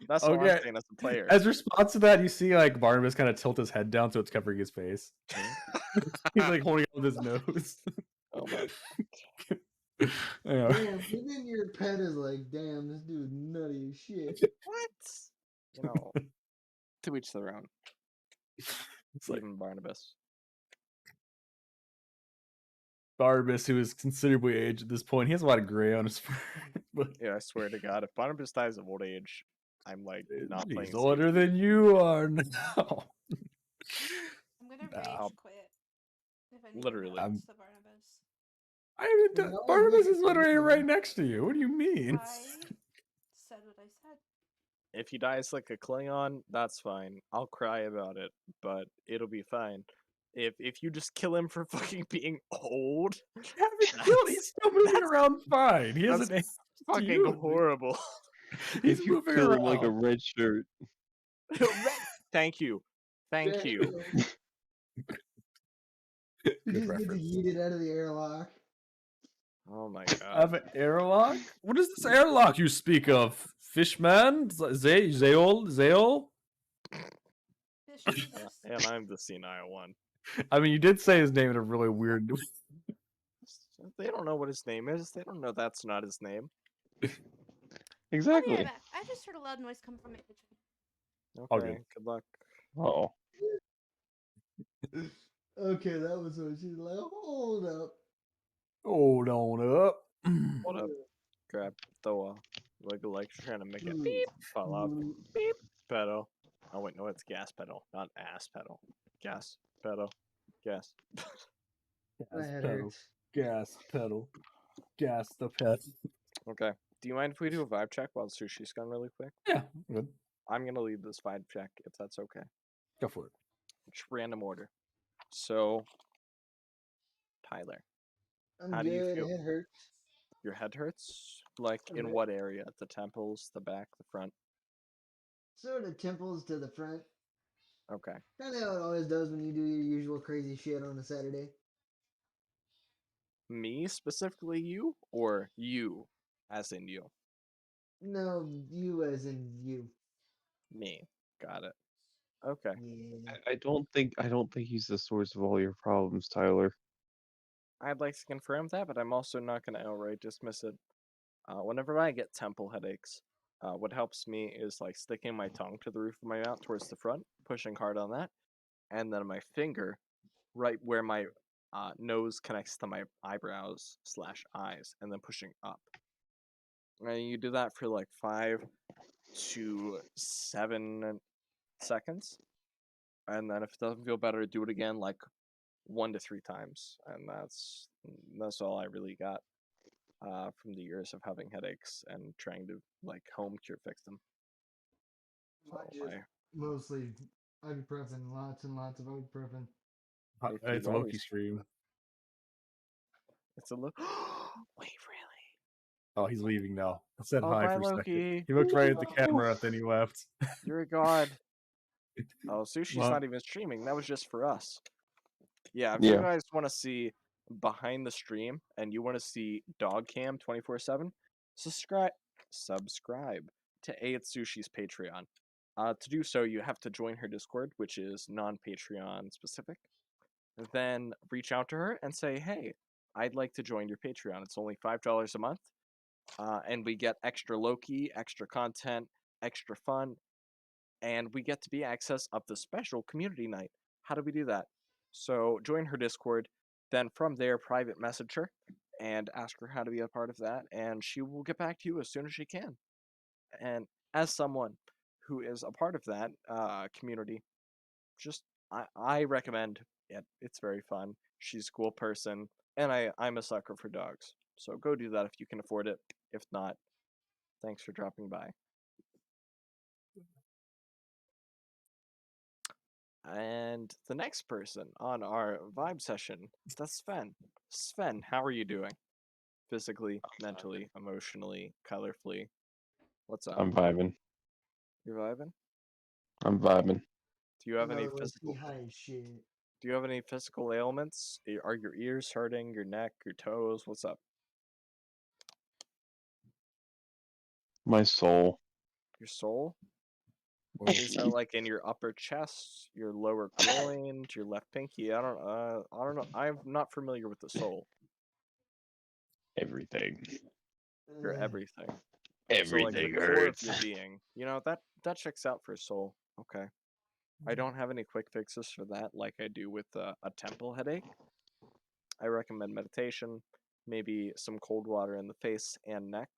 that's what I'm Okay. saying as a player. As response to that, you see like Barnabas kind of tilt his head down so it's covering his face. He's like holding on with his nose. Oh my! Yeah. Damn, even your pet is like, damn, this dude nutty as shit. What? You know, to each their own. It's like Even Barnabas. Barnabas, who is considerably aged at this point, he has a lot of gray on his fur. But Yeah, I swear to God, if Barnabas dies of old age, I'm like not playing. he's older than you are now. I'm gonna Nah. rage quit if anyone Literally. happens to Barnabas. I mean, You know, Barnabas like, is literally right next to you. What do you mean? I said what I said. If he dies like a Klingon, that's fine. I'll cry about it, but it'll be fine. If you just kill him for fucking being old, Haven't killed. He's still moving that's- around fine. He hasn't aged to fucking you. horrible. He's If you moving kill around. him like a red shirt, Thank you. Thank you. You Good just get to reference. yeet it out of the airlock. Oh my I have god. an airlock? What is this airlock you speak of? Fishman? Zeol? Fishman And I'm the senile one. I mean, you did say his name in a really weird. They don't know what his name is. They don't know that's not his name. I'll be exactly. right back. I just heard a loud noise come from my kitchen. All Okay, good. good luck. Oh, Okay, that was what she's like. Hold up. Hold on up. Hold up. Grab the wiggle like you're trying to make it Mm. beep, fall off. Beep, pedal. Oh wait, no, it's gas pedal, not ass pedal. Gas pedal. Gas. My head pedal. hurts. Gas pedal. Gas the pedal. Okay. Do you mind if we do a vibe check while Sushi's gone really quick? Yeah, good. I'm gonna lead this vibe check if that's okay. Go for it. Just random order. So, Tyler, I'm how do you good. feel? Head hurts. Your head hurts? Like A in bit. what area? The temples, the back, the front? Sort of temples to the front. Okay. Kind of how it always does when you do your usual crazy shit on a Saturday. Me specifically, you, or you, as in you? No, you as in you. Me. Got it. Okay. Yeah. I don't think he's the source of all your problems, Tyler. I'd like to confirm that, but I'm also not going to outright dismiss it. Whenever I get temple headaches, what helps me is like sticking my tongue to the roof of my mouth towards the front, pushing hard on that, and then my finger right where my nose connects to my eyebrows / eyes, and then pushing up. And you do that for like 5 to 7 seconds, and then if it doesn't feel better, do it again like 1 to 3 times, and that's all I really got from the years of having headaches and trying to like home cure fix them. So Mine just mostly ibuprofen, lots and lots of ibuprofen. if It's you've a Loki always, stream. it's a look. Wait, really? Oh, he's leaving now. I said Oh, hi bye, for a second. Loki. He looked right at the Oh, camera, then he left. you're a god. Oh, Sushi's Well, not even streaming. That was just for us. Yeah, if you Yeah. guys want to see behind the stream and you want to see dog cam 24/7, subscribe to A Sushi's Patreon. To do so, you have to join her Discord, which is non-Patreon specific. Then reach out to her and say, "Hey, I'd like to join your Patreon. It's only $5 a month, and we get extra Loki, extra content, extra fun, and we get to be access of the special community night." How do we do that? So join her Discord, then from there private message her and ask her how to be a part of that, and she will get back to you as soon as she can. And as someone who is a part of that community, just I recommend it. It's very fun. She's a cool person, and I'm a sucker for dogs. So go do that if you can afford it. If not, thanks for dropping by. And the next person on our vibe session, that's Sven. Sven, how are you doing? Physically, mentally, emotionally, colorfully. What's up? I'm vibing. You're vibing? I'm vibing. Do you have In any other words, he physical high as shit. do you have any physical ailments? Are your ears hurting, your neck, your toes? What's up? My soul. Your soul? whoa. Is that like in your upper chest, your lower groin, your left pinky? I don't know. I'm not familiar with the soul. Everything. You're Uh, everything. So like the Everything core of hurts. your being. You know, that checks out for soul. Okay. I don't have any quick fixes for that like I do with a temple headache. I recommend meditation, maybe some cold water in the face and neck,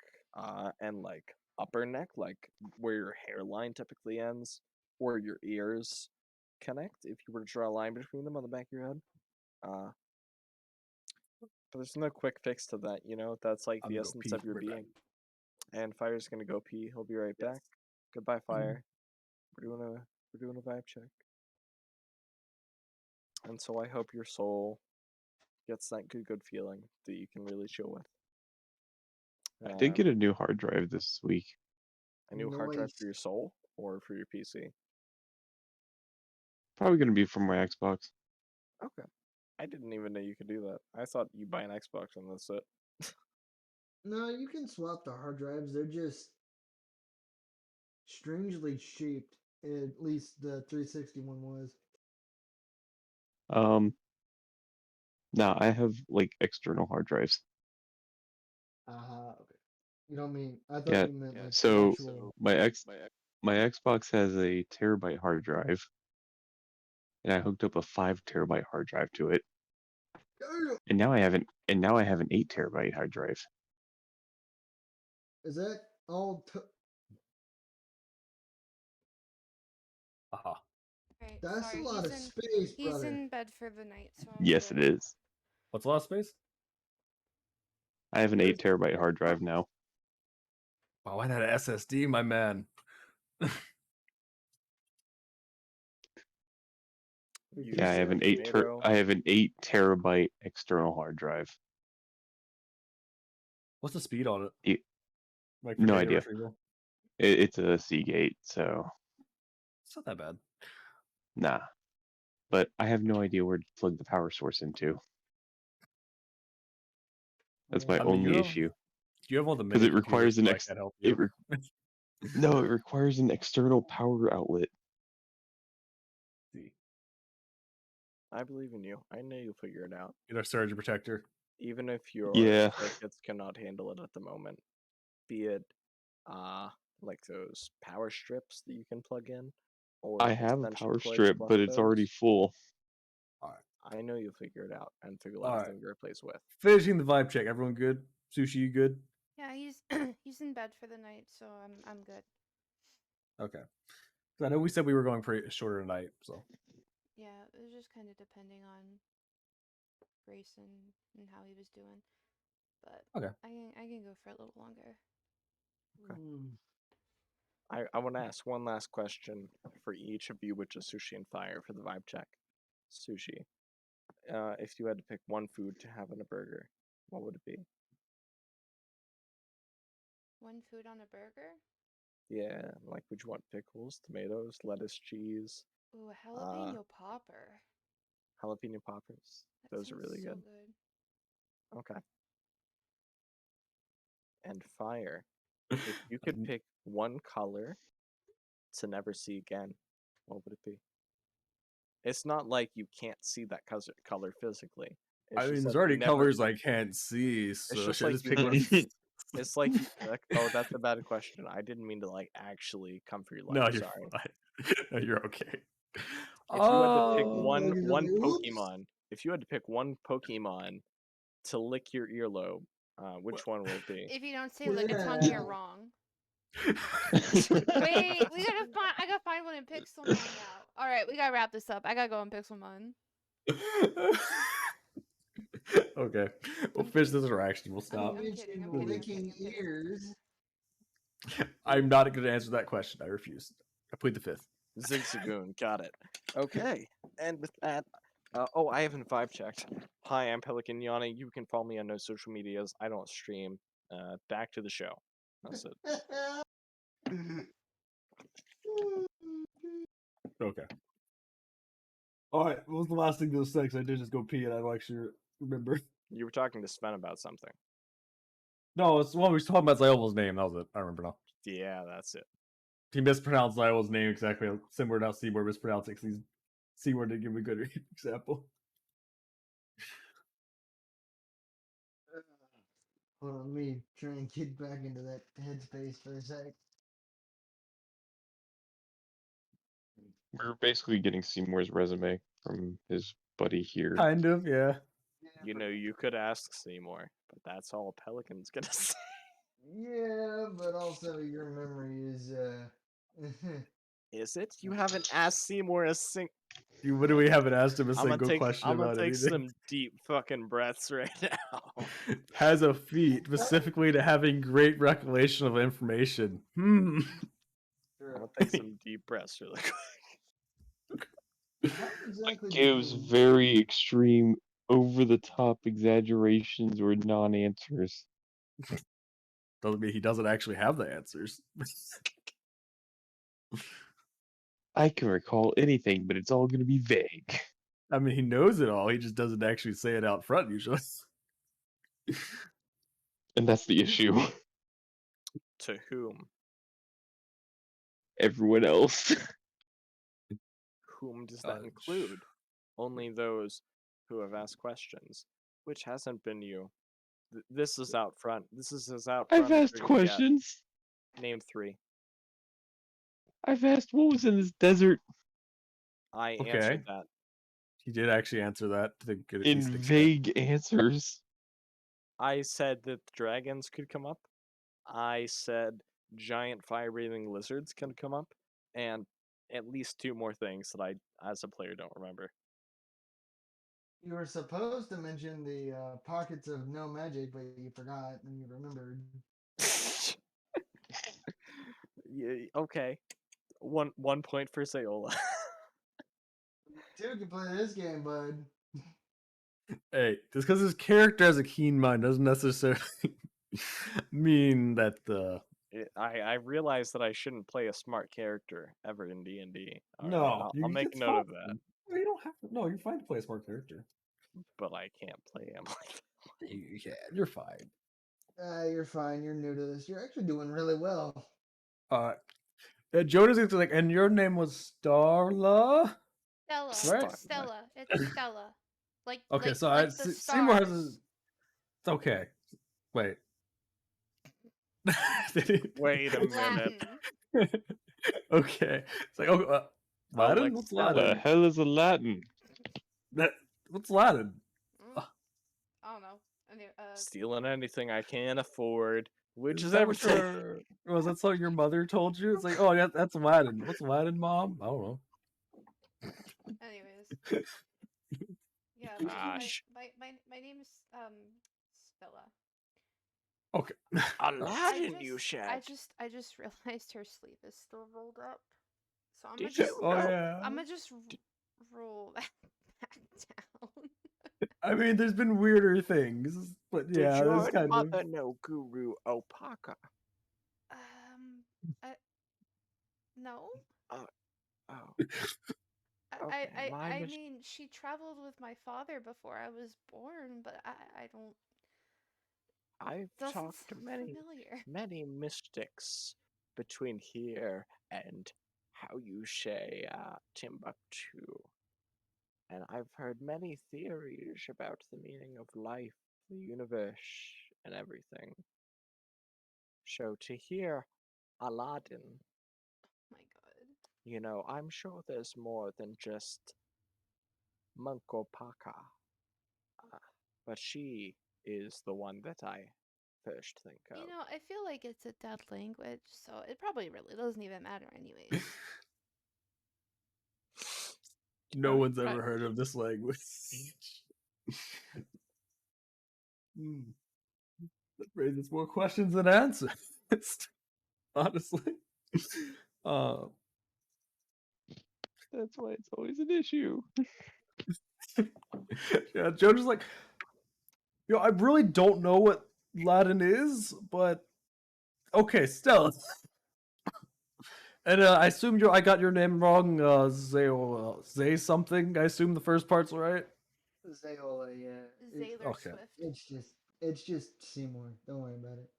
and like upper neck, like where your hairline typically ends, or your ears connect if you were to draw a line between them on the back of your head. Uh, but there's no quick fix to that, you know? That's like I'm the gonna go essence pee. of your Right back. being. And Fire's gonna go pee. He'll be right back. Goodbye, Fire. We're doing a vibe check. And so I hope your soul gets that good feeling that you can really chill with. I did get a new hard drive this week. A new hard drive Nice. for your soul or for your PC? Probably gonna be from my Xbox. Okay. I didn't even know you could do that. I thought you buy an Xbox and that's it. No, you can swap the hard drives. They're just strangely shaped. At least the 360 one was. Now I have like external hard drives. Okay. You don't mean? I thought Yeah. you meant like the So actual. my Xbox has a terabyte hard drive, and I hooked up a 5 terabyte hard drive to it, Damn! and now I have an 8 terabyte hard drive. Is that all? Aha. Right, That's sorry, a lot of he's in space, he's brother. in bed for the night, so I'm Yes, good. it is. What's a lot of space? I have an 8 terabyte hard drive now. Oh, I had an SSD, my man. Yeah, I have an Tomato. I have an 8 terabyte external hard drive. What's the speed on it? Like for No data idea. retrieval? It's a Seagate, so It's not that bad. nah. But I have no idea where to plug the power source into. That's my I mean, only issue. you have all the Because mini it requires computers, an so I can't help you. No, it requires an external power outlet. See, I believe in you. I know you'll figure it out. get a surge protector. Even if your Yeah. circuits cannot handle it at the moment. Be it like those power strips that you can plug in, or I have a extension power cords strip, plus but it's already those. full. All right. I know you'll figure it out and figure out Alright. everything to replace with. Finishing the vibe check. Everyone good? Sushi, you good? Yeah, he's he's in bed for the night, so I'm good. Okay. So I know we said we were going pretty shorter tonight, so Yeah, it was just kind of depending on Grayson and how he was doing. But Okay. I can go for a little longer. Okay. Mm. I want to ask one last question for each of you, which is Sushi and Fire, for the vibe check. Sushi, if you had to pick one food to have in a burger, what would it be? One food on a burger? Yeah, like would you want pickles, tomatoes, lettuce, cheese, Ooh, a jalapeno popper. jalapeno poppers? That Those are sounds really so good. good. Okay. And Fire, if you could pick one color to never see again, what would it be? It's not like you can't see that color physically. It's I just mean, there's that you already never. colors I can't see, so It's just should I like just you pick one? never. It's like you. Oh, that's a bad question. I didn't mean to like actually come for your life. No, you're Sorry. fine. No, you're okay. If you had to pick Oh, one Oops. Pokemon, if you had to pick one Pokemon to lick your earlobe, which one will it be? If you don't say lick a tongue, you're Yeah. wrong. Wait, we gotta find. I gotta find one in Pixelmon now. All right, we gotta wrap this up. I gotta go in Pixelmon. Okay, we'll finish this interaction. We'll I'm stop. kidding, I'm Mention kidding, I'm licking kidding, I'm kidding. ears. I'm not going to answer that question. I refuse. I plead the fifth. Zigzagoon, got it. Okay, and with that, I haven't vibe checked. Hi, I'm Pelican Yanni. You can follow me on no social medias. I don't stream. Back to the show. That's it. Okay. All right. What was the last thing that was said? 'Cause I did just go pee, and I don't actually remember. You were talking to Sven about something. No, it's when we were talking about Zeyola's name. That was it. I remember now. Yeah, that's it. He mispronounced Zeyola's name exactly similar to how Seymour mispronounced it. 'Cause Seymour didn't give a good example. Hold on, let me try and get back into that headspace for a sec. We're basically getting Seymour's resume from his buddy here. Kind of, yeah. You know, you could ask Seymour, but that's all Pelican's gonna say. Yeah, but also your memory is Is it? You haven't asked Seymour a sing. What do we haven't asked him a I'm gonna single take. question I'm gonna about take anything? some deep fucking breaths right now. Has a feat specifically to having great recollection of information. I'm gonna take some deep breaths really quick. How exactly did Gives you very extreme, over the top exaggerations or non answers. Doesn't mean he doesn't actually have the answers. I can recall anything, but it's all going to be vague. I mean, he knows it all. He just doesn't actually say it out front usually. And that's the issue. To whom? Everyone else. Whom does that include? Only those who have asked questions, which hasn't been you. This is out front. This is as out front. I've as asked you're gonna get. questions. Name 3. I've asked what was in this desert I Okay. answered that. He did actually answer that to the good at in least extent. vague answers. I said that dragons could come up. I said giant fire-breathing lizards can come up, and at least 2 more things that I, as a player, don't remember. You were supposed to mention the pockets of no magic, but you forgot and you remembered. Yeah, okay. One point for Zeyola. Two can play this game, bud. Hey, just because his character has a keen mind doesn't necessarily mean that the I realize that I shouldn't play a smart character ever in D&D. no. I'll make a it's note of fine. that, No, you don't have to. No, you're fine to play a smart character. but I can't play him. Yeah, you're fine. You're fine. You're new to this. You're actually doing really well. Jonas is like, and your name was Starla. Stella. Right. Stella. It's Stella. Like Okay, like, so like the Seymour has stars. It's okay. Wait. Wait a minute. Latin. Okay. It's like, oh, I'll Latin? let What's Stella- The Latin? hell is a Latin? What's Latin? Mm, I don't know. Anyway, Stealing anything I can afford, which is that what everything. was that something your mother told you? It's like, oh yeah, that's Latin. What's Latin, Mom? I don't know. anyways, yeah, Gosh. my name is Stella. Okay. Aladdin, you I said. just realized her sleeve is still rolled up, so I'm gonna Did just you Oh know? yeah. I'm gonna just roll that back down. I mean, there's been weirder things, but Did yeah, your that's kind of. mother know Guru Opaka? I no. Oh, oh, I, okay. I, My I mean, she traveled with my father before I was born, but I don't. I've Doesn't talked to sound many, familiar. many mystics between here and how you say Timbuktu, and I've heard many theories about the meaning of life, the universe, and everything. So to hear Aladdin, My God. you know, I'm sure there's more than just Munkopaka, but she is the one that I first think of. You know, I feel like it's a dead language, so it probably really doesn't even matter, anyways. No one's Right. ever heard of this language. Hmm. That raises more questions than answers. Honestly. Uh, That's why it's always an issue. yeah, Joe just like, I really don't know what Latin is, but okay, Stella. And I assume I got your name wrong, Zeyola, Zay something. I assume the first part's right. Zeyola, yeah. Zaylor Okay. Swift. It's just Seymour. Don't worry about it.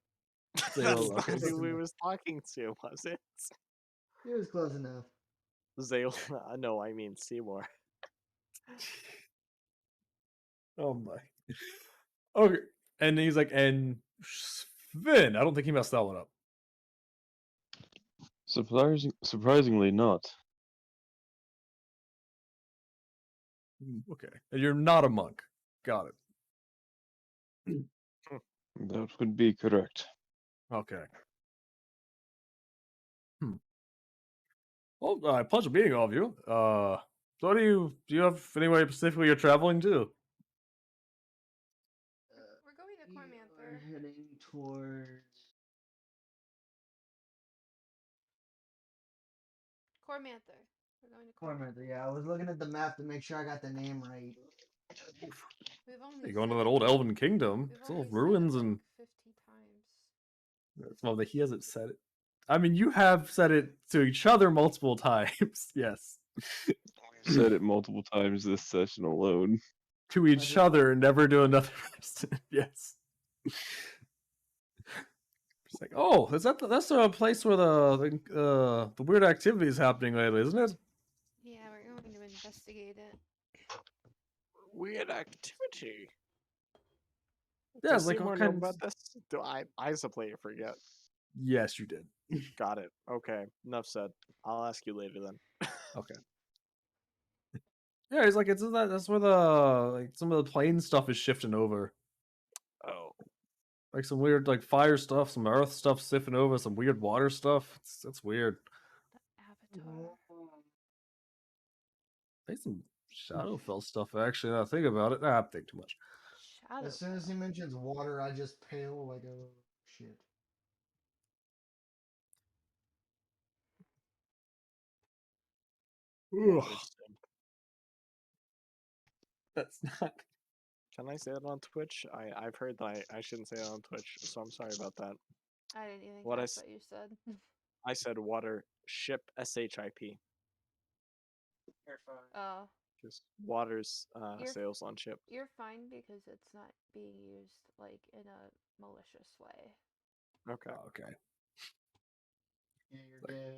That's Zeyola. not Okay. Close who we enough. was talking to, was it? It was close enough. Zeyola. No, I mean Seymour. Oh my. Okay. And he's like, and Sven. I don't think he messed that one up. Surprisingly not. Okay. And you're not a monk. Got it. That would be correct. Okay. Well, pleasure meeting all of you. So do you have anywhere specifically you're traveling to? We're going to We Cormanther. are heading towards. Cormanther. We're going to Cormanther, yeah. I was looking at the map to make sure I got the name right. We've only You're going to said that it old like Elven Kingdom. we've It's all only said ruins it like and 50 times. well, he hasn't said it. I mean, you have said it to each other multiple times. Yes, We've said it multiple times this session alone. to each just other, never to another person. Yes. It's like, oh, is that's a place where the weird activity is happening lately, isn't it? Yeah, we're going to investigate it. Weird activity. Yeah, Does it's like all Seymour know kinds. about this? Do I as a player forget? Yes, you did. Got it. Okay. Enough said. I'll ask you later then. Okay. Yeah, he's like, that's where the like some of the plane stuff is shifting over. Oh. Like some weird like fire stuff, some earth stuff sifting over, some weird water stuff. It's weird. The Avatar. There's some Shadowfell stuff actually. Now I think about it. Nah, I think too much. Shadow. As soon as he mentions water, I just pale like a shit. Ugh, Interesting. that's not. Can I say that on Twitch? I've heard that I shouldn't say that on Twitch, so I'm sorry about that. I didn't even What catch what you said. I said water ship SHIP. Oh, Just water's You're- sales on ship. you're fine because it's not being used like in a malicious way. Okay. Oh, okay. Yeah, you're dead.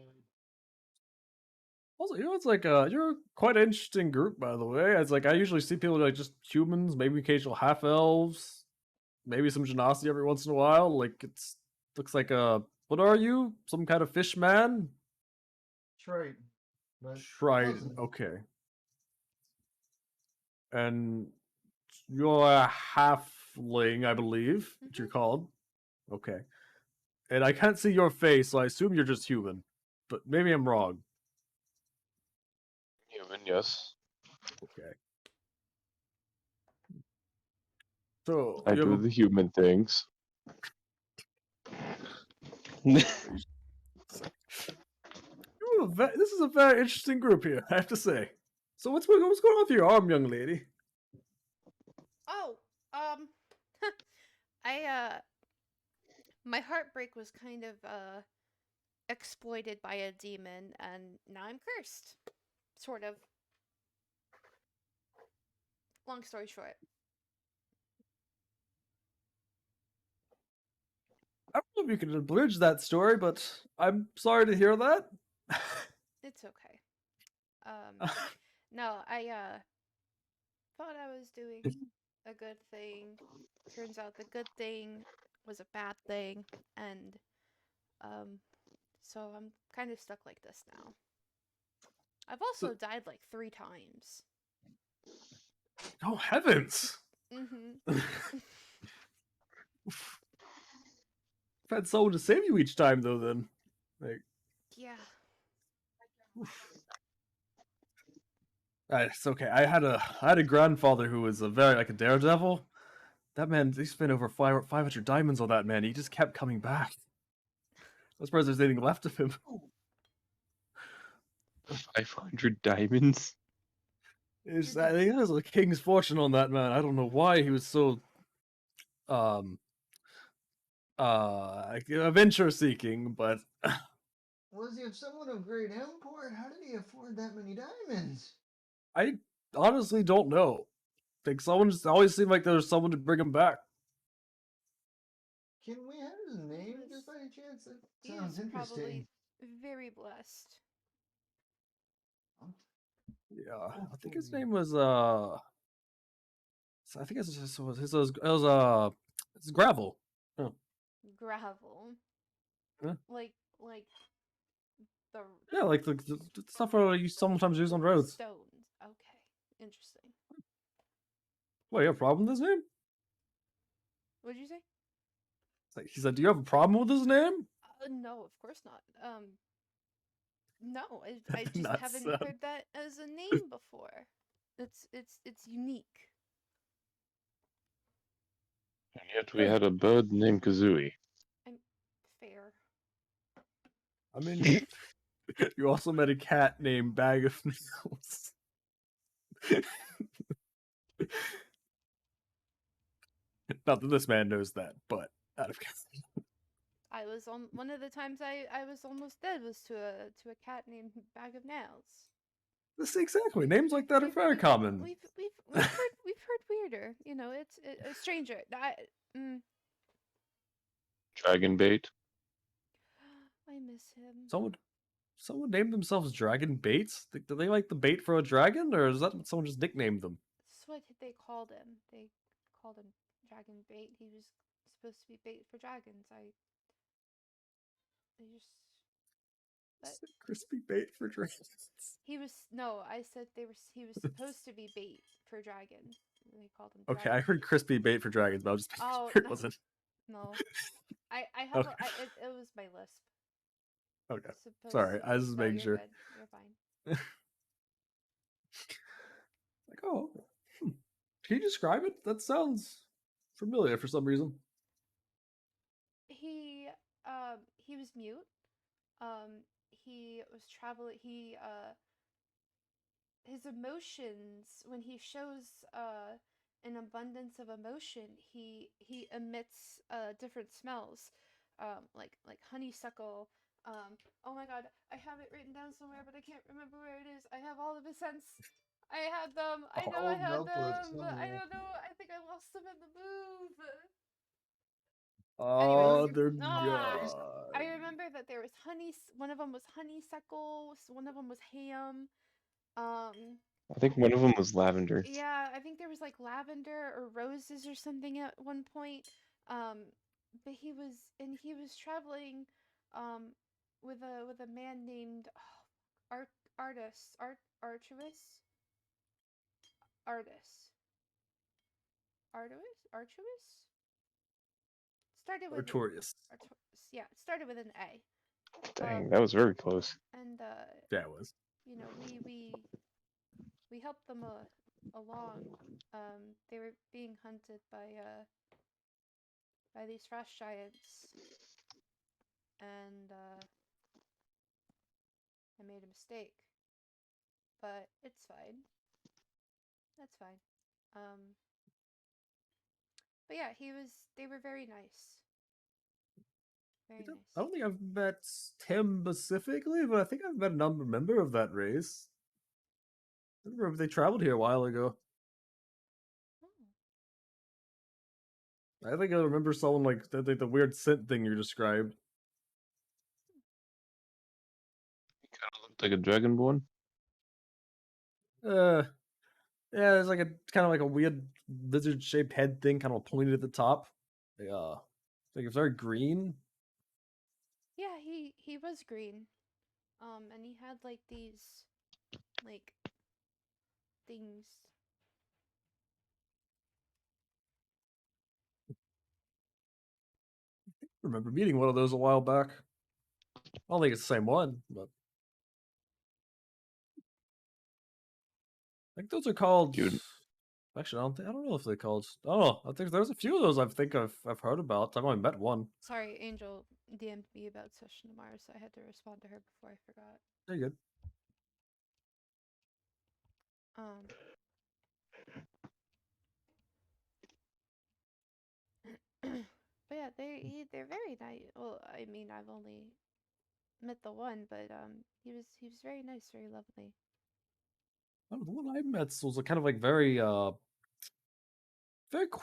Also, it's like you're quite an interesting group, by the way. It's like I usually see people like just humans, maybe occasional half elves, maybe some genasi every once in a while. Like it's looks like what are you? Some kind of fish man? Triton. But close Triton. enough. Okay. And you're a halfling, I believe, that you're called. Okay. And I can't see your face, so I assume you're just human. But maybe I'm wrong. Human, yes. Okay. So I you do have the human things. this is a very interesting group here, I have to say. So what's going on with your arm, young lady? Oh, I my heartbreak was kind of exploited by a demon, and now I'm cursed. Sort of. Long story short. I don't know if you can abridge that story, but I'm sorry to hear that. It's okay. No, I thought I was doing a good thing. Turns out the good thing was a bad thing, and um so I'm kind of stuck like this now. I've also died like 3 times. Oh heavens! Mhm. I've had someone to save you each time, though. Then, like, Yeah. it's okay. I had a grandfather who was a very like a daredevil. That man, he spent over 500 diamonds on that man. He just kept coming back. I'm surprised there's anything left of him. 500 diamonds? I think there's a king's fortune on that man. I don't know why he was so um adventure seeking, but Was he of someone of great import? How did he afford that many diamonds? I honestly don't know. Like someone just always seemed like there was someone to bring him back. Can we have his name was- just by any chance? That He sounds was interesting. probably very blessed. Yeah, I think his Hopefully. name was I think it's gravel. Oh, Gravel. yeah. Like the Yeah, like the stuff you sometimes use on roads. stones. Okay. Interesting. What, you have a problem with his name? What did you say? It's like, he said, "Do you have a problem with his name?" No, of course not. No, I just Nuts, haven't son. heard that as a name before. It's unique. And yet we had a bird named Kazooie. I'm fair. I mean, you also met a cat named Bag of Nails. Not that this man knows that, but out of I was on one of the times I was almost dead was to a cat named Bag of Nails. this exactly names like that are very common. We've heard weirder. You know, it's a stranger. Dragon bait. I miss him. Someone named themselves Dragon Baits. Do they like the bait for a dragon, or is that what someone just nicknamed them? That's what they called him. They called him Dragon Bait. He was supposed to be bait for dragons. They just but Crispy bait for dragons. he was no. I said they were. He was supposed to be bait for dragons. And they called him. Okay, Dragon I heard Bait. crispy bait for dragons, but I was just making Oh sure it no, wasn't. no. I have Okay. it was my lisp. Okay. Supposed Sorry, to I be. was just No, making you're sure. good. You're fine. Like, oh, can you describe it? That sounds familiar for some reason. He he was mute. He was traveling. His emotions when he shows an abundance of emotion, he emits different smells, like honeysuckle. Oh my god, I have it written down somewhere, but I can't remember where it is. I have all of his scents. I had them. I know I Old had notebook them, but I somewhere. don't know. I think I lost them in the move. Oh, Anyways, they're I gone. remember that there was honey. One of them was honeysuckle. One of them was ham. Um, I think one of them was lavender. yeah, I think there was like lavender or roses or something at one point. Um, but he was traveling, um, with a man named Art Artus Art Archivist Artis. Artuis? Started with Artorias. yeah, it started with an A. Dang, that was very close. And Yeah, it was. you know, we helped them along. They were being hunted by these frost giants, and I made a mistake, but it's fine. That's fine. But yeah, they were very nice. Very I nice. don't think I've met him specifically, but I think I've met a member of that race. I remember they traveled here a while ago. Oh. I think I remember someone like the weird scent thing you described. Kind of looked like a dragonborn. Yeah, there's like a kind of like a weird lizard-shaped head thing, kind of pointed at the top. Yeah, like it's very green. Yeah, he was green. And he had like these like things. I remember meeting one of those a while back. I don't think it's the same one, but I think those are called. Dude. Actually, I don't know if they're called. I don't know. I think there's a few of those. I've heard about. I've only met one. Sorry, Angel DM'd me about session tomorrow, so I had to respond to her before I forgot. Very good. But yeah, they're very nice. Well, I mean, I've only met the one, but he was very nice, very lovely. Oh, the one I met was kind of like very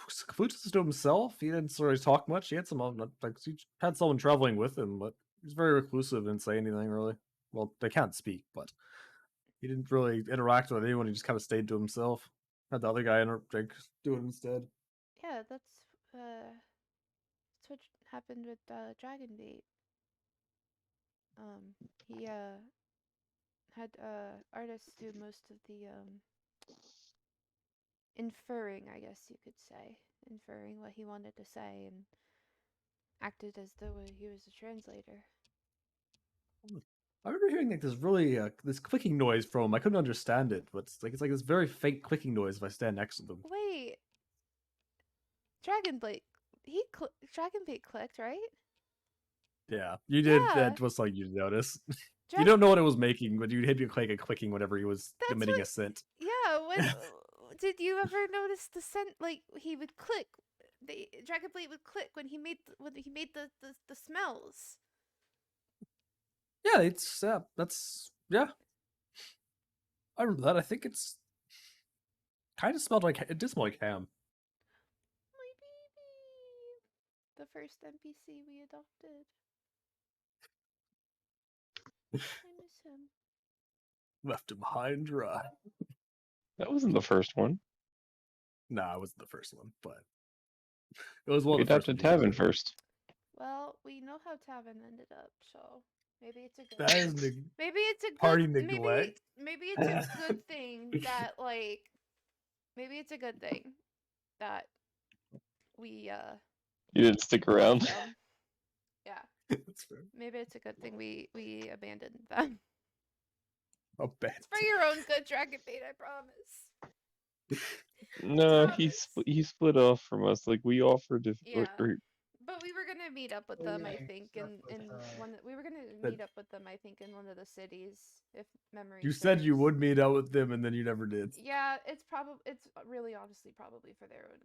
secluded to himself. He didn't sort of talk much. He had some like he had someone traveling with him, but he was very reclusive and say anything really. Well, they can't speak, but he didn't really interact with anyone. He just kind of stayed to himself. Had the other guy do it instead. Yeah, that's what happened with Dragonbait. He had artists do most of the inferring, I guess you could say, inferring what he wanted to say, and acted as though he was a translator. I remember hearing like this really this clicking noise from him. I couldn't understand it, but it's like this very faint clicking noise if I stand next to them. Wait, Dragonbait clicked, right? Yeah, you did. Yeah. That was like you notice. You Drag- don't know what it was making, but you'd hit like a clicking whenever he was That's emitting what- a scent. Yeah, when did you ever notice the scent? Like he would click, the Dragonblade would click when he made the smells. Yeah, it's that's yeah. I remember that. I think it's kind of smelled like it did smell like ham. My baby, the first NPC we adopted. I miss him. Left him high and dry. That wasn't the first one. Nah, it wasn't the first one, but it was one We of the first adopted ones you Tavin did. first. Well, we know how Tavin ended up, so maybe it's a good. That is maybe it's a good party neglect. Maybe it's a good thing that like maybe it's a good thing that we You didn't stick around. them. Yeah. That's fair. Maybe it's a good thing we abandoned them. Oh, bad. It's for your own good, Dragonbait, I promise. No, Promise. he split off from us. Like we offered to. Yeah. Or, But we were gonna meet up with Oh, them, yeah, I you think, stuck in with, one. We were gonna But- meet up with them, I think, in one of the cities, if memory. You said you serves. would meet up with them, and then you never did. Yeah, it's really honestly probably for their own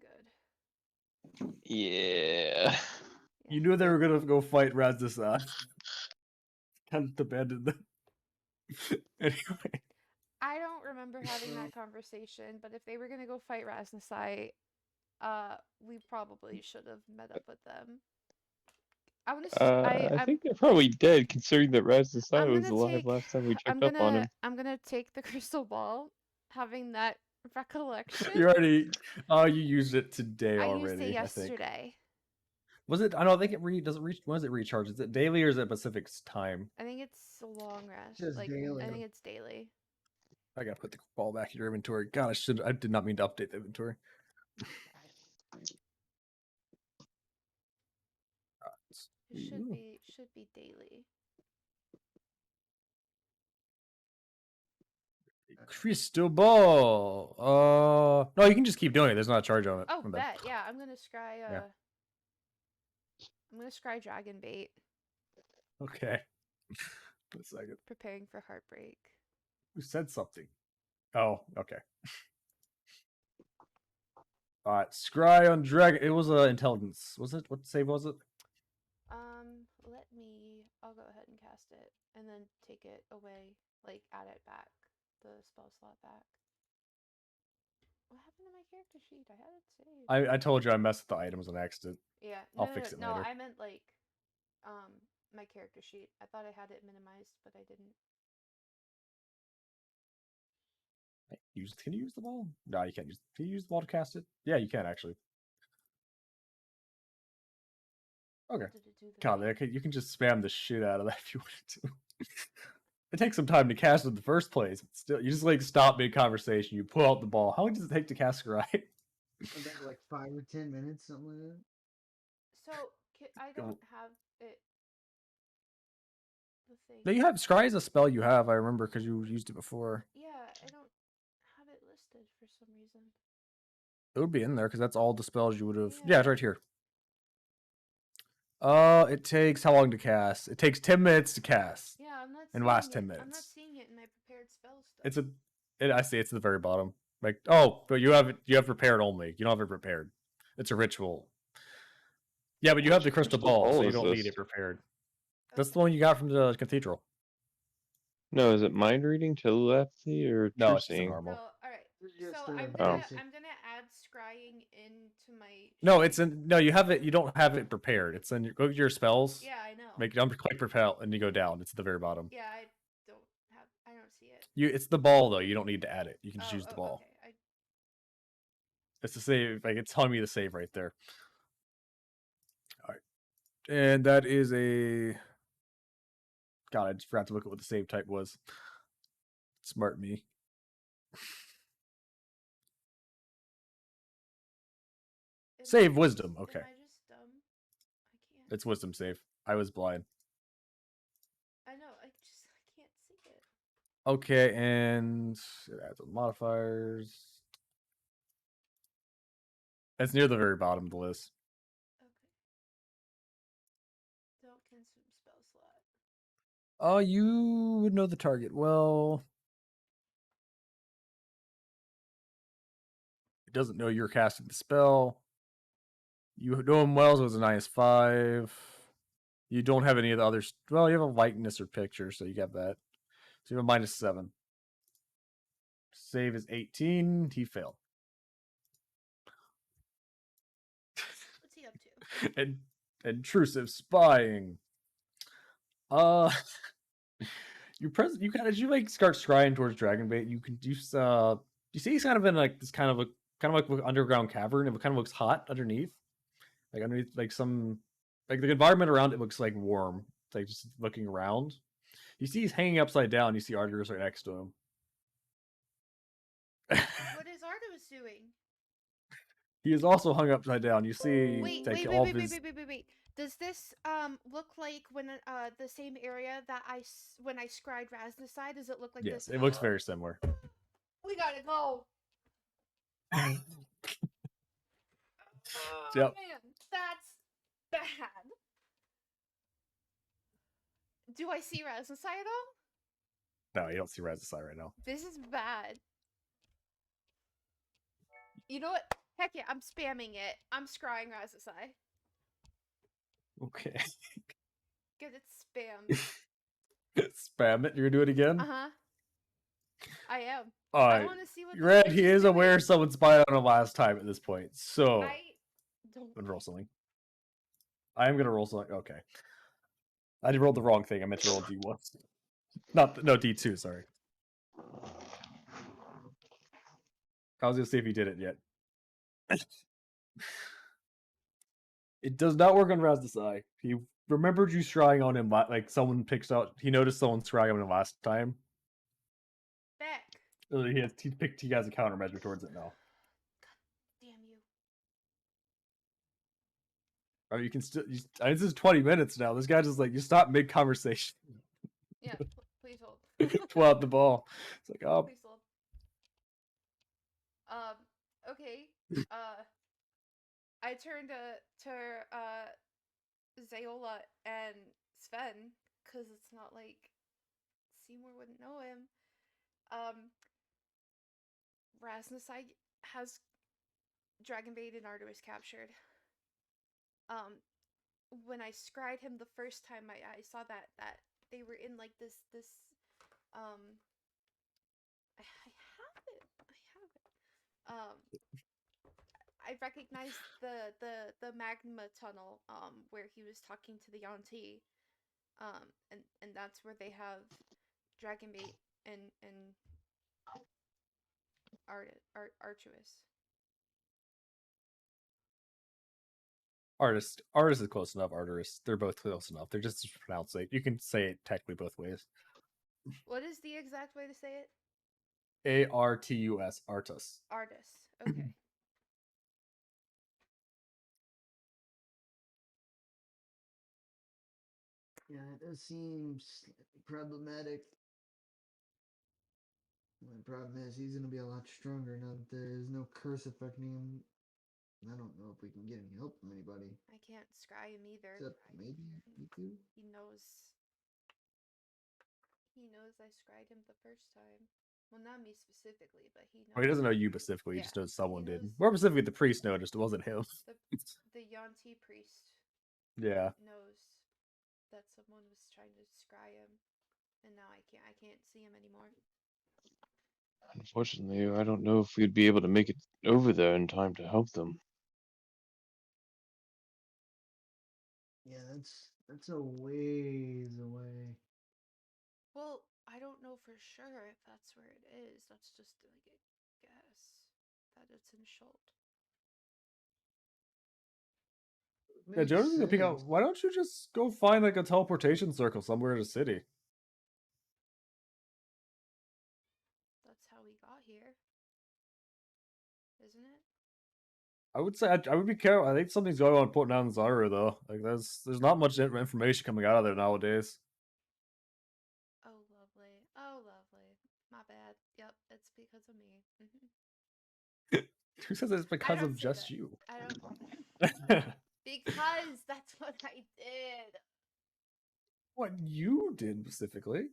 good. yeah. You knew they were gonna go fight Razdasar. Kind of abandoned them. Anyway, I don't remember having that conversation, but if they were gonna go fight Rasnasai, we probably should have met up with them. I want to. I think they're probably dead, considering that Razdasar I'm was gonna alive take- last time we I'm checked up on him. gonna take the crystal ball, having that recollection. you already. Oh, you used it today I already. used it I think. yesterday. Was it? I don't think it does it reach. When does it recharge? Is it daily or is it Pacific time? I think it's a long rest. Just Like daily. I think it's daily. I gotta put the ball back in your inventory. God, I did not mean to update the inventory. It should be daily. Crystal ball. No, you can just keep doing it. There's not a charge on it. Oh, My bad. bet. Yeah, I'm gonna scry. Yeah. I'm gonna scry dragon bait. Okay. Wait a second. Preparing for heartbreak. Who said something? Oh, okay. Alright, scry on dragon. It was intelligence. Was it? What save was it? I'll go ahead and cast it, and then take it away, like add it back, the spell slot back. What happened to my character sheet? I had it saved. I told you I messed with the items on accident. Yeah, I'll fix it no, later. I meant like, my character sheet. I thought I had it minimized, but I didn't. Can you use the ball? No, you can't use. Can you use the ball to cast it? Yeah, you can actually. Okay. Did it do the God, thing? you can just spam the shit out of that if you wanted to. It takes some time to cast it in the first place. But still, you just like stop mid conversation. You pull out the ball. How long does it take to cast a right? Like 5 or 10 minutes, something like that. So I don't have it. The thing. No, you have scry is a spell you have. I remember because you used it before. Yeah, I don't have it listed for some reason. It would be in there because that's all the spells you would have. Yeah. Yeah, it's right here. It takes how long to cast? It takes 10 minutes to cast. Yeah, I'm not. And seeing last it. 10 minutes. I'm not seeing it in my prepared spell stuff. I see it's at the very bottom. Like, oh, but you have prepared only. You don't have it prepared. It's a ritual. Yeah, but you have the crystal ball, so you don't need it prepared. That's the one you got from the cathedral. No, is it mind reading, telepathy, or No, true it's just a seeing? normal. No, all right. Just So the I'm Oh. gonna add scrying into my. No, sheet. it's in. No, you have it. You don't have it prepared. It's in. Go to your spells. Yeah, I know. Make click propel, and you go down. It's at the very bottom. Yeah, I don't see it. It's the ball though. You don't need to add it. You can just use the ball. Okay. It's the save. Like it's telling me to save right there. All right, and that is a. God, I just forgot to look at what the save type was. Smart me. Save wisdom. Okay. Am I just dumb? I can't. It's wisdom save. I was blind. I know. I can't see it. Okay, and it adds on modifiers. It's near the very bottom of the list. Okay. Don't consume spell slot. Oh, you would know the target well. It doesn't know you're casting the spell. You know him well, so it's a -5. You don't have any of the others. Well, you have a likeness or picture, so you have that. So you have a -7. Save is 18. He failed. What's he up to? And intrusive spying. You as you like start scrying towards Dragonbait, you see he's kind of in like this kind of like underground cavern. It kind of looks hot underneath, like underneath like some like the environment around it looks like warm. It's like just looking around. You see he's hanging upside down. You see Artemis right next to him. What is Artemis doing? He is also hung upside down. You see Wait. Does this look like when the same area that when I scried Rasnicide? Does it look like Yes, this? it looks very similar. We gotta go. Yep. Man, that's bad. Do I see Rasnicide at all? No, you don't see Razasai right now. This is bad. You know what? Heck yeah, I'm spamming it. I'm scrying Rasnicide. Okay. Get it spammed. Spam it. You're gonna do it again? Uh-huh. I am. All I right. want to see what Red, this he bitch is doing. aware someone spied on him last time at this point. So I don't. I'm gonna roll something. I am gonna roll something. Okay. I did roll the wrong thing. I meant to roll D1. No, D2, sorry. I was gonna see if he did it yet. It does not work on Razdasai. He remembered you scrying on him, like someone picks out. He noticed someone scrying on him last time. Beck. He picked. He has a countermeasure towards it now. Damn you. Or you can still. This is 20 minutes now. This guy just like you stop mid conversation. Yeah, please hold. Pull out the ball. It's like oh. Please hold. Okay. I turned to Zeyola and Sven, because it's not like Seymour wouldn't know him. Rasnasai has Dragonbait and Artemis captured. When I scried him the first time, I saw that they were in like this I have it. I recognized the magma tunnel where he was talking to the Yanti. And that's where they have Dragonbait and Artemis. Artist is close enough. Arterist, they're both close enough. They're just pronouncing. You can say it technically both ways. What is the exact way to say it? Artus, Artus. Artis. Okay. Yeah, it does seem problematic. The problem is he's gonna be a lot stronger now that there is no curse affecting him. I don't know if we can get any help from anybody. I can't scry him either. Except maybe you two? He knows. He knows I scried him the first time. Well, not me specifically, but he knows. Oh, he doesn't know you specifically. He Yeah, just knows someone he did. knows- More specifically, the priest noticed it wasn't him. The Yanti priest Yeah. knows that someone was trying to scry him, and now I can't see him anymore. Unfortunately, I don't know if we'd be able to make it over there in time to help them. Yeah, that's a ways away. Well, I don't know for sure if that's where it is. That's just like a guess that it's in Schult. Yeah, Makes Jonas is gonna pick out. sense. Why don't you just go find like a teleportation circle somewhere in the city? That's how we got here, isn't it? I would say I would be careful. I think something's going on putting down Zara though. Like there's not much information coming out of there nowadays. Oh, lovely. Oh, lovely. My bad. Yep, it's because of me. Who says it's because don't of say just that. you? I don't. Because that's what I did. What you did specifically?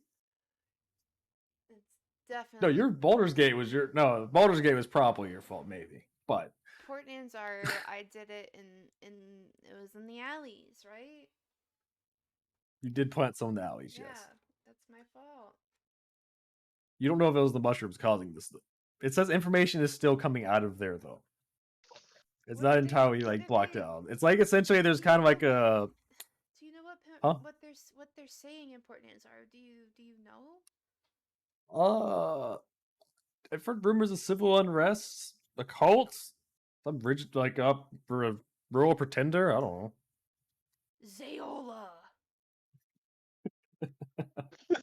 It's No, definitely. your Baldur's Gate was your no. Baldur's Gate was probably your fault, maybe. But Port Nanzar, I did it in it was in the alleys, right? you did plant some in the alleys, Yeah, yes. that's my fault. You don't know if it was the mushrooms causing this. It says information is still coming out of there though. It's What not did they- entirely what like did blocked they- out. It's like essentially there's kind of like a Do you know what Huh? what they're saying in Port Nanzar? Do you know? I've heard rumors of civil unrest, a cult, some rigid like up for a rural pretender. I don't know. Zeyola.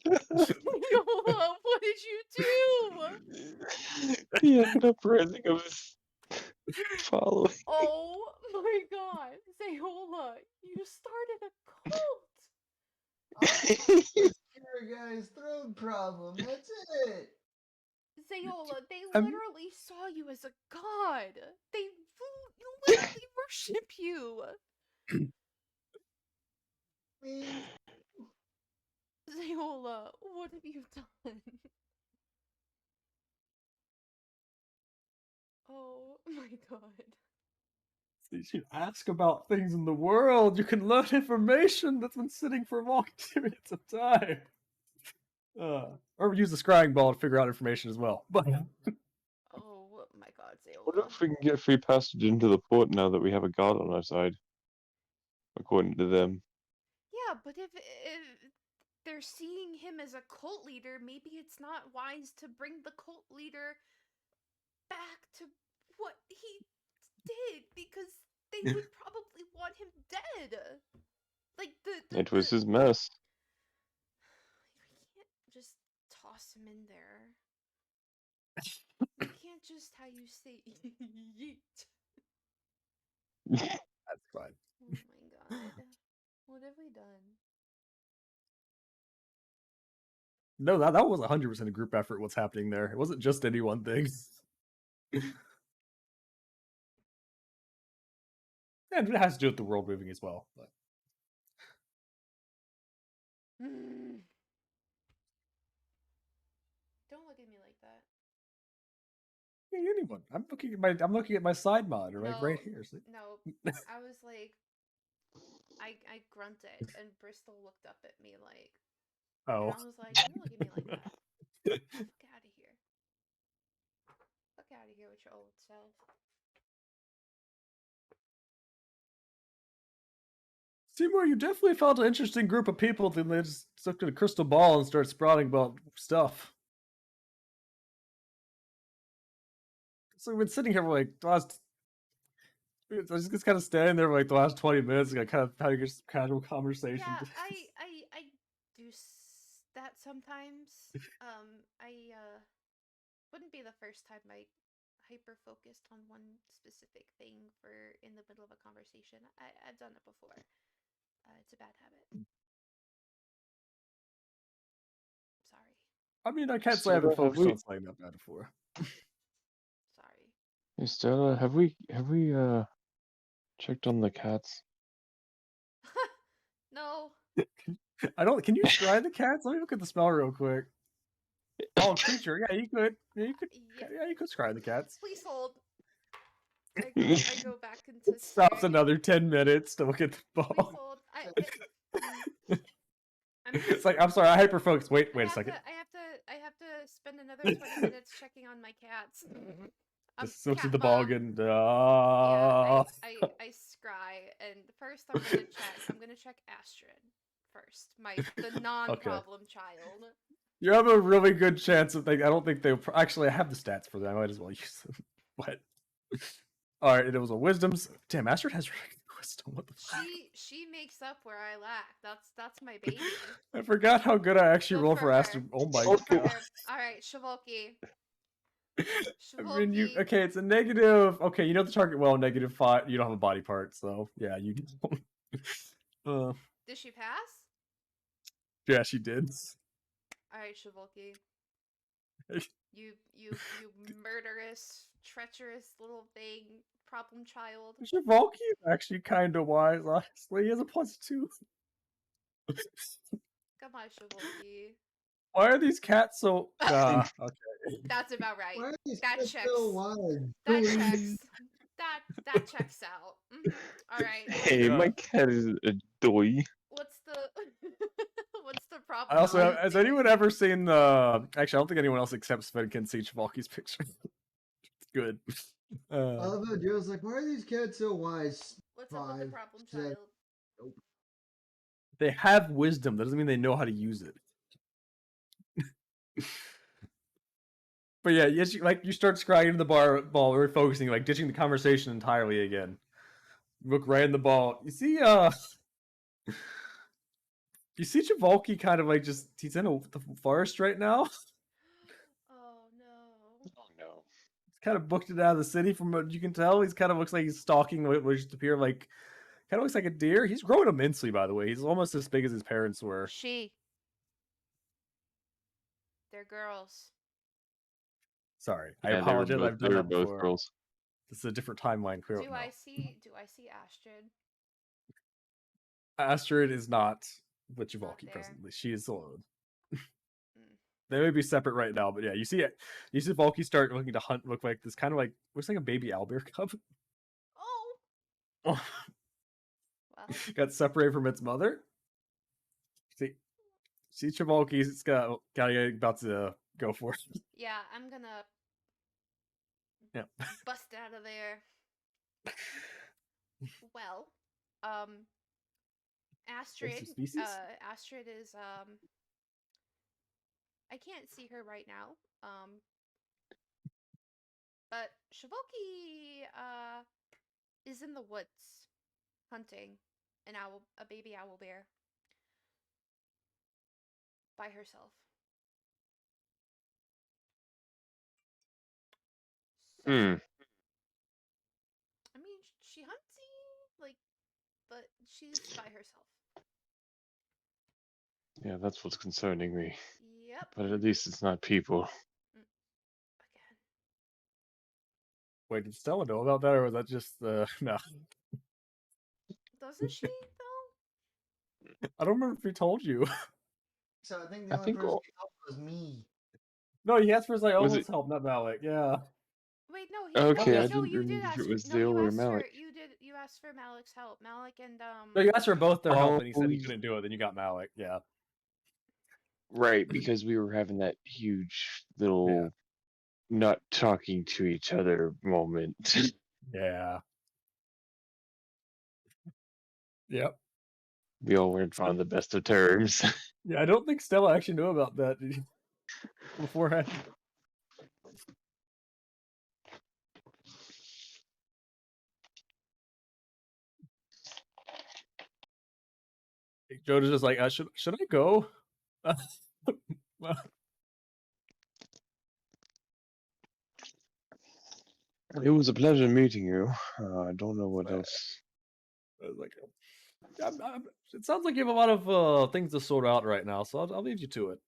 Zeyola, what did you do? He ended up rising of his following. Oh my god, Zeyola, you started a cult. Your guy's throat problem. That's it. Zeyola, they I'm- literally saw you as a god. They literally worship you. Me. Zeyola, what have you done? Oh my god. You should ask about things in the world. You can learn information that's been sitting for long periods of time. Or use the scrying ball to figure out information as well. But Oh my god, Wonder Zeyola. if we can get free passage into the port now that we have a god on our side, according to them. Yeah, but if they're seeing him as a cult leader, maybe it's not wise to bring the cult leader back to what he did, because they would probably want him dead. Like It was his mess. We can't just toss him in there. You can't just how you say yeet. That's fine. Oh my god. What have we done? No, that was 100% a group effort. What's happening there? It wasn't just any one thing. And it has to do with the world moving as well. But Mm. Don't look at me like that. yeah, anyone. I'm looking at my side monitor, like right No, here. See? no. I was like, I grunted, and Bristol looked up at me like, and Oh. I was like, don't look at me like that. Fuck out of here. Fuck out of here with your old self. Seymour, you definitely found an interesting group of people. Then they just looked at a crystal ball and started sprouting about stuff. So we've been sitting here for like the last. I was just kind of standing there for like the last 20 minutes, like kind of having a casual conversation. Yeah, I do that sometimes. I wouldn't be the first time I hyper focused on one specific thing for in the middle of a conversation. I've done it before. It's a bad habit. Sorry. I mean, I can't say I Stella, haven't have focused we? on something that bad before. Sorry. Hey, Stella, have we checked on the cats? No. I don't. Can you scry the cats? Let me look at the spell real quick. Oh, creature. Yeah, you could. Yeah, you could. Yeah. Yeah, you could scry the cats. Please hold. I go back into It stops staring. another 10 minutes to look at the Please ball. hold. I'm It's like, I'm sorry, I hyper focused. Wait a second. I have to spend another 20 minutes checking on my cats. Just look Cat at the ball mom. again. Yeah, I scry, and first I'm gonna check Astrid first, the non-problem child. You have a really good chance of. I don't think they. Actually, I have the stats for them. I might as well use them. But all right, it was a wisdom. Damn, Astrid has really good wisdom. What the fuck? She makes up where I lack. That's my baby. I forgot how good I actually Good roll for for her. Astrid. Oh my Good for god. her. All right, Shavolki. I mean, Shavolki. okay, it's a negative. Okay, you know the target well, -5. You don't have a body part, so yeah, you don't. Did she pass? Yeah, she did. All right, Shavolki. You murderous, treacherous little thing, problem child. Shavolki is actually kind of wise, honestly. He has a +2. Come on, Shavolki. Why are these cats so? Okay. That's about right. Why are these That kids checks. so wild? That checks. That checks out. All right. Hey, Yeah. my cat is a doy. What's the what's the I problem? also child has doing? anyone ever seen the? Actually, I don't think anyone else except Sven can see Shavolki's picture. It's good. I love how Joe's like, why are these kids so wise? What's up with the 5, problem 7. child? Nope. They have wisdom. That doesn't mean they know how to use it. But yeah, yes, you start scrying into the ball, refocusing, like ditching the conversation entirely again. Look right in the ball. You see Javolki kind of like he's in the forest right now. Oh no. Oh no. He's kind of booked it out of the city from what you can tell. He's kind of looks like he's stalking what just appear like kind of looks like a deer. He's grown immensely, by the way. He's almost as big as his parents were. They're girls. Sorry, I Yeah, apologize. I've they done were that both before. girls. This is a different timeline. Clear. Do No. I see Astrid? Astrid is not with Not Javolki there. presently. She is alone. Mm. They may be separate right now, but yeah, you see it. You see Volky start looking to hunt. Look like this, kind of like looks like a baby owlbear cub. Oh. Oh, Well. got separated from its mother. See Chavolky's got about to go for it. Yeah, I'm gonna Yeah. bust out of there. Well, Astrid. Species? Astrid is I can't see her right now. But Shavolki is in the woods hunting a baby owl bear by herself. Hmm. I mean, she huntsy, like, but she's by herself. Yeah, that's what's concerning me. Yep. But at least it's not people. Again. Wait, did Stella know about that, or was that just no? Doesn't she though? I don't remember if he told you. So I think the I only think person all, who helped was me. No, he asked for was it Zayola's help, not Malik. Yeah. Wait, no, okay? I yes. no, didn't you did remember if it ask. was No, you Zeyola or asked for Malik. you asked for Malik's help. Malik and No, you asked for both their help, Oh, and he said he couldn't do it. Then you got Malik. Yeah. right, because we were having that huge Yeah. little not talking to each other moment. Yeah. Yep. We all weren't on the best of terms. Yeah, I don't think Stella actually knew about that beforehand. Joe is just like, should I go? It was a pleasure meeting you. I don't know what else. I was like, it sounds like you have a lot of things to sort out right now, so I'll leave you to it.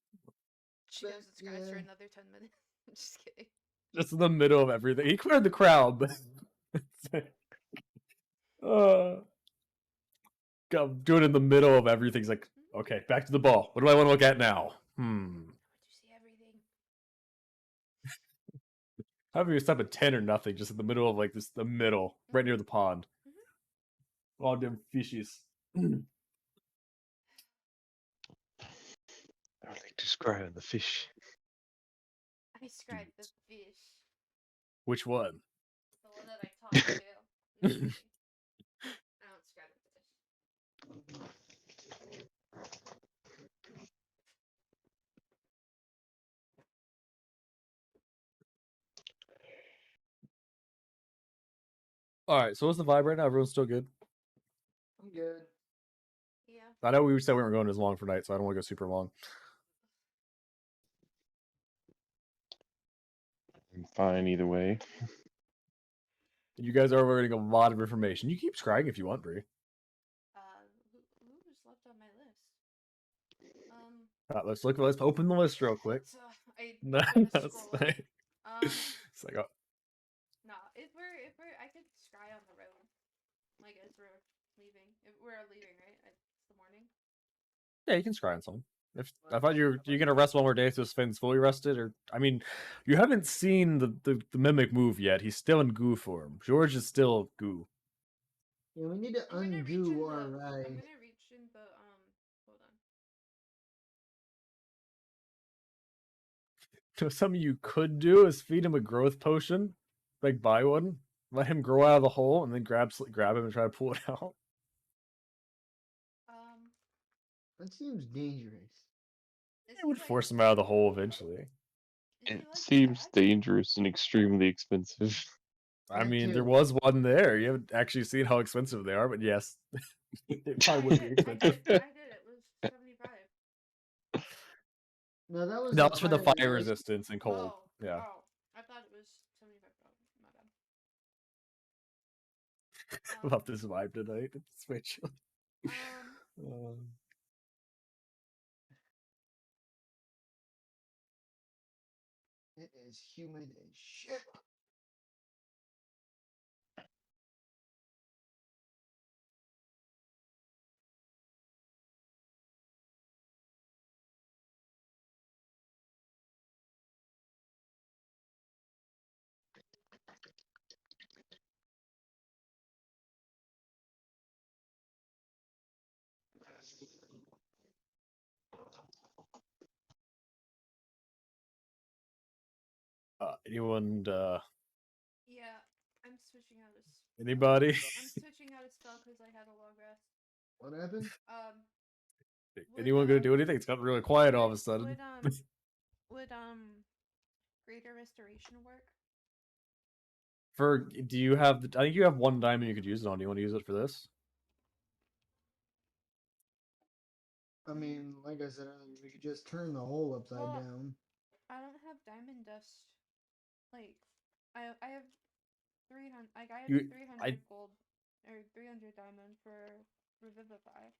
she goes and scries for Yeah. another 10 minutes. I'm just kidding. Just in the middle of everything. He cleared the crowd, but do it in the middle of everything. He's like, okay, back to the ball. What do I want to look at now? I want to see everything. How about you stop at 10 or nothing, just in the middle of like this, the middle, right near the pond. All them fishies. I would like to scry on the fish. I scried the fish. Which one? The one that I talked to. No, I'm kidding. I don't scribe the fish. All right, so what's the vibe right now? Everyone's still good? I'm good. Yeah. I know we said we weren't going as long for night, so I don't want to go super long. I'm fine either way. You guys are learning a lot of information. You keep scrying if you want, Bree. Who was left on my list? Let's open the list real quick. I No, kinda that's scroll up. fine. Um, It's like, oh, no, if we're, I could scry on the road, like as we're leaving. If we're leaving, right? It's the morning. yeah, you can scry on someone. If I thought you're gonna rest one more day so Sven's fully rested, or I mean, you haven't seen the mimic move yet. He's still in goo form. George is still goo. Yeah, we need to I'm gonna reach in undo the. our I'm ride. gonna reach in the. Hold on. So something you could do is feed him a growth potion, like buy one, let him grow out of the hole, and then grab him and try to pull it out. That seems dangerous. Is It he would like? force him out of the hole eventually. Is he It like seems bad? dangerous and extremely expensive. I That mean, there too. was one there. You haven't actually seen how expensive they are, but yes, they probably would be expensive. I did. It was 75. No, that was That the was for the fire fire resist. resistance and cold. Oh. Yeah. Oh. I thought it was 75. My bad. I love this vibe tonight. It's way chill. It is humid as shit. Anyone? Yeah, I'm switching out his. Anybody? I'm switching out his spell because I had a long rest. What happened? Anyone gonna do anything? It's got really quiet all of a sudden. Would greater restoration work? Do you have? I think you have one diamond you could use it on. Do you want to use it for this? I mean, like I said earlier, we could just turn the hole upside Well, down. I don't have diamond dust. Like, I have 300. Like I had You- 300 gold or 300 diamond for revivify.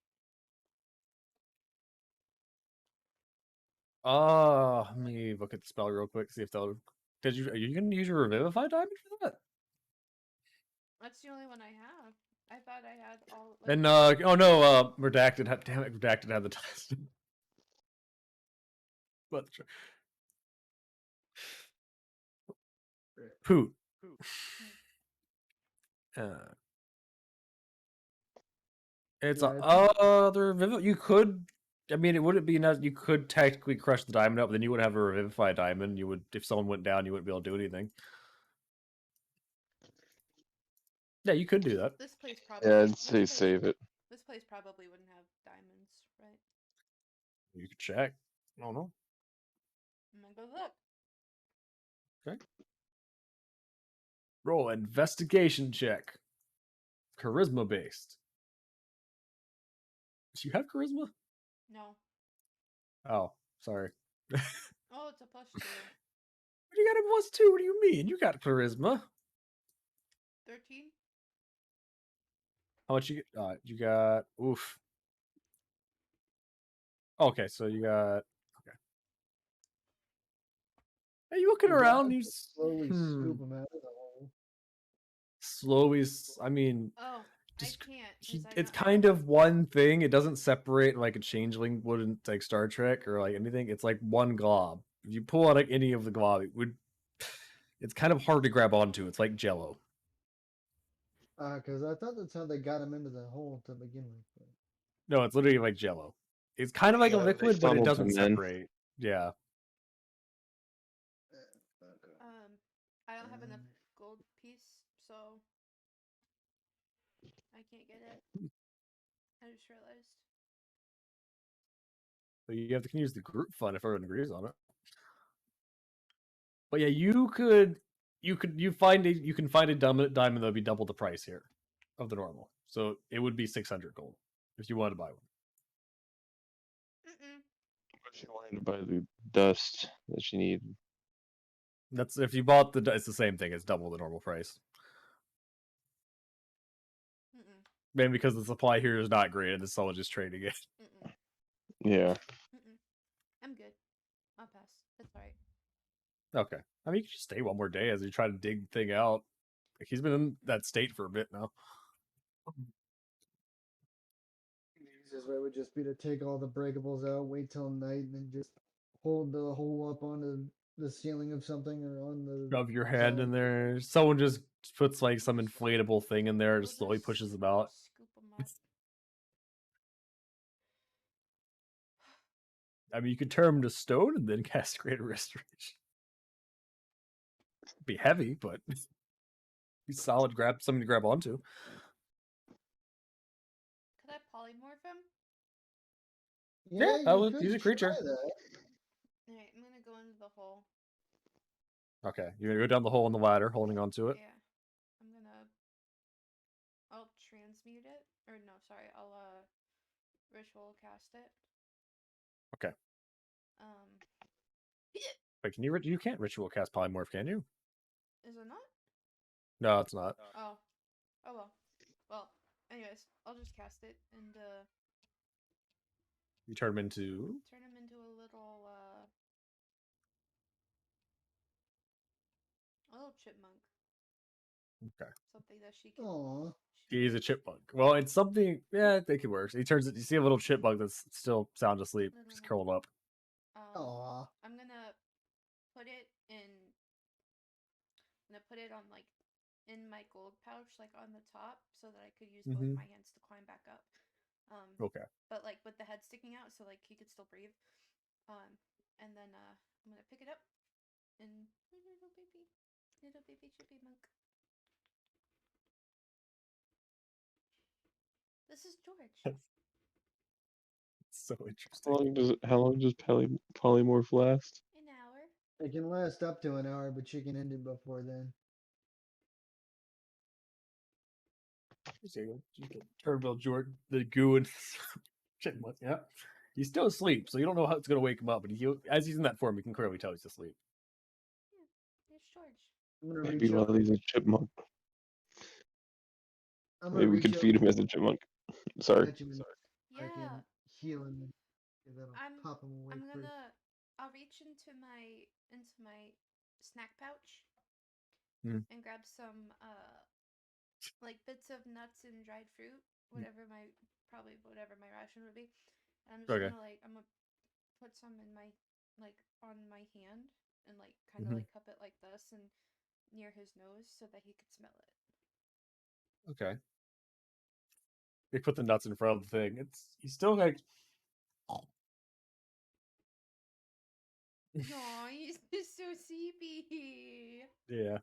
Let me look at the spell real quick, see if they'll. Are you gonna use your revivify diamond for that? That's the only one I have. I thought I had all. Like, And oh no, redacted. Damn it, redacted had the test. But Poot. It's Yeah, you could. I mean, it wouldn't be enough. You could technically crush the diamond up, but then you would have a revivify diamond. You would, if someone went down, you wouldn't be able to do anything. Yeah, you could do that. this place probably. Yeah, I'd this say place- save it. This place probably wouldn't have diamonds, right? You could check. I don't know. I'm gonna go look. Okay. Roll investigation check. Charisma based. Do you have charisma? No. Oh, sorry. Oh, it's a +2. You got a +2. What do you mean? You got charisma. 13. How much you get? You got. Oof. Okay, so you got. Okay. Hey, you looking You got around? to You slowly scoop them out of the hole. slowly. I mean, Oh, just I can't. 'Cause I it's don't- kind of one thing. It doesn't separate like a changeling wouldn't like Star Trek or like anything. It's like one glob. If you pull out like any of the glob, it would. It's kind of hard to grab onto. It's like Jello. Because I thought that's how they got him into the hole to begin with. But... No, it's literally like Jello. It's kind of like a Yeah, they liquid, but it funneled doesn't him in. separate. Yeah. Okay. I don't have enough gold piece, so I can't get it. I just realized. So you can use the group fund if everyone agrees on it. But yeah, you can find a diamond that'll be double the price here of the normal. So it would be 600 gold if you wanted to buy one. Mm-mm. If you wanted to buy the dust that you need. That's if you bought it's the same thing. It's double the normal price. Mm-mm. Maybe because the supply here is not great and the someone just trading it. Mm-mm. Yeah. Mm-mm. I'm good. I'll pass. It's alright. Okay. I mean, you can just stay one more day as you try to dig the thing out. Like, he's been in that state for a bit now. The easiest way would just be to take all the breakables out, wait till night, and then just hold the hole up onto the ceiling of something or on the. Shove your hand in solid- there. Someone just puts like some inflatable thing in there, We'll just slowly just pushes them out. Scoop them up. I mean, you could turn them to stone and then cast Greater Restoration. Be heavy, but be solid. Grab something to grab onto. Could I polymorph him? Yeah, you he's could a creature. try that. Alright, I'm gonna go into the hole. Okay, you're gonna go down the hole in the ladder, holding onto it. Yeah. I'll transmute it. Or no, sorry, I'll ritual cast it. Okay. Um Wait, can you can't ritual cast polymorph, can you? is it not? No, it's not. Oh. Oh well. Well, anyways, I'll just cast it and You turn him into. turn him into a little chipmunk. Okay. Something that she can. Aw. He's a chipmunk. Well, it's something. Yeah, they could work. He turns it. You see a little chipmunk that's still sound asleep, No, no, just no. curled up. Aw. I'm gonna put it in. I'm gonna put it on like in my gold pouch, like on the top, so that I could use both Mhm. my hands to climb back up. Okay. But like with the head sticking out, so like he could still breathe. And then I'm gonna pick it up and little baby chippy monk. This is George. It's so interesting. How long does polymorph last? An hour. It can last up to an hour, but you can end it before then. You can turn Jordan, the goo and chipmunk. Yeah. He's still asleep, so you don't know how it's gonna wake him up. But as he's in that form, you can clearly tell he's asleep. Yeah, it's George. I'm gonna Maybe reach while over. he's a chipmunk. I'm gonna Maybe we reach could feed over him as a chipmunk. Sorry. catch him and I Yeah, can heal him and that'll I'm pop him away I'm quick. gonna I'll reach into my snack pouch Mm. and grab some like bits of nuts and dried fruit, whatever my ration would be. And I'm just Okay. gonna I'm gonna put some in my on my hand and kind of Mhm. cup it like this and near his nose so that he could smell it. Okay. They put the nuts in front of the thing. He's still like. No, he's just so sleepy. Yeah.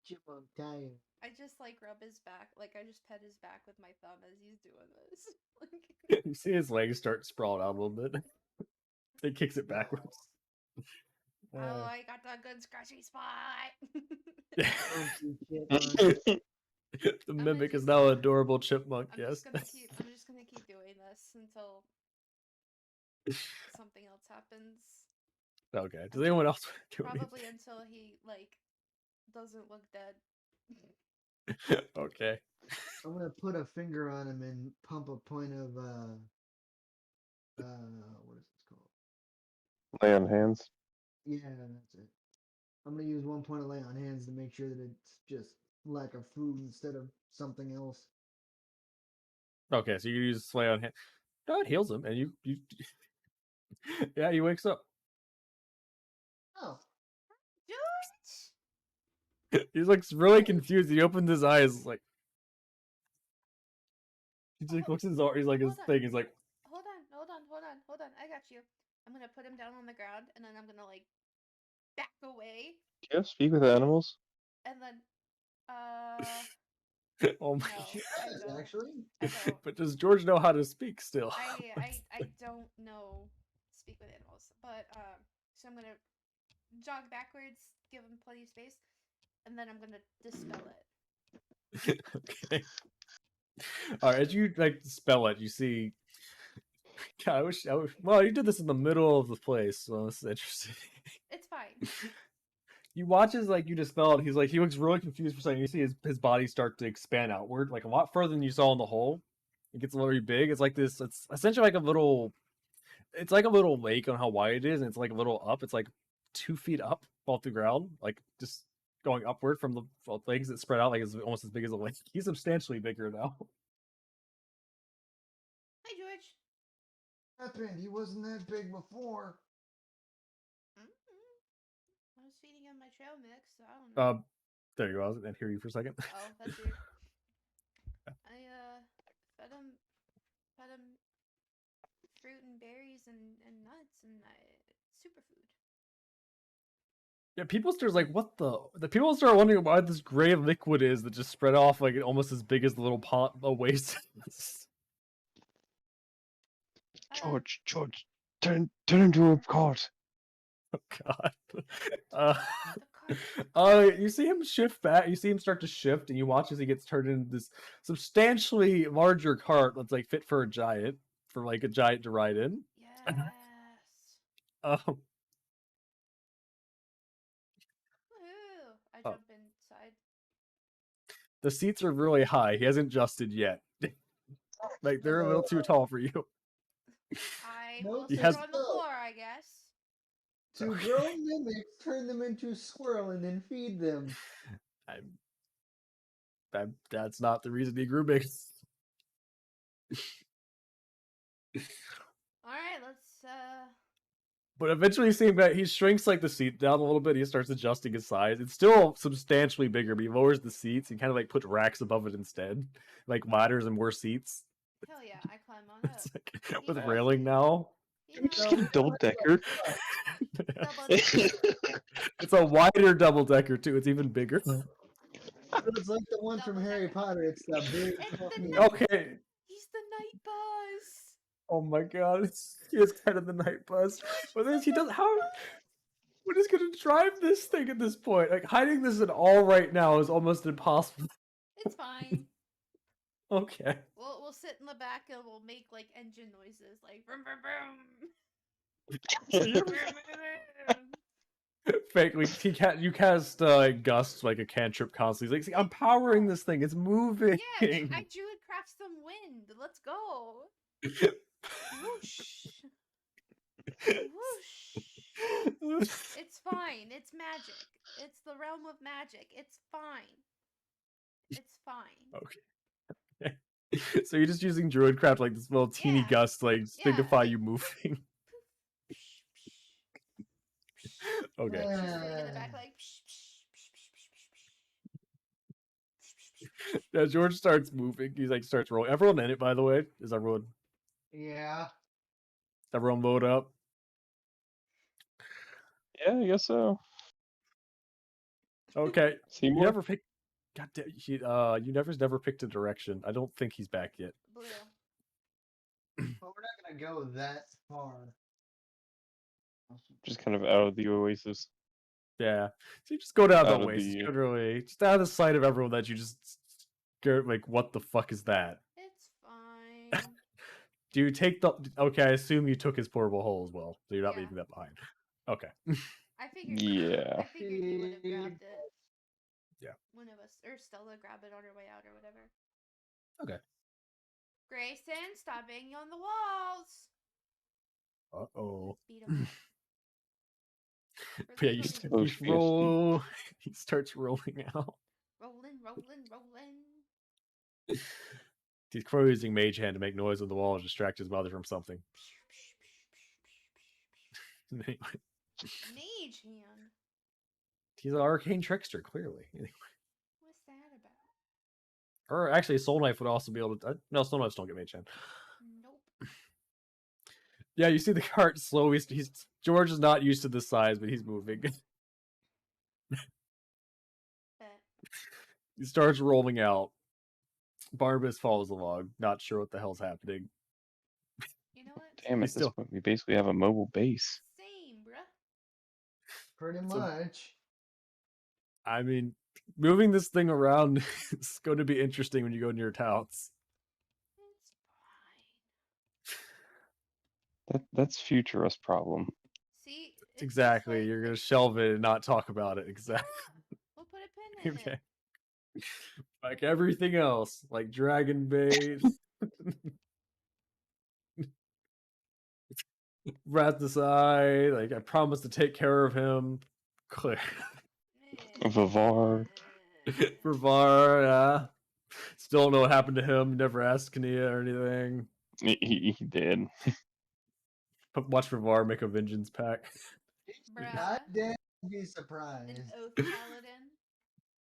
Chipmunk tired. I just rub his back, I just pet his back with my thumb as he's doing this. You see his legs start sprawled out a little bit. He kicks it No. backwards. Oh, I got the good scratchy spot. Grumpy chipmunk. The I'ma mimic is just- now an adorable chipmunk. I'm Yes. just gonna keep doing this until something else happens. Okay. Does anyone else do Probably until he doesn't look dead. anything? Okay. I'm gonna put a finger on him and pump a point of what is this called? Lay on hands. Yeah, that's it. I'm gonna use 1 point of lay on hands to make sure that it's just lack of food instead of something else. Okay, so you use slay on hand. No, it heals him, and you. Yeah, he wakes up. Oh, George! He's like really confused. He opens his eyes like. He just looks at his he's like his Hold on. thing. He's like, Hold on. I got you. I'm gonna put him down on the ground and then I'm gonna back away Do you have speak with animals? and then oh my. no, she I does don't. actually. I don't. But does George know how to speak still? I don't know speak with animals, but so I'm gonna jog backwards, give him plenty of space, and then I'm gonna dispel it. Okay. All right, as you spell it, you see. God, I wish. Well, you did this in the middle of the place, so this is interesting. It's fine. You watch as you dispel it. He looks really confused for a second. You see his body start to expand outward, a lot further than you saw in the hole. It gets very big. It's like this. It's essentially like a little. It's like a little lake on how wide it is, and it's a little up. It's 2 feet up off the ground, just going upward from the legs that spread out, it's almost as big as a lake. He's substantially bigger now. Hi, George. Happened. He wasn't that big before. I was feeding him my trail mix, so I don't know. There you go. I didn't hear you for a second. Oh, that's weird. I fed him fruit and berries and nuts and superfood. Yeah, people start what the people start wondering why this gray liquid is that just spread off almost as big as the little pot waste. George, turn into a cart. Oh God. The cart. You see him shift back. You see him start to shift, and you watch as he gets turned into this substantially larger cart that's fit for a giant, a giant to ride in. Yes. Um, Woohoo! I Oh. jump inside. the seats are really high. He hasn't adjusted yet. They're a little too tall for you. I No, will He sit has- on the floor, I guess. To grow mimics, turn them into squirrel and then feed them. That's not the reason he grew big. All right, let's. But eventually, you see him he shrinks the seat down a little bit. He starts adjusting his size. It's still substantially bigger, but he lowers the seats. He kind of put racks above it instead, ladders and more seats. Hell yeah, I climb on up. It's with He railing knows. now. He Can we just knows. get a double decker? Double decker. It's a wider double decker too. It's even bigger. It's like the one from Double Harry decker. Potter. It's the big. It's the fluffy- night. Okay. He's the night bus. Oh my God. He is kind of the night bus. But then he does how. What is going to drive this thing at this point? Hiding this at all right now is almost impossible. It's fine. Okay. We'll sit in the back and we'll make engine noises, vroom vroom vroom. So Fake, like, you cast Gust like a cantrip constantly. He's like, I'm powering this thing. It's moving. Yeah, I druid craft some wind. Let's go. Whoosh. Whoosh. It's fine. It's magic. It's the realm of magic. It's fine. It's fine. Okay. So you're just using druidcraft like this little teeny Yeah. gust, like Yeah, signify like- you moving. Okay. She's sitting in the back like. Yeah, George starts moving. He's like starts rolling. Everyone in it, by the way. Is Yeah. everyone load up? Yeah, I guess so. Okay. You Seymour? never picked. God damn, you never picked a direction. I don't think he's back yet. Blue. But we're not gonna go that far. Just kind of out of the oasis. Yeah. So you just go down Out the of way. the- Literally, just out of the sight of everyone that you just scared. Like, what the fuck is that? It's fine. Do you take the? Okay, I assume you took his portable hole as well, so you're not Yeah. leaving that behind. Okay. I figured. Yeah. I figured he would have grabbed it. Yeah. One of us, or Stella, grab it on her way out, or whatever. Okay. Grayson, stop banging on the walls. Uh-oh. Let's beat him up. Yeah, Really you Oh, just roll. He starts rolling out. rolling. He's using Mage Hand to make noise on the wall and distract his mother from something. Anyway, Mage hand. he's an arcane trickster, clearly. What's that about? Or actually, Soul Knife would also be able to. No, Soul Knives don't get Mage Hand. Nope. Yeah, you see the cart slow. He's George is not used to this size, but he's moving. Bet. He starts rolling out. Barnabas follows along, not sure what the hell's happening. You know what? Damn, He's at this still- point, we basically have a mobile base. Same, bruh. Pretty So- much. I mean, moving this thing around is going to be interesting when you go near towns. It's fine. That's future us problem. See? It's just Exactly. like- You're going to shelve it and not talk about it. Exactly. We'll put a pin in Okay. it. Like everything else, like Dragon Bait, Rathasai, like I promised to take care of him. Clear. Vavar. Ravar, yeah. Still don't know what happened to him. Never asked Kania or anything. He did. But watch Ravar make a vengeance pack. Bruh. God damn, be An surprised. oath paladin.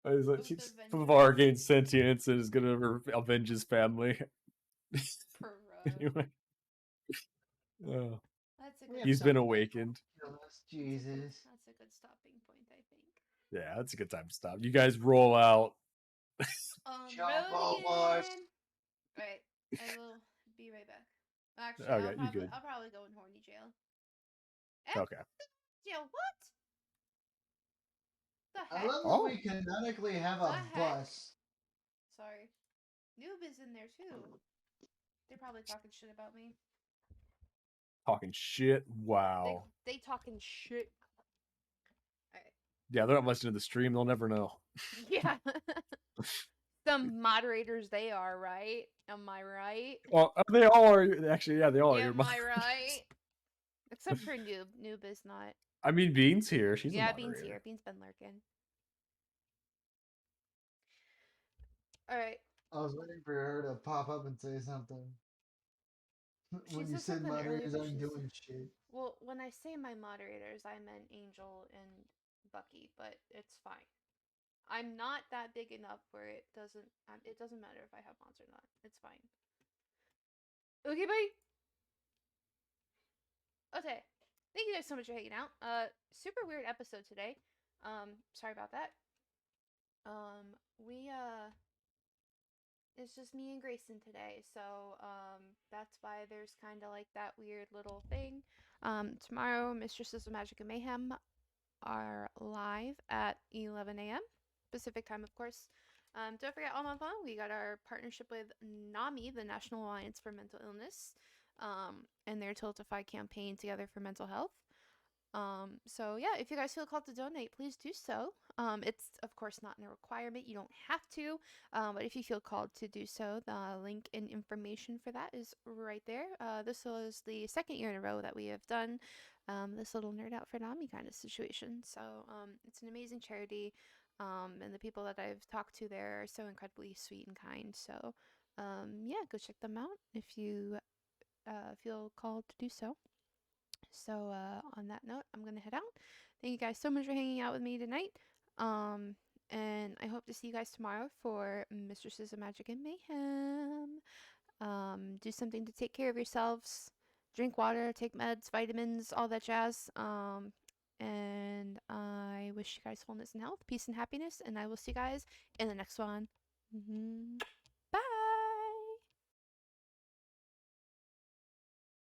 He's like, Oath of vengeance. Ravar gains sentience and is gonna avenge his family. Bruh. Anyway. Oh, That's a We good have he's been something awakened. Jesus. That's a good stopping point, I think. Yeah, that's a good time to stop. You guys roll out. On the Jump road on, boys. again. Alright, I will be right back. Actually, Okay, you good. I'll probably go in horny jail. Okay. Jail, what? The I heck? love that Oh. we canonically have The a heck? bus. Sorry. Noob is in there too. They're probably talking shit about me. Talking shit. Wow. They talking shit. Yeah, they're not listening to the stream. They'll never know. Yeah. Some moderators they are, right? Am I right? Well, they all are. Actually, yeah, they all are. Am Your I right? Except for Noob. Noob is not. I mean, Bean's here. She's Yeah, a Bean's moderator. here. Bean's been lurking. Alright. I was waiting for her to pop up and say something. She When you said said something earlier, moderators but aren't she's- doing shit. Well, when I say my moderators, I meant Angel and Bucky, but it's fine. I'm not that big enough where it doesn't matter if I have mods or not. It's fine. Okay, bye. Okay. Thank you guys so much for hanging out. Super weird episode today. Sorry about that. It's just me and Grayson today, so that's why there's kind of like that weird little thing. Tomorrow, Mistresses of Magic and Mayhem are live at 11 a.m. Pacific time, of course. Don't forget, all month long, we got our partnership with NAMI, the National Alliance for Mental Illness, and their Tiltify campaign, Together for Mental Health. So yeah, if you guys feel called to donate, please do so. It's of course not a requirement. You don't have to. But if you feel called to do so, the link and information for that is right there. This was the second year in a row that we have done this little nerd out for Nami kind of situation. So it's an amazing charity. And the people that I've talked to there are so incredibly sweet and kind. So yeah, go check them out if you feel called to do so. So on that note, I'm gonna head out. Thank you guys so much for hanging out with me tonight. Um, and I hope to see you guys tomorrow for Mistresses of Magic and Mayhem. Do something to take care of yourselves. Drink water, take meds, vitamins, all that jazz. And I wish you guys wholeness and health, peace and happiness. And I will see you guys in the next one.